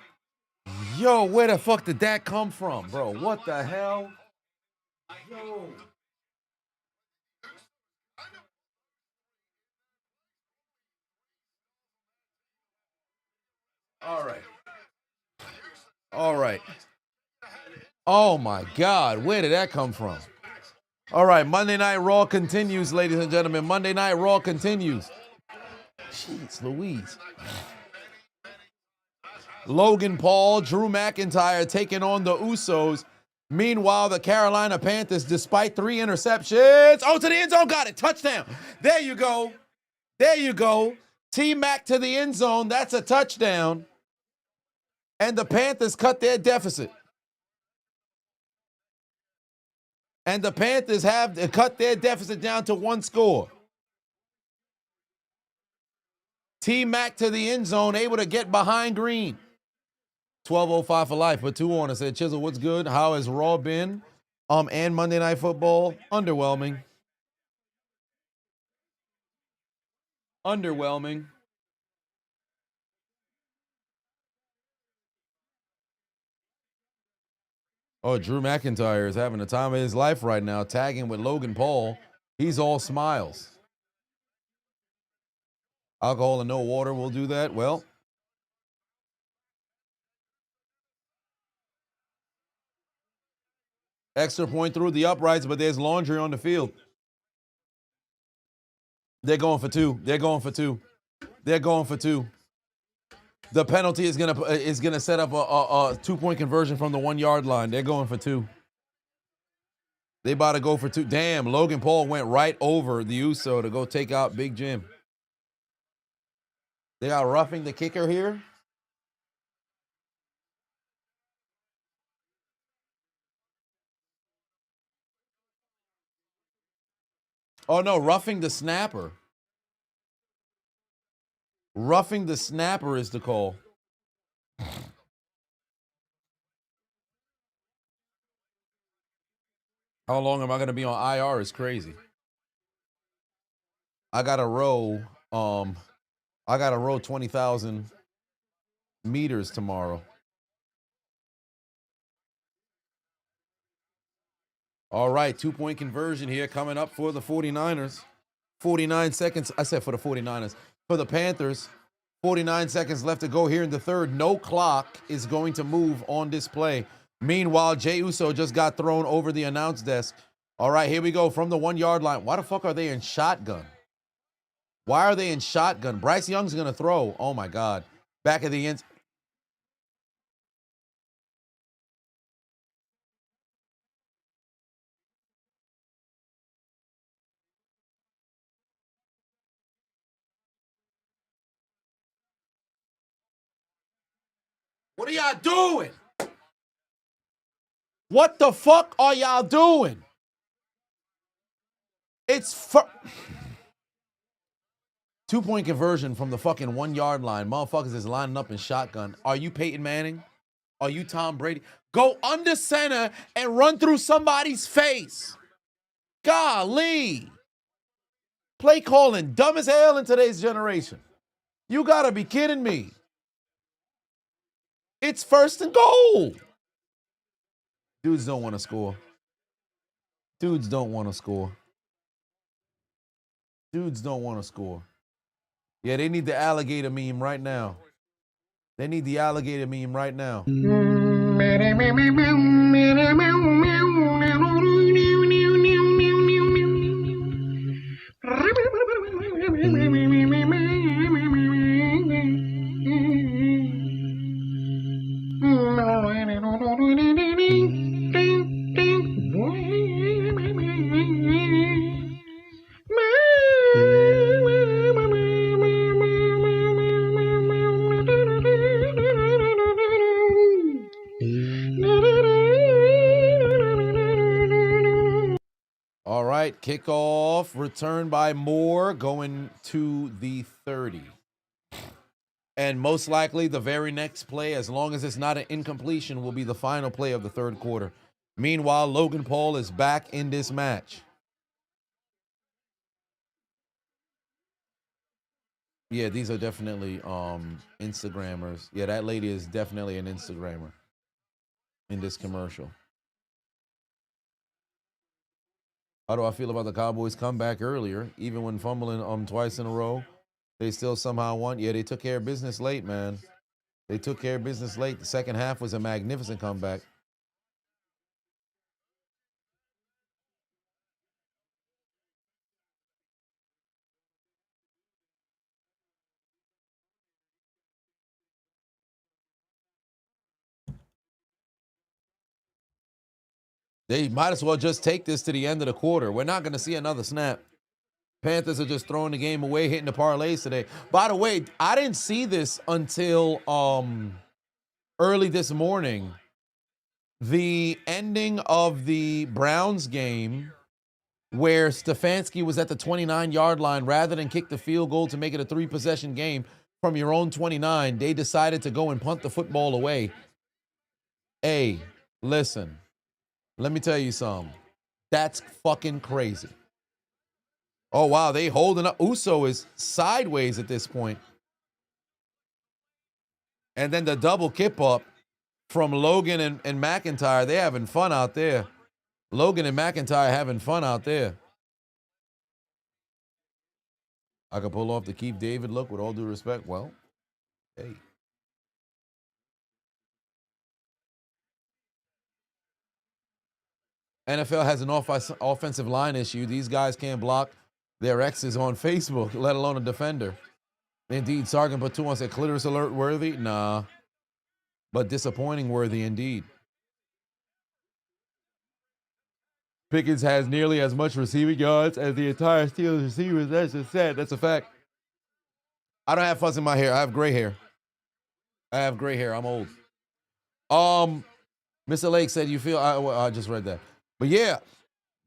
Yo, where the fuck did that come from, bro? What the hell? Yo. All right. All right. Oh, my God. Where did that come from? All right. Monday Night Raw continues, ladies and gentlemen. Monday Night Raw continues. Jeez Louise. Logan Paul, Drew McIntyre taking on the Usos. Meanwhile, the Carolina Panthers, despite 3 interceptions, to the end zone, got it, touchdown. There you go. There you go. T-Mac to the end zone, that's a touchdown. And the Panthers cut their deficit. And the Panthers have cut their deficit down to 1 score. T-Mac to the end zone, able to get behind Green. 12:05 for life. Put 2 on it. Said, Chisel, what's good? How has Raw been? And Monday Night Football? Underwhelming. Underwhelming. Oh, Drew McIntyre is having the time of his life right now, tagging with Logan Paul. He's all smiles. Alcohol and no water will do that. Well, extra point through the uprights, but there's laundry on the field. They're going for 2. They're going for 2. They're going for 2. The penalty is gonna set up a 2-point conversion from the 1-yard line. They're going for 2. They about to go for 2. Damn, Logan Paul went right over the Uso to go take out Big Jim. They are roughing the kicker here. Oh, no, roughing the snapper. Roughing the snapper is the call. How long am I going to be on IR is crazy. I got to row 20,000 meters tomorrow. All right, 2-point conversion here coming up for the 49ers. 49 seconds. I said for the 49ers. For the Panthers, 49 seconds left to go here in the third. No clock is going to move on this play. Meanwhile, Jey Uso just got thrown over the announce desk. All right, here we go from the 1-yard line. Why the fuck are they in shotgun? Why are they in shotgun? Bryce Young's going to throw. Oh, my God. Back of the end. What are y'all doing? What the fuck are y'all doing? It's 2-point conversion from the fucking 1-yard line. Motherfuckers is lining up in shotgun. Are you Peyton Manning? Are you Tom Brady? Go under center and run through somebody's face. Golly. Play calling dumb as hell in today's generation. You gotta be kidding me. It's 1st and goal. Dudes don't want to score. Dudes don't want to score. Dudes don't want to score. Yeah, they need the alligator meme right now. They need the alligator meme right now. Kickoff returned by Moore, going to the 30. And most likely the very next play, as long as it's not an incompletion, will be the final play of the third quarter. Meanwhile, Logan Paul is back in this match. Yeah, these are definitely Instagrammers. Yeah, that lady is definitely an Instagrammer in this commercial. How do I feel about the Cowboys' comeback earlier? Even when fumbling twice in a row, they still somehow won. Yeah, they took care of business late, man. They took care of business late. The second half was a magnificent comeback. They might as well just take this to the end of the quarter. We're not going to see another snap. Panthers are just throwing the game away, hitting the parlays today. By the way, I didn't see this until early this morning. The ending of the Browns game where Stefanski was at the 29-yard line, rather than kick the field goal to make it a 3-possession game from your own 29, they decided to go and punt the football away. Hey, listen. Let me tell you something. That's fucking crazy. Oh, wow. They holding up. Uso is sideways at this point. And then the double kip up from Logan and McIntyre. They having fun out there. Logan and McIntyre having fun out there. I could pull off the Keith David look with all due respect. Well, hey. NFL has an offensive line issue. These guys can't block their exes on Facebook, let alone a defender. Indeed, Sergeant Batou said, clitoris alert worthy? Nah. But disappointing worthy indeed. Pickens has nearly as much receiving yards as the entire Steelers receivers. That's just sad. That's a fact. I don't have fuzz in my hair. I have gray hair. I'm old. Mr. Lake said, you feel... I just read that. But yeah,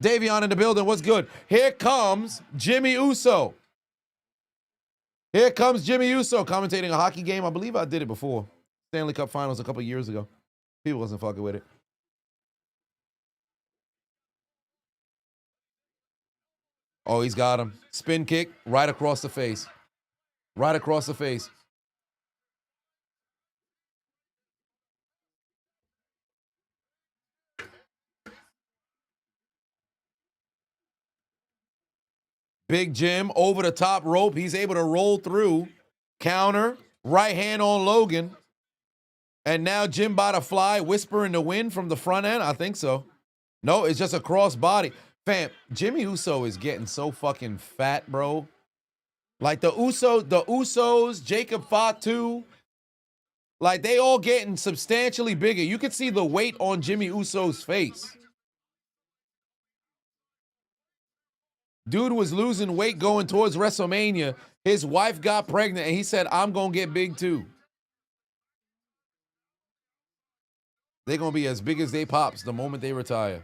Davion in the building. What's good? Here comes Jimmy Uso. Commentating a hockey game. I believe I did it before. Stanley Cup Finals a couple years ago. People wasn't fucking with it. Oh, he's got him. Spin kick right across the face. Big Jim over the top rope. He's able to roll through. Counter. Right hand on Logan. And now Jim by the fly. Whisper in the wind from the front end. I think so. No, it's just a cross body. Fam, Jimmy Uso is getting so fucking fat, bro. Like the Usos, Jacob Fatu. Like they all getting substantially bigger. You could see the weight on Jimmy Uso's face. Dude was losing weight going towards WrestleMania. His wife got pregnant, and he said, I'm going to get big too. They're going to be as big as they pops the moment they retire.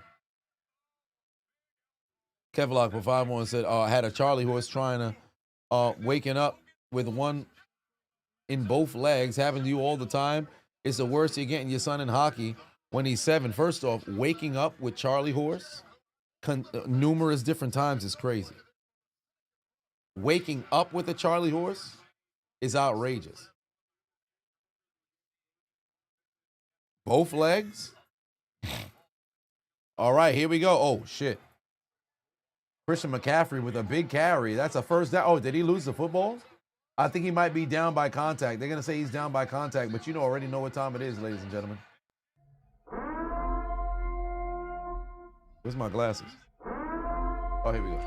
Kevlock for 5-1 said, I had a Charlie horse trying to, waking up with one in both legs, having to do all the time. It's the worst you're getting your son in hockey when he's 7. First off, waking up with Charlie horse numerous different times is crazy. Waking up with a Charlie horse is outrageous. Both legs? All right, here we go. Oh, shit. Christian McCaffrey with a big carry. That's a first down. Oh, did he lose the football? I think he might be down by contact. They're going to say he's down by contact, but you already know what time it is, ladies and gentlemen. Where's my glasses? Oh, here we go.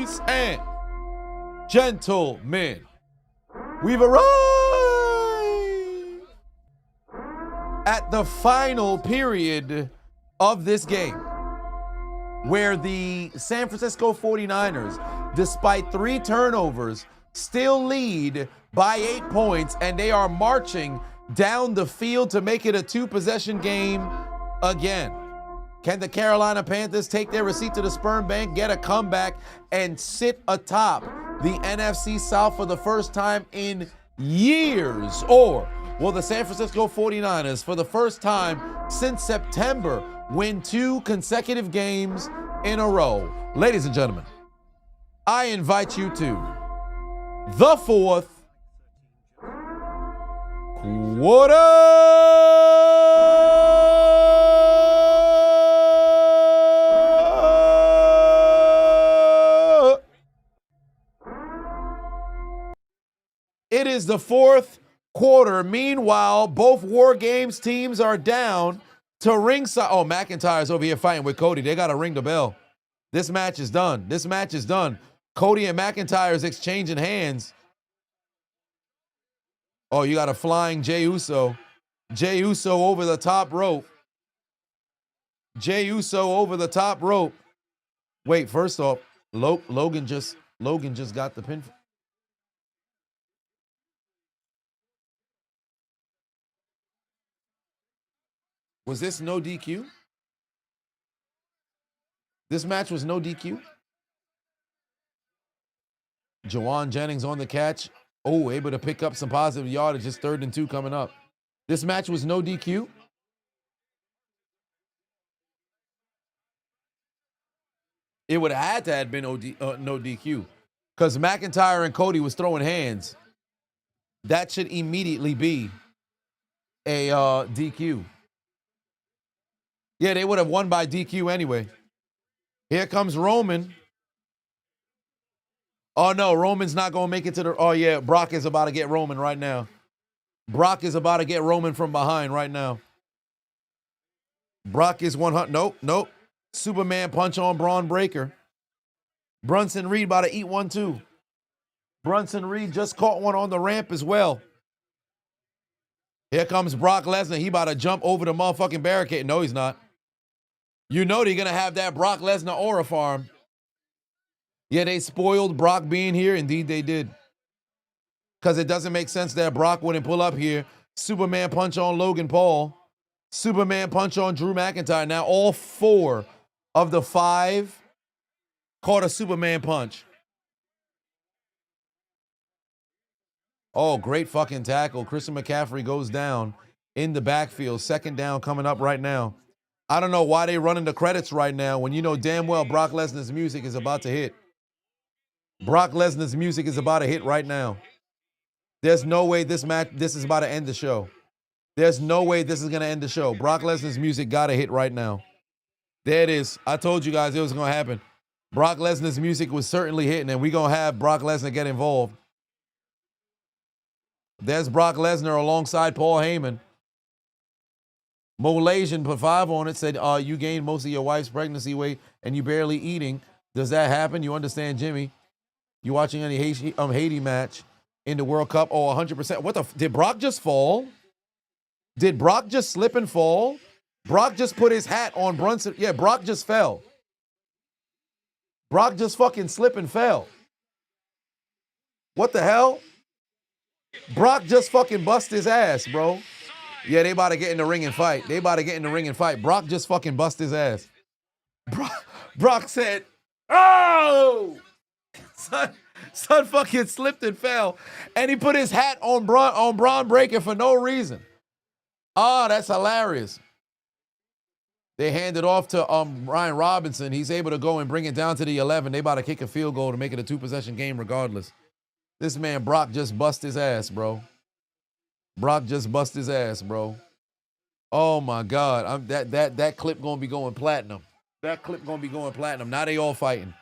Ladies and gentlemen, we've arrived at the final period of this game, where the San Francisco 49ers despite 3 turnovers, still lead by 8 points, and they are marching down the field to make it a 2-possession game again. Can the Carolina Panthers take their receipt to the sperm bank, get a comeback, and sit atop the NFC South for the first time in years? Or will the San Francisco 49ers, for the first time since September, win 2 consecutive games in a row? Ladies and gentlemen, I invite you to the 4th quarter. It is the 4th quarter. Meanwhile, both War Games teams are down to ringside. Oh, McIntyre's over here fighting with Cody. They got to ring the bell. This match is done. This match is done. Cody and McIntyre's exchanging hands. Oh, you got a flying Jey Uso. Jey Uso over the top rope. Jey Uso over the top rope. Wait, first off, Logan just got the pin. Was this no DQ? This match was no DQ? Jawan Jennings on the catch. Oh, able to pick up some positive yardage. Just 3rd and 2 coming up. This match was no DQ? It would have had to have been no DQ. Because McIntyre and Cody was throwing hands. That should immediately be a DQ. Yeah, they would have won by DQ anyway. Here comes Roman. Oh, no, Roman's not going to make it to the... Oh, yeah, Brock is about to get Roman right now. Brock is about to get Roman from behind right now. Brock is 100... Nope. Superman punch on Braun Breaker. Brunson Reed about to eat one, too. Brunson Reed just caught one on the ramp as well. Here comes Brock Lesnar. He about to jump over the motherfucking barricade. No, he's not. You know they're going to have that Brock Lesnar aura farm. Yeah, they spoiled Brock being here. Indeed, they did. Because it doesn't make sense that Brock wouldn't pull up here. Superman punch on Logan Paul. Superman punch on Drew McIntyre. Now all 4 of the 5 caught a Superman punch. Oh, great fucking tackle. Christian McCaffrey goes down in the backfield. 2nd down coming up right now. I don't know why they running the credits right now when you know damn well Brock Lesnar's music is about to hit. Brock Lesnar's music is about to hit right now. There's no way this is about to end the show. There's no way this is going to end the show. Brock Lesnar's music got to hit right now. There it is. I told you guys it was going to happen. Brock Lesnar's music was certainly hitting, and we're going to have Brock Lesnar get involved. There's Brock Lesnar alongside Paul Heyman. Malaysian put 5 on it, said, you gained most of your wife's pregnancy weight and you barely eating. Does that happen? You understand, Jimmy? You watching any Haiti match in the World Cup? Oh, 100%. What the? Did Brock just fall? Did Brock just slip and fall? Brock just put his hat on Brunson. Yeah, Brock just fell. Brock just fucking slipped and fell. What the hell? Brock just fucking bust his ass, bro. Yeah, they about to get in the ring and fight. Brock just fucking bust his ass. Brock said, oh! Son fucking slipped and fell. And he put his hat on Braun Breaker for no reason. Oh, that's hilarious. They hand it off to Ryan Robinson. He's able to go and bring it down to the 11. They about to kick a field goal to make it a 2-possession game regardless. This man, Brock, just bust his ass, bro. Brock just bust his ass, bro. Oh, my God. That clip going to be going platinum. That clip going to be going platinum. Now they all fighting.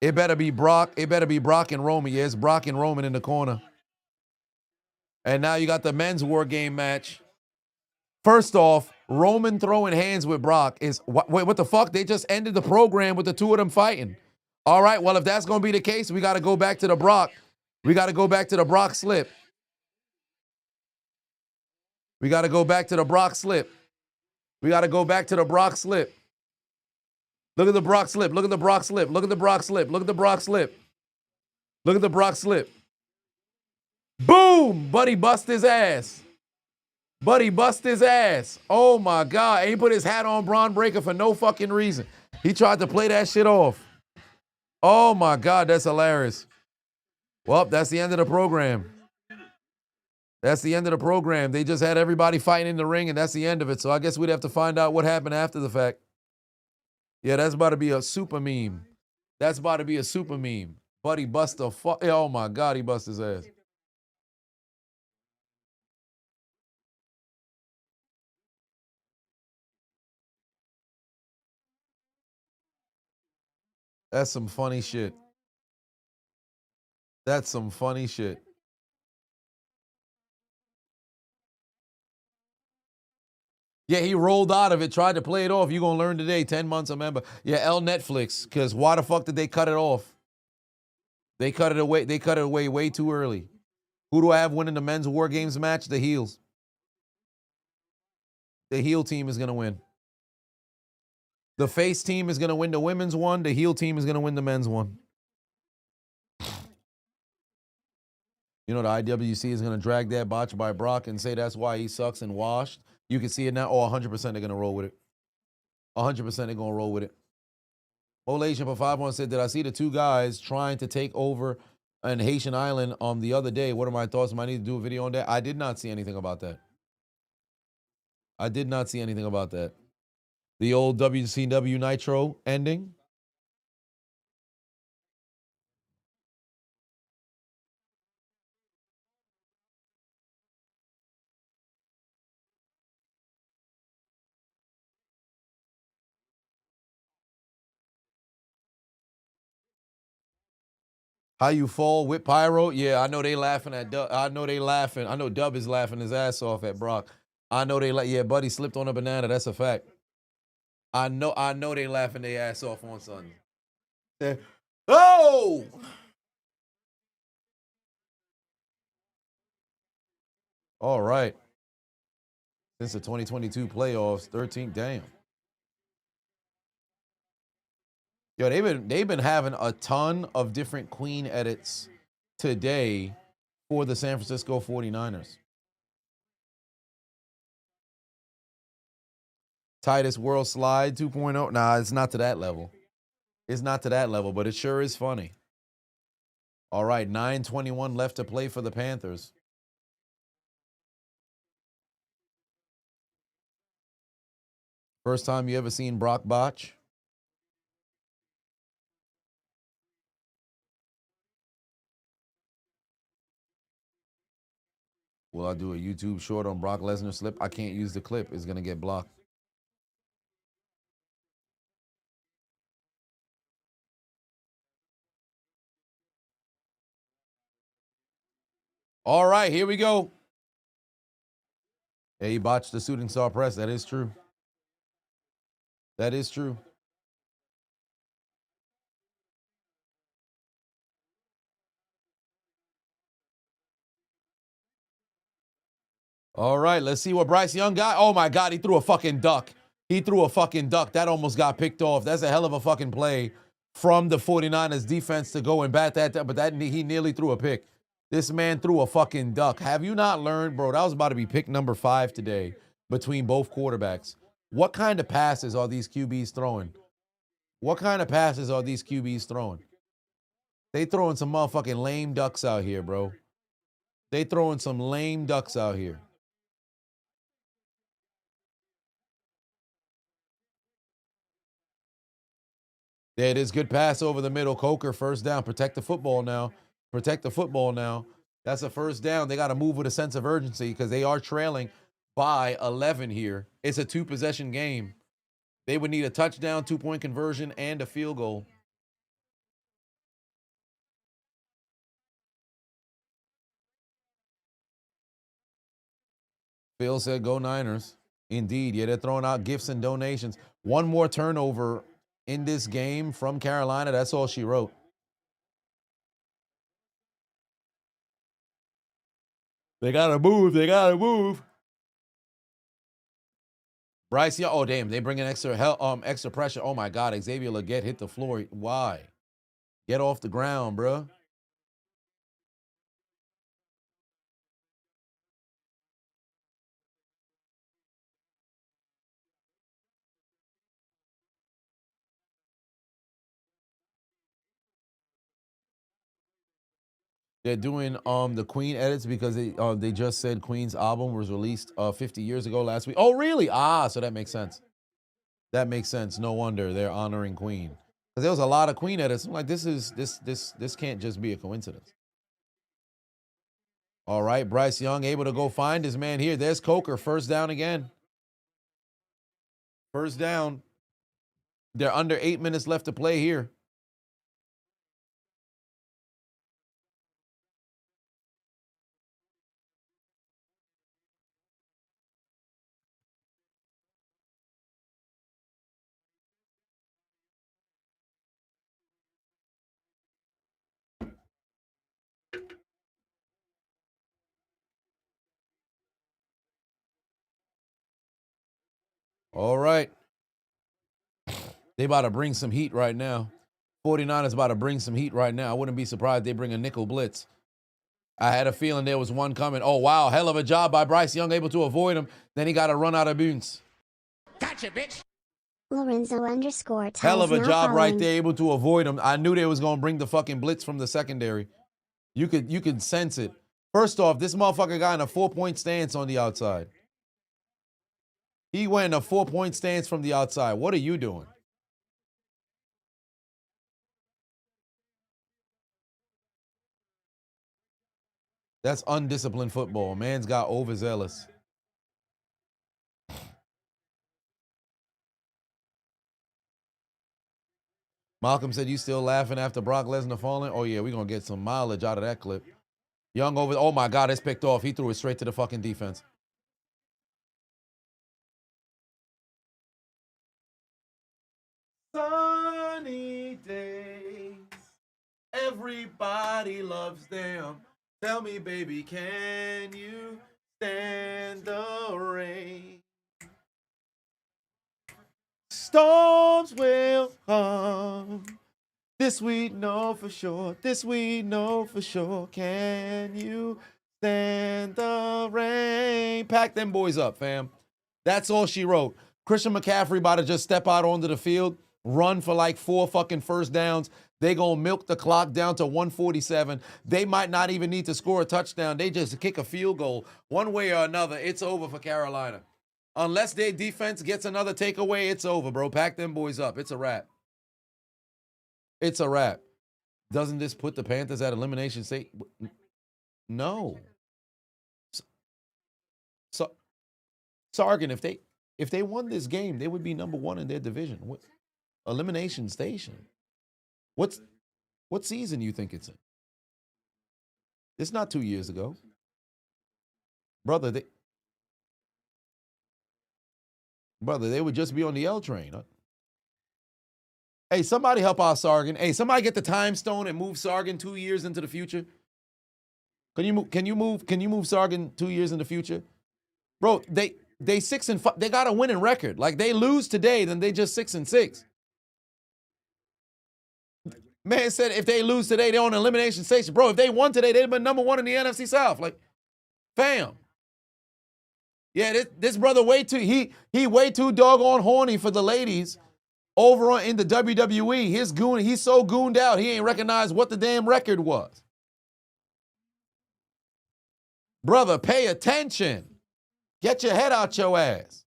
It better be Brock. It better be Brock and Roman. Yeah, it's Brock and Roman in the corner. And now you got the men's War Game match. First off, Roman throwing hands with Brock is... Wait, what the fuck? They just ended the program with the 2 of them fighting. All right, well, if that's going to be the case, we got to go back to the Brock. We got to go back to the Brock slip. We got to go back to the Brock slip. Look at the Brock slip. Look at the Brock slip. Look at the Brock slip. Look at the Brock slip. Look at the Brock slip. Boom! Buddy bust his ass. Buddy bust his ass. Oh my God. And he put his hat on Braun Breaker for no fucking reason. He tried to play that shit off. Oh my God, that's hilarious. Well, that's the end of the program. That's the end of the program. They just had everybody fighting in the ring, and that's the end of it. So I guess we'd have to find out what happened after the fact. Yeah, that's about to be a super meme. That's about to be a super meme. Buddy bust the fuck. Oh my God, he bust his ass. That's some funny shit. That's some funny shit. Yeah, he rolled out of it, tried to play it off. You're going to learn today, 10 months a member. Yeah, L Netflix, because why the fuck did they cut it off? They cut it away. They cut it away way too early. Who do I have winning the men's War Games match? The heels. The heel team is going to win. The face team is going to win the women's one. The heel team is going to win the men's one. You know, the IWC is going to drag that botch by Brock and say that's why he sucks and washed. You can see it now. Oh, 100% they're going to roll with it. 100% they're going to roll with it. Old Asian for 5-1 said, did I see the two guys trying to take over an Haitian island on the other day? What are my thoughts? Am I need to do a video on that? I did not see anything about that. I did not see anything about that. The old WCW Nitro ending. How you fall with Pyro? Yeah, I know they laughing at Dub. I know they laughing. I know Dub is laughing his ass off at Brock. I know they like, yeah, Buddy slipped on a banana. That's a fact. I know they laughing their ass off on Sunday. Yeah. Oh! All right. Since the 2022 playoffs, 13th, damn. Yo, they've been having a ton of different Queen edits today for the San Francisco 49ers. Titus World Slide 2.0. Nah, it's not to that level. It's not to that level, but it sure is funny. All right, 9:21 left to play for the Panthers. First time you ever seen Brock botch? Will I do a YouTube short on Brock Lesnar slip? I can't use the clip. It's going to get blocked. All right, here we go. Yeah, he botched the shooting star press. That is true. That is true. All right, let's see what Bryce Young got. Oh, my God, he threw a fucking duck. He threw a fucking duck. That almost got picked off. That's a hell of a fucking play from the 49ers defense to go and bat that, but he nearly threw a pick. This man threw a fucking duck. Have you not learned, bro? That was about to be pick number 5 today between both quarterbacks. What kind of passes are these QBs throwing? What kind of passes are these QBs throwing? They throwing some motherfucking lame ducks out here, bro. They throwing some lame ducks out here. There it is. Good pass over the middle. Coker, first down. Protect the football now. Protect the football now. That's a first down. They got to move with a sense of urgency because they are trailing by 11 here. It's a 2-possession game. They would need a touchdown, 2-point conversion, and a field goal. Phil said, go Niners. Indeed. Yeah, they're throwing out gifts and donations. One more turnover in this game from Carolina. That's all she wrote. They got to move. They got to move. Bryce Young. Oh, damn. They bring in extra pressure. Oh, my God. Xavier Legette hit the floor. Why? Get off the ground, bruh. They're doing the Queen edits because they just said Queen's album was released 50 years ago last week. Oh, really? Ah, so that makes sense. That makes sense. No wonder they're honoring Queen. Because there was a lot of Queen edits. I'm like, this can't just be a coincidence. All right, Bryce Young able to go find his man here. There's Coker, first down again. First down. They're under 8 minutes left to play here. All right. They about to bring some heat right now. 49ers about to bring some heat right now. I wouldn't be surprised if they bring a nickel blitz. I had a feeling there was one coming. Oh, wow. Hell of a job by Bryce Young, able to avoid him. Then he got to run out of bounds. Gotcha, bitch. Lorenzo _ Hell of a job right there, able to avoid him. I knew they was going to bring the fucking blitz from the secondary. You could sense it. First off, this motherfucker got in a 4-point stance on the outside. He went in a 4-point stance from the outside. What are you doing? That's undisciplined football. Man's got overzealous. Malcolm said, you still laughing after Brock Lesnar falling? Oh, yeah, we're going to get some mileage out of that clip. Young over. Oh, my God, it's picked off. He threw it straight to the fucking defense. Sunny days. Everybody loves them. Tell me, baby, can you stand the rain? Storms will come. This we know for sure. This we know for sure. Can you stand the rain? Pack them boys up, fam. That's all she wrote. Christian McCaffrey about to just step out onto the field, run for like 4 fucking first downs. They gonna milk the clock down to 147. They might not even need to score a touchdown. They just kick a field goal. One way or another, it's over for Carolina. Unless their defense gets another takeaway, it's over, bro. Pack them boys up. It's a wrap. It's a wrap. Doesn't this put the Panthers at elimination state? No. So Sargon, if they won this game, they would be number 1 in their division. What elimination station? What season you think it's in? It's not 2 years ago. Brother, they would just be on the L train. Huh? Hey, somebody help out Sargon. Hey, somebody get the time stone and move Sargon 2 years into the future. Can you move Sargon 2 years in the future? Bro, they 6-5. They got a winning record. Like they lose today, then they just 6-6. Man said if they lose today, they're on an elimination station. Bro, if they won today, they'd have been number 1 in the NFC South. Like, fam. Yeah, this brother way too, he way too doggone horny for the ladies over in the WWE. He's so gooned out, he ain't recognized what the damn record was. Brother, pay attention. Get your head out your ass.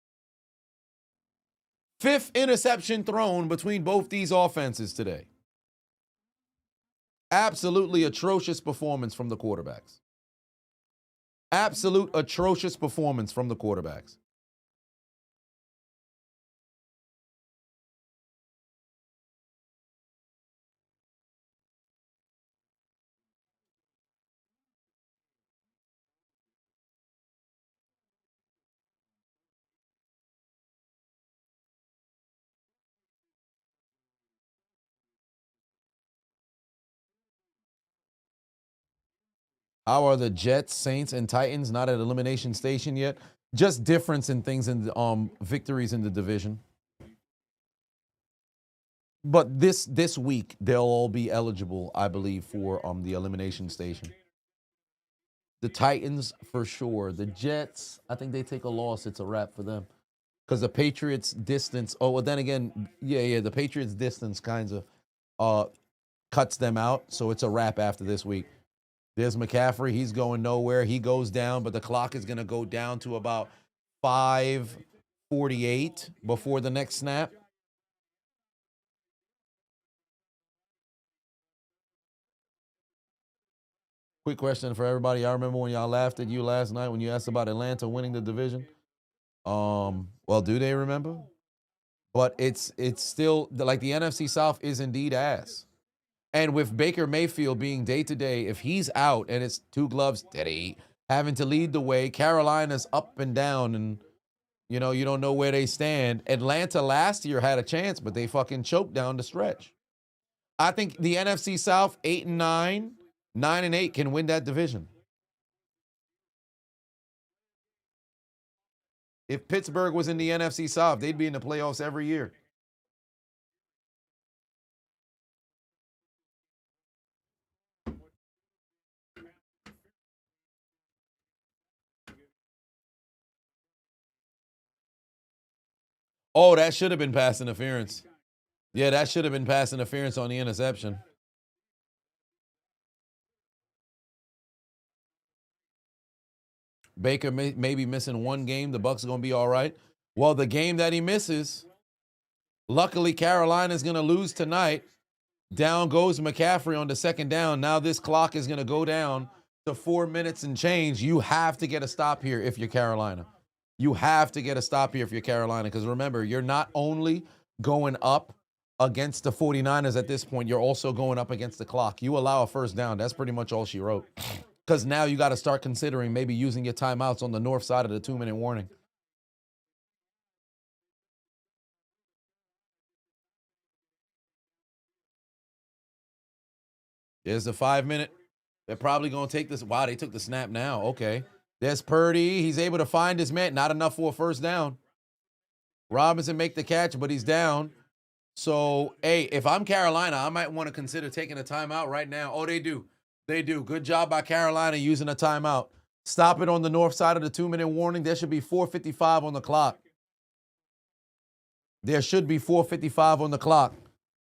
5th interception thrown between both these offenses today. Absolutely atrocious performance from the quarterbacks. Absolute atrocious performance from the quarterbacks. How are the Jets, Saints, and Titans not at elimination station yet? Just difference in things in the victories in the division. But this week they'll all be eligible, I believe, for the elimination station. The Titans for sure. The Jets, I think they take a loss. It's a wrap for them. Because the Patriots distance. Oh, well, then again, yeah. The Patriots distance kind of cuts them out. So it's a wrap after this week. There's McCaffrey. He's going nowhere. He goes down, but the clock is going to go down to about 5:48 before the next snap. Quick question for everybody. I remember when y'all laughed at you last night when you asked about Atlanta winning the division. Well, do they remember? But it's still like the NFC South is indeed ass. And with Baker Mayfield being day-to-day, if he's out and it's two gloves steady, having to lead the way, Carolina's up and down, and, you know, you don't know where they stand. Atlanta last year had a chance, but they fucking choked down the stretch. I think the NFC South, 8-9, 9-8 can win that division. If Pittsburgh was in the NFC South, they'd be in the playoffs every year. Oh, that should have been pass interference. Yeah, that should have been pass interference on the interception. Baker may be missing one game. The Bucs are going to be all right. Well, the game that he misses, luckily Carolina's going to lose tonight. Down goes McCaffrey on the second down. Now this clock is going to go down to 4 minutes and change. You have to get a stop here if you're Carolina. You have to get a stop here if you're Carolina, because remember, you're not only going up against the 49ers at this point, you're also going up against the clock. You allow a first down. That's pretty much all she wrote. Because now you got to start considering maybe using your timeouts on the north side of the 2-minute warning. There's the 5-minute. They're probably going to take this. Wow, they took the snap now. Okay. There's Purdy. He's able to find his man. Not enough for a first down. Robinson make the catch, but he's down. So, hey, if I'm Carolina, I might want to consider taking a timeout right now. Oh, they do. They do. Good job by Carolina using a timeout. Stop it on the north side of the 2-minute warning. There should be 4:55 on the clock. There should be 4:55 on the clock.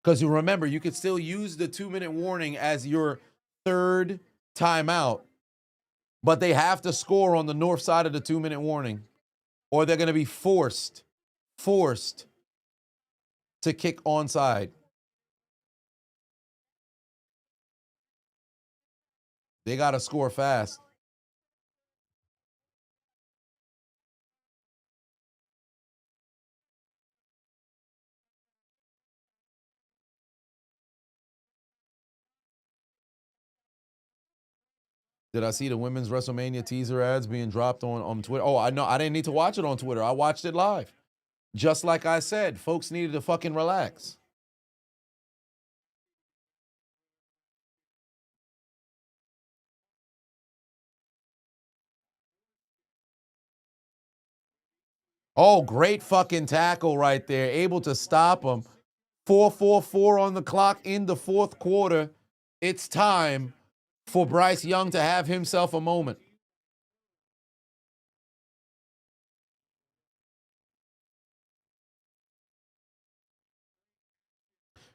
Because you remember, you could still use the 2-minute warning as your third timeout. But they have to score on the north side of the 2-minute warning, or they're going to be forced to kick onside. They got to score fast. Did I see the women's WrestleMania teaser ads being dropped on Twitter? Oh, I know. I didn't need to watch it on Twitter. I watched it live. Just like I said, folks needed to fucking relax. Oh, great fucking tackle right there. Able to stop him. 4:44 on the clock in the fourth quarter. It's time for Bryce Young to have himself a moment.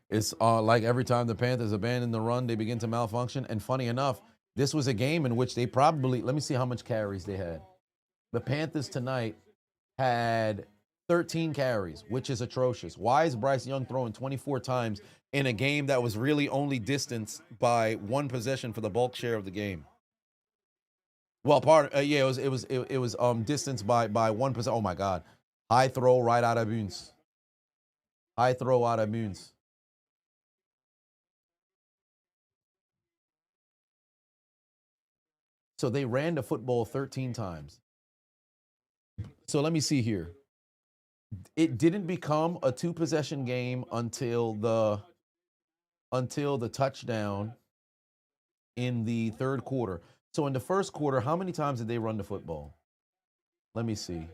It's like every time the Panthers abandon the run, they begin to malfunction. And funny enough, this was a game in which they probably, let me see how much carries they had. The Panthers tonight had 13 carries, which is atrocious. Why is Bryce Young throwing 24 times in a game that was really only distanced by one possession for the bulk share of the game? Well, it was distanced by 1%. Oh my God. High throw right out of bounds. High throw out of bounds. So they ran the football 13 times. So let me see here. It didn't become a 2-possession game until the touchdown in the third quarter. So in the first quarter, how many times did they run the football? Let me see.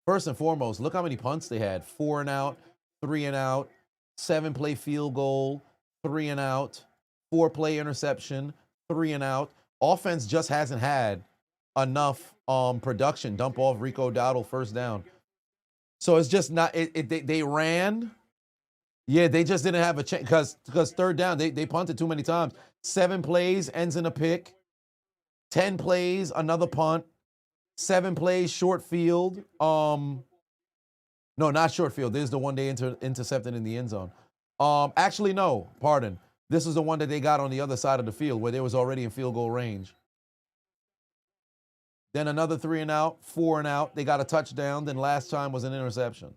First and foremost, look how many punts they had. 4 and out, 3 and out, 7-play field goal, 3 and out, 4-play interception, 3 and out. Offense just hasn't had enough production. Dump off Rico Dowdle, first down. So it's just not, they ran. Yeah, they just didn't have a chance because third down, they punted too many times. 7 plays, ends in a pick. 10 plays, another punt. 7 plays, short field. No, not short field. This is the one they intercepted in the end zone. Actually, no, pardon. This is the one that they got on the other side of the field where they was already in field goal range. Then another 3 and out, 4 and out. They got a touchdown. Then last time was an interception.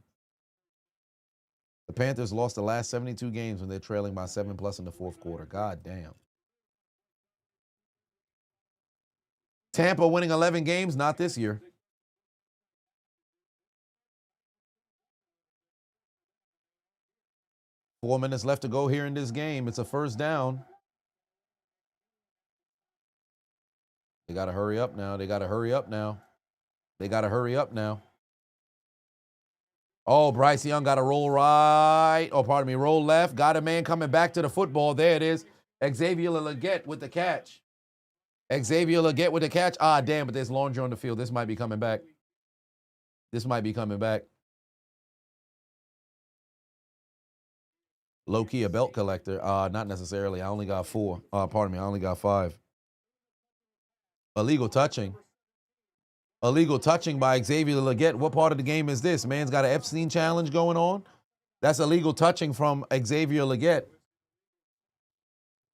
The Panthers lost the last 72 games when they're trailing by 7+ in the fourth quarter. God damn. Tampa winning 11 games, not this year. Four minutes left to go here in this game. It's a first down. They got to hurry up now. They got to hurry up now. They got to hurry up now. Oh, Bryce Young got to roll right. Oh, pardon me, roll left. Got a man coming back to the football. There it is. Xavier Legette with the catch. Xavier Legette with the catch. Ah, damn, but there's laundry on the field. This might be coming back. This might be coming back. Low-key a belt collector. Not necessarily. I only got 4. Pardon me, I only got 5. Illegal touching. Illegal touching by Xavier Legette. What part of the game is this? Man's got an Epstein challenge going on. That's illegal touching from Xavier Legette.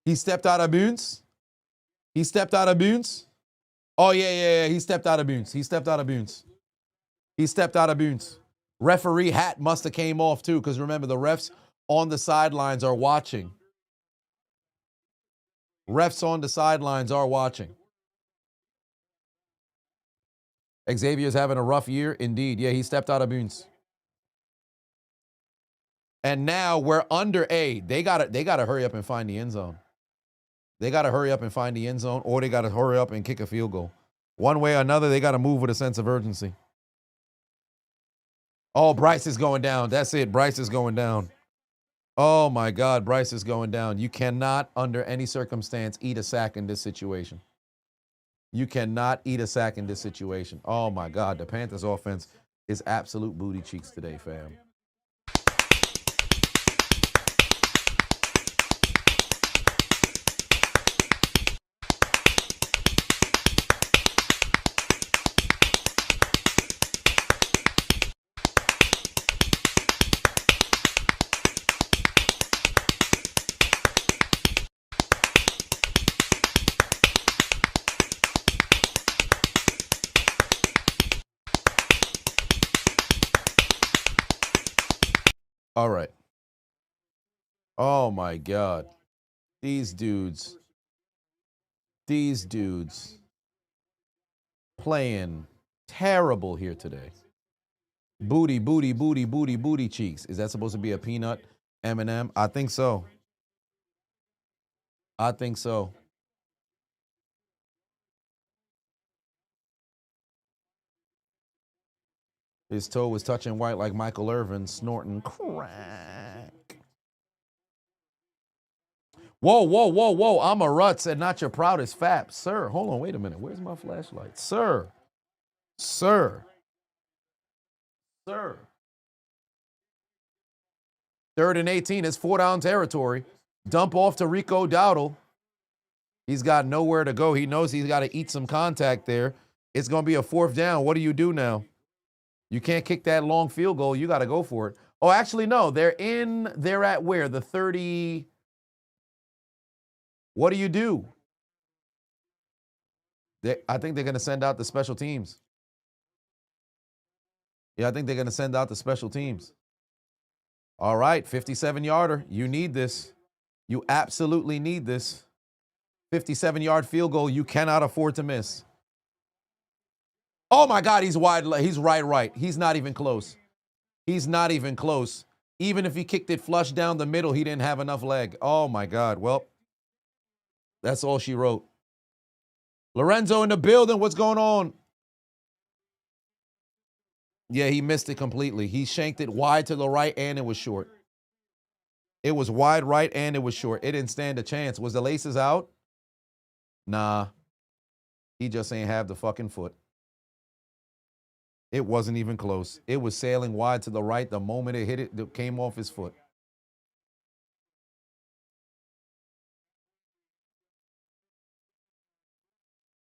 He stepped out of bounds. He stepped out of bounds. Oh, yeah. He stepped out of bounds. He stepped out of bounds. He stepped out of bounds. Referee hat must have came off, too, because remember, the refs on the sidelines are watching. Refs on the sidelines are watching. Xavier's having a rough year, indeed. Yeah, he stepped out of bounds. And now we're under A. They gotta hurry up and find the end zone. They gotta hurry up and find the end zone, or they gotta hurry up and kick a field goal. One way or another, they gotta move with a sense of urgency. Oh, Bryce is going down. That's it. Bryce is going down. Oh my God, Bryce is going down. You cannot, under any circumstance, eat a sack in this situation. You cannot eat a sack in this situation. Oh my God, the Panthers offense is absolute booty cheeks today, fam. All right. Oh my God. These dudes playing terrible here today. Booty cheeks. Is that supposed to be a peanut M&M? I think so. I think so. His toe was touching white like Michael Irvin, snorting crack. Whoa. I'm a Rutz and not your proudest fap. Sir, hold on, wait a minute. Where's my flashlight? Sir. 3rd and 18. It's 4-down territory. Dump off to Rico Dowdle. He's got nowhere to go. He knows he's got to eat some contact there. It's going to be a 4th down. What do you do now? You can't kick that long field goal. You got to go for it. Oh, actually, no. They're at where? The 30. What do you do? I think they're going to send out the special teams. Yeah, I think they're going to send out the special teams. All right, 57-yarder. You need this. You absolutely need this. 57-yard field goal. You cannot afford to miss. Oh, my God, he's wide. He's right. He's not even close. He's not even close. Even if he kicked it flush down the middle, he didn't have enough leg. Oh, my God. Well, that's all she wrote. Lorenzo in the building. What's going on? Yeah, he missed it completely. He shanked it wide to the right, and it was short. It was wide right, and it was short. It didn't stand a chance. Was the laces out? Nah. He just ain't have the fucking foot. It wasn't even close. It was sailing wide to the right. The moment it hit it, it came off his foot.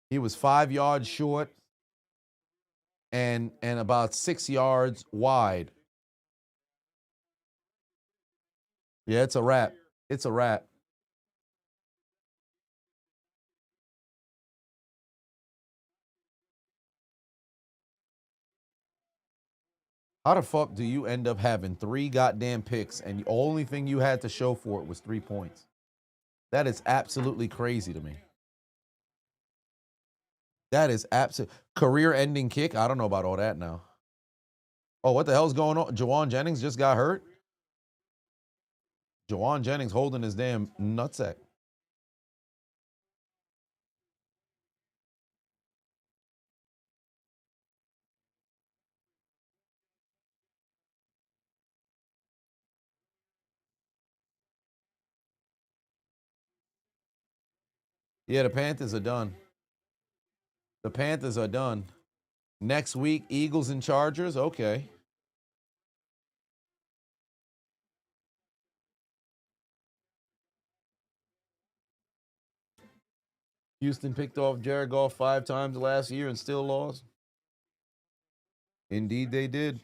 He was 5 yards short and about 6 yards wide. Yeah, it's a wrap. It's a wrap. How the fuck do you end up having 3 goddamn picks and the only thing you had to show for it was 3 points? That is absolutely crazy to me. That is absolute career-ending kick. I don't know about all that now. Oh, what the hell's going on? Jawan Jennings just got hurt? Jawan Jennings holding his damn nutsack. Yeah, the Panthers are done. The Panthers are done. Next week, Eagles and Chargers. Okay. Houston picked off Jared Goff 5 times last year and still lost. Indeed, they did.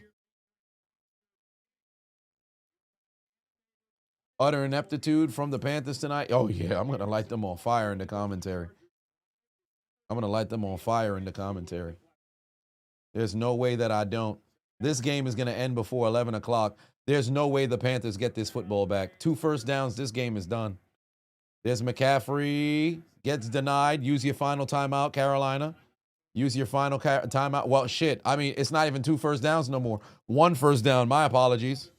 Utter ineptitude from the Panthers tonight. Oh, yeah, I'm going to light them on fire in the commentary. I'm going to light them on fire in the commentary. There's no way that I don't. This game is going to end before 11 o'clock. There's no way the Panthers get this football back. 2 first downs, this game is done. There's McCaffrey, gets denied. Use your final timeout, Carolina. Use your final timeout. Well, shit. I mean, it's not even 2 first downs no more. 1 first down. My apologies.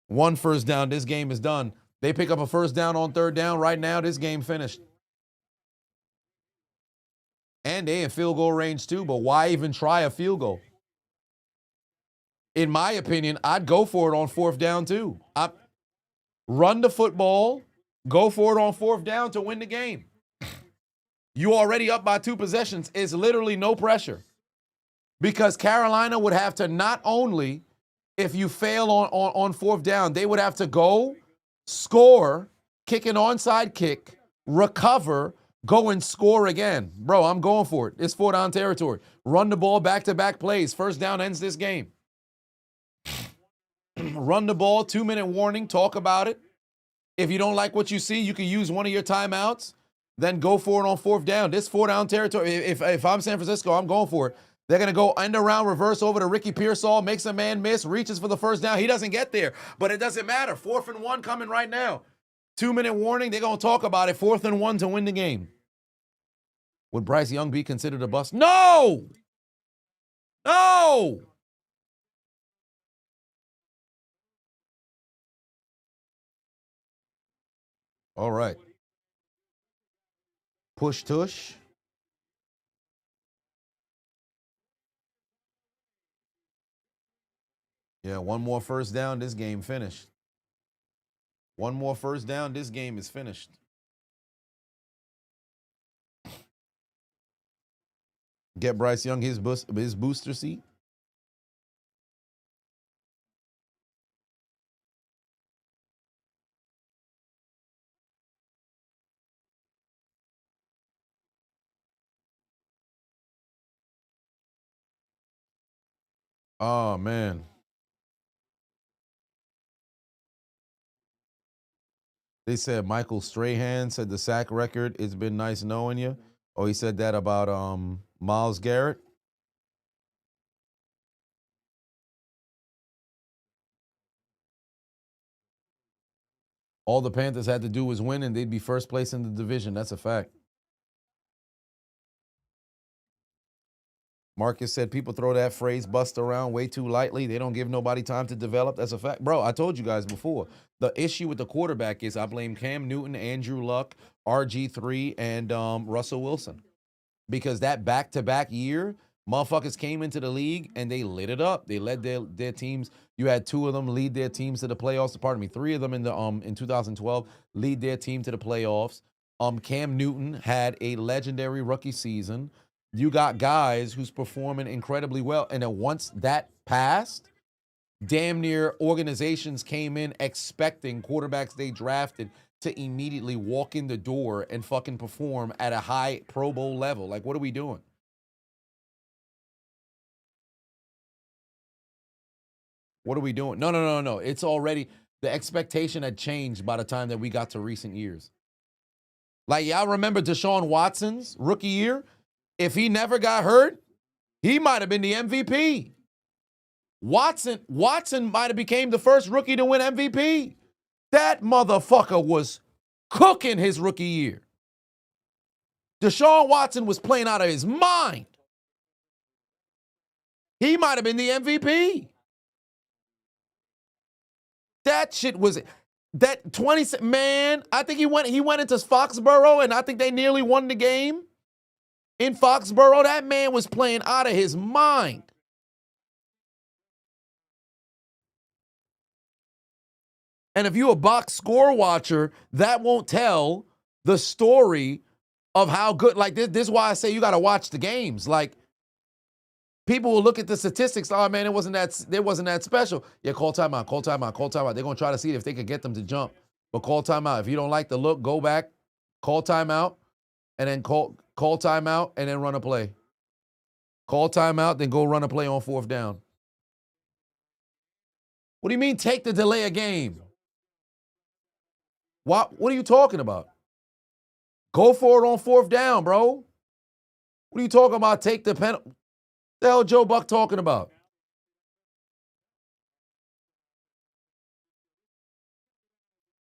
1 first down. This game is done. They pick up a first down on 3rd down. Right now, this game finished. And they in field goal range too, but why even try a field goal? In my opinion, I'd go for it on 4th down too. Run the football, go for it on 4th down to win the game. You already up by 2 possessions. It's literally no pressure. Because Carolina would have to not only, if you fail on 4th down, they would have to go, score, kick an onside kick, recover, go and score again. Bro, I'm going for it. It's 4-down territory. Run the ball back-to-back plays. First down ends this game. Run the ball, 2-minute warning, talk about it. If you don't like what you see, you can use one of your timeouts, then go for it on 4th down. This 4-down territory, if I'm San Francisco, I'm going for it. They're going to go end around, reverse over to Ricky Pearsall, makes a man miss, reaches for the first down. He doesn't get there, but it doesn't matter. 4th and 1 coming right now. 2-minute warning, they're going to talk about it. 4th and 1 to win the game. Would Bryce Young be considered a bust? No! No! All right. Push tush. Yeah, 1 more first down, this game finished. 1 more first down, this game is finished. Get Bryce Young his booster seat. Oh, man. They said Michael Strahan said the sack record, it's been nice knowing you. Oh, he said that about Myles Garrett. All the Panthers had to do was win and they'd be first place in the division. That's a fact. Marcus said people throw that phrase bust around way too lightly. They don't give nobody time to develop. That's a fact. Bro, I told you guys before. The issue with the quarterback is I blame Cam Newton, Andrew Luck, RG3, and Russell Wilson. Because that back-to-back year, Motherfuckers came into the league and they lit it up. They led their teams. You had 2 of them lead their teams to the playoffs. Pardon me, 3 of them in 2012 lead their team to the playoffs. Cam Newton had a legendary rookie season. You got guys who's performing incredibly well. And then once that passed, damn near organizations came in expecting quarterbacks they drafted to immediately walk in the door and fucking perform at a high Pro Bowl level. Like, what are we doing? What are we doing? No. It's already, the expectation had changed by the time that we got to recent years. Like, y'all remember Deshaun Watson's rookie year? If he never got hurt, he might have been the MVP. Watson might have became the first rookie to win MVP. That motherfucker was cooking his rookie year. Deshaun Watson was playing out of his mind. He might have been the MVP. That shit was that 20 man. I think he went into Foxborough and I think they nearly won the game. In Foxborough, that man was playing out of his mind. And if you're a box score watcher, that won't tell the story of how good. Like this is why I say you got to watch the games. Like, people will look at the statistics. Oh man, it wasn't that special. Yeah, call timeout. They're gonna try to see if they could get them to jump, but call timeout. If you don't like the look, go back, call timeout, and then call timeout, and then run a play. Call timeout, then go run a play on 4th down. What do you mean take the delay a game? What are you talking about? Go for it on 4th down, bro. What are you talking about? Take the penalty. What the hell Joe Buck talking about?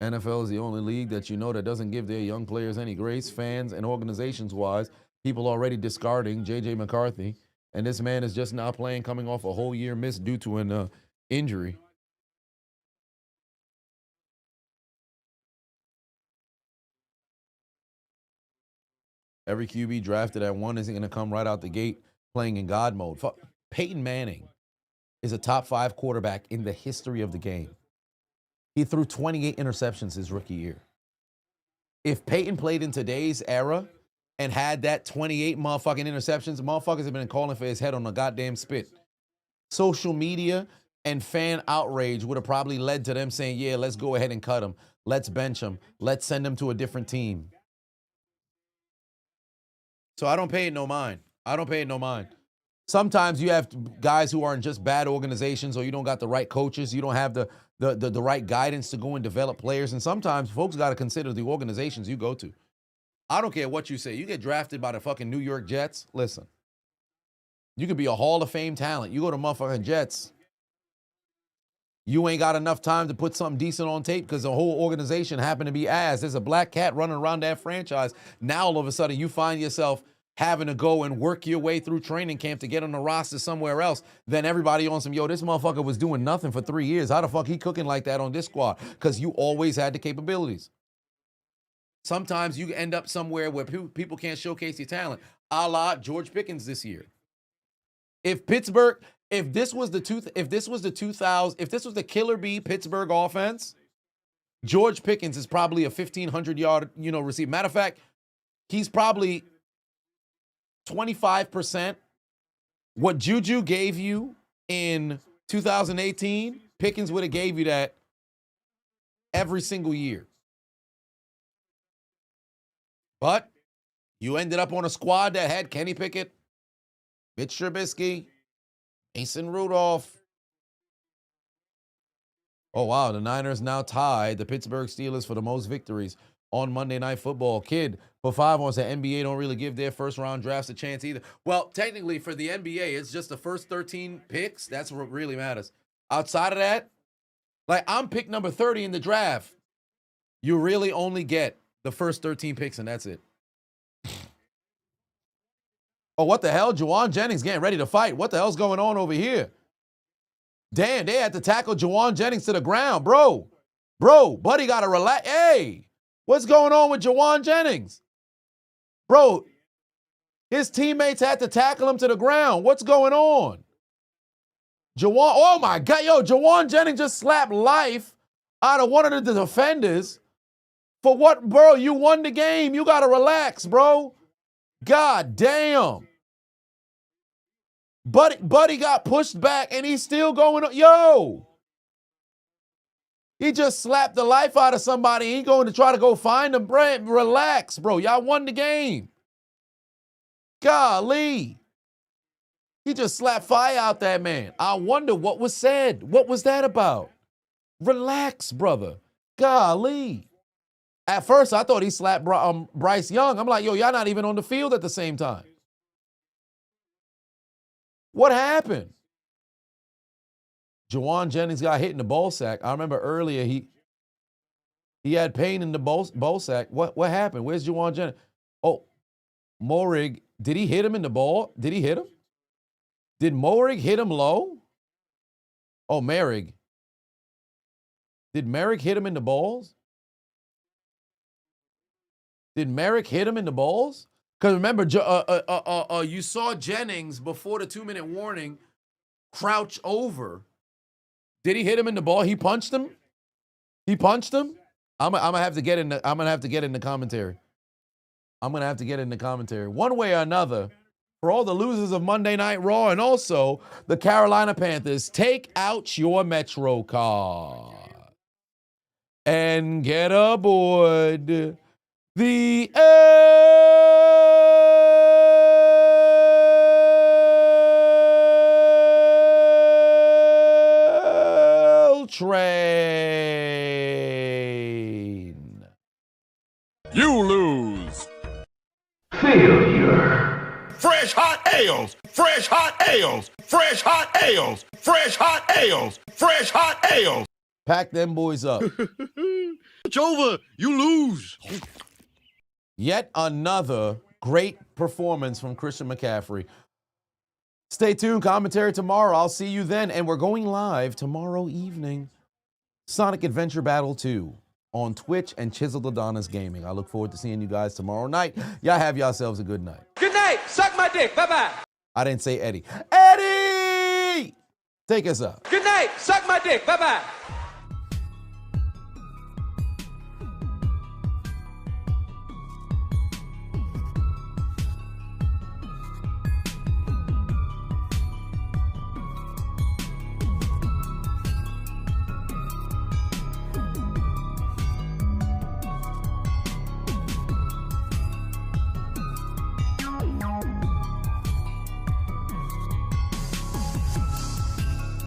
NFL is the only league that you know that doesn't give their young players any grace. Fans and organizations-wise, people already discarding J.J. McCarthy, and this man is just now playing, coming off a whole year missed due to an injury. Every QB drafted at 1 isn't going to come right out the gate playing in God mode. Peyton Manning is a top 5 quarterback in the history of the game. He threw 28 interceptions his rookie year. If Peyton played in today's era and had that 28 motherfucking interceptions, motherfuckers have been calling for his head on a goddamn spit. Social media and fan outrage would have probably led to them saying, yeah, let's go ahead and cut him. Let's bench him. Let's send him to a different team. So I don't pay it no mind. Sometimes you have guys who are in just bad organizations, or you don't got the right coaches. You don't have the right guidance to go and develop players. And sometimes folks got to consider the organizations you go to. I don't care what you say. You get drafted by the fucking New York Jets. Listen, you could be a Hall of Fame talent. You go to motherfucking Jets. You ain't got enough time to put something decent on tape because the whole organization happened to be ass. There's a black cat running around that franchise. Now all of a sudden you find yourself having to go and work your way through training camp to get on the roster somewhere else. Then everybody on some, yo, this motherfucker was doing nothing for 3 years. How the fuck he cooking like that on this squad? Because you always had the capabilities. Sometimes you end up somewhere where people can't showcase your talent, a la George Pickens this year. If this was the 2000, if this was the Killer Bee Pittsburgh offense, George Pickens is probably a 1,500-yard, receiver. Matter of fact, he's probably 25%. What Juju gave you in 2018, Pickens would have gave you that every single year. But you ended up on a squad that had Kenny Pickett, Mitch Trubisky, Mason Rudolph. Oh, wow. The Niners now tied the Pittsburgh Steelers for the most victories on Monday Night Football. Kid, for 5 on the NBA don't really give their first-round drafts a chance either. Well, technically, for the NBA, it's just the first 13 picks. That's what really matters. Outside of that, like, I'm pick number 30 in the draft. You really only get the first 13 picks, and that's it. Oh, what the hell? Juwan Jennings getting ready to fight. What the hell's going on over here? Damn, they had to tackle Juwan Jennings to the ground. Bro, buddy got to relax. Hey, what's going on with Juwan Jennings? Bro, His teammates had to tackle him to the ground. What's going on? Jawan, oh my God, yo, Jawan Jennings just slapped life out of one of the defenders. For what, bro? You won the game. You got to relax, bro. God damn. Buddy got pushed back and he's still going on. Yo. He just slapped the life out of somebody. He going to try to go find him. Relax, bro. Y'all won the game. Golly. He just slapped fire out that man. I wonder what was said. What was that about? Relax, brother. Golly. At first, I thought he slapped Bryce Young. I'm like, yo, y'all not even on the field at the same time. What happened? Jawan Jennings got hit in the ball sack. I remember earlier he had pain in the ball sack. What happened? Where's Jawan Jennings? Oh, Morig, did he hit him in the ball? Did he hit him? Did Morig hit him low? Oh, Merrig. Did Merrick hit him in the balls? Did Merrick hit him in the balls? Because remember, you saw Jennings before the 2-minute warning crouch over. Did he hit him in the ball? He punched him? He punched him? I'm gonna have to get in the commentary. I'm gonna have to get in the commentary. One way or another, for all the losers of Monday Night Raw and also the Carolina Panthers, take out your Metro card and get aboard the L train. You lose. Failure. Fresh hot ales. Fresh hot ales. Fresh hot ales. Fresh hot ales. Fresh hot ales. Pack them boys up. It's over. You lose. Yet another great performance from Christian McCaffrey. Stay tuned. Commentary tomorrow. I'll see you then. And we're going live tomorrow evening. Sonic Adventure Battle 2 on Twitch and Chiseled Adonis Gaming. I look forward to seeing you guys tomorrow night. Y'all have yourselves a good night. Good night. Suck my dick. Bye-bye. I didn't say Eddie. Eddie! Take us up. Good night. Suck my dick. Bye-bye.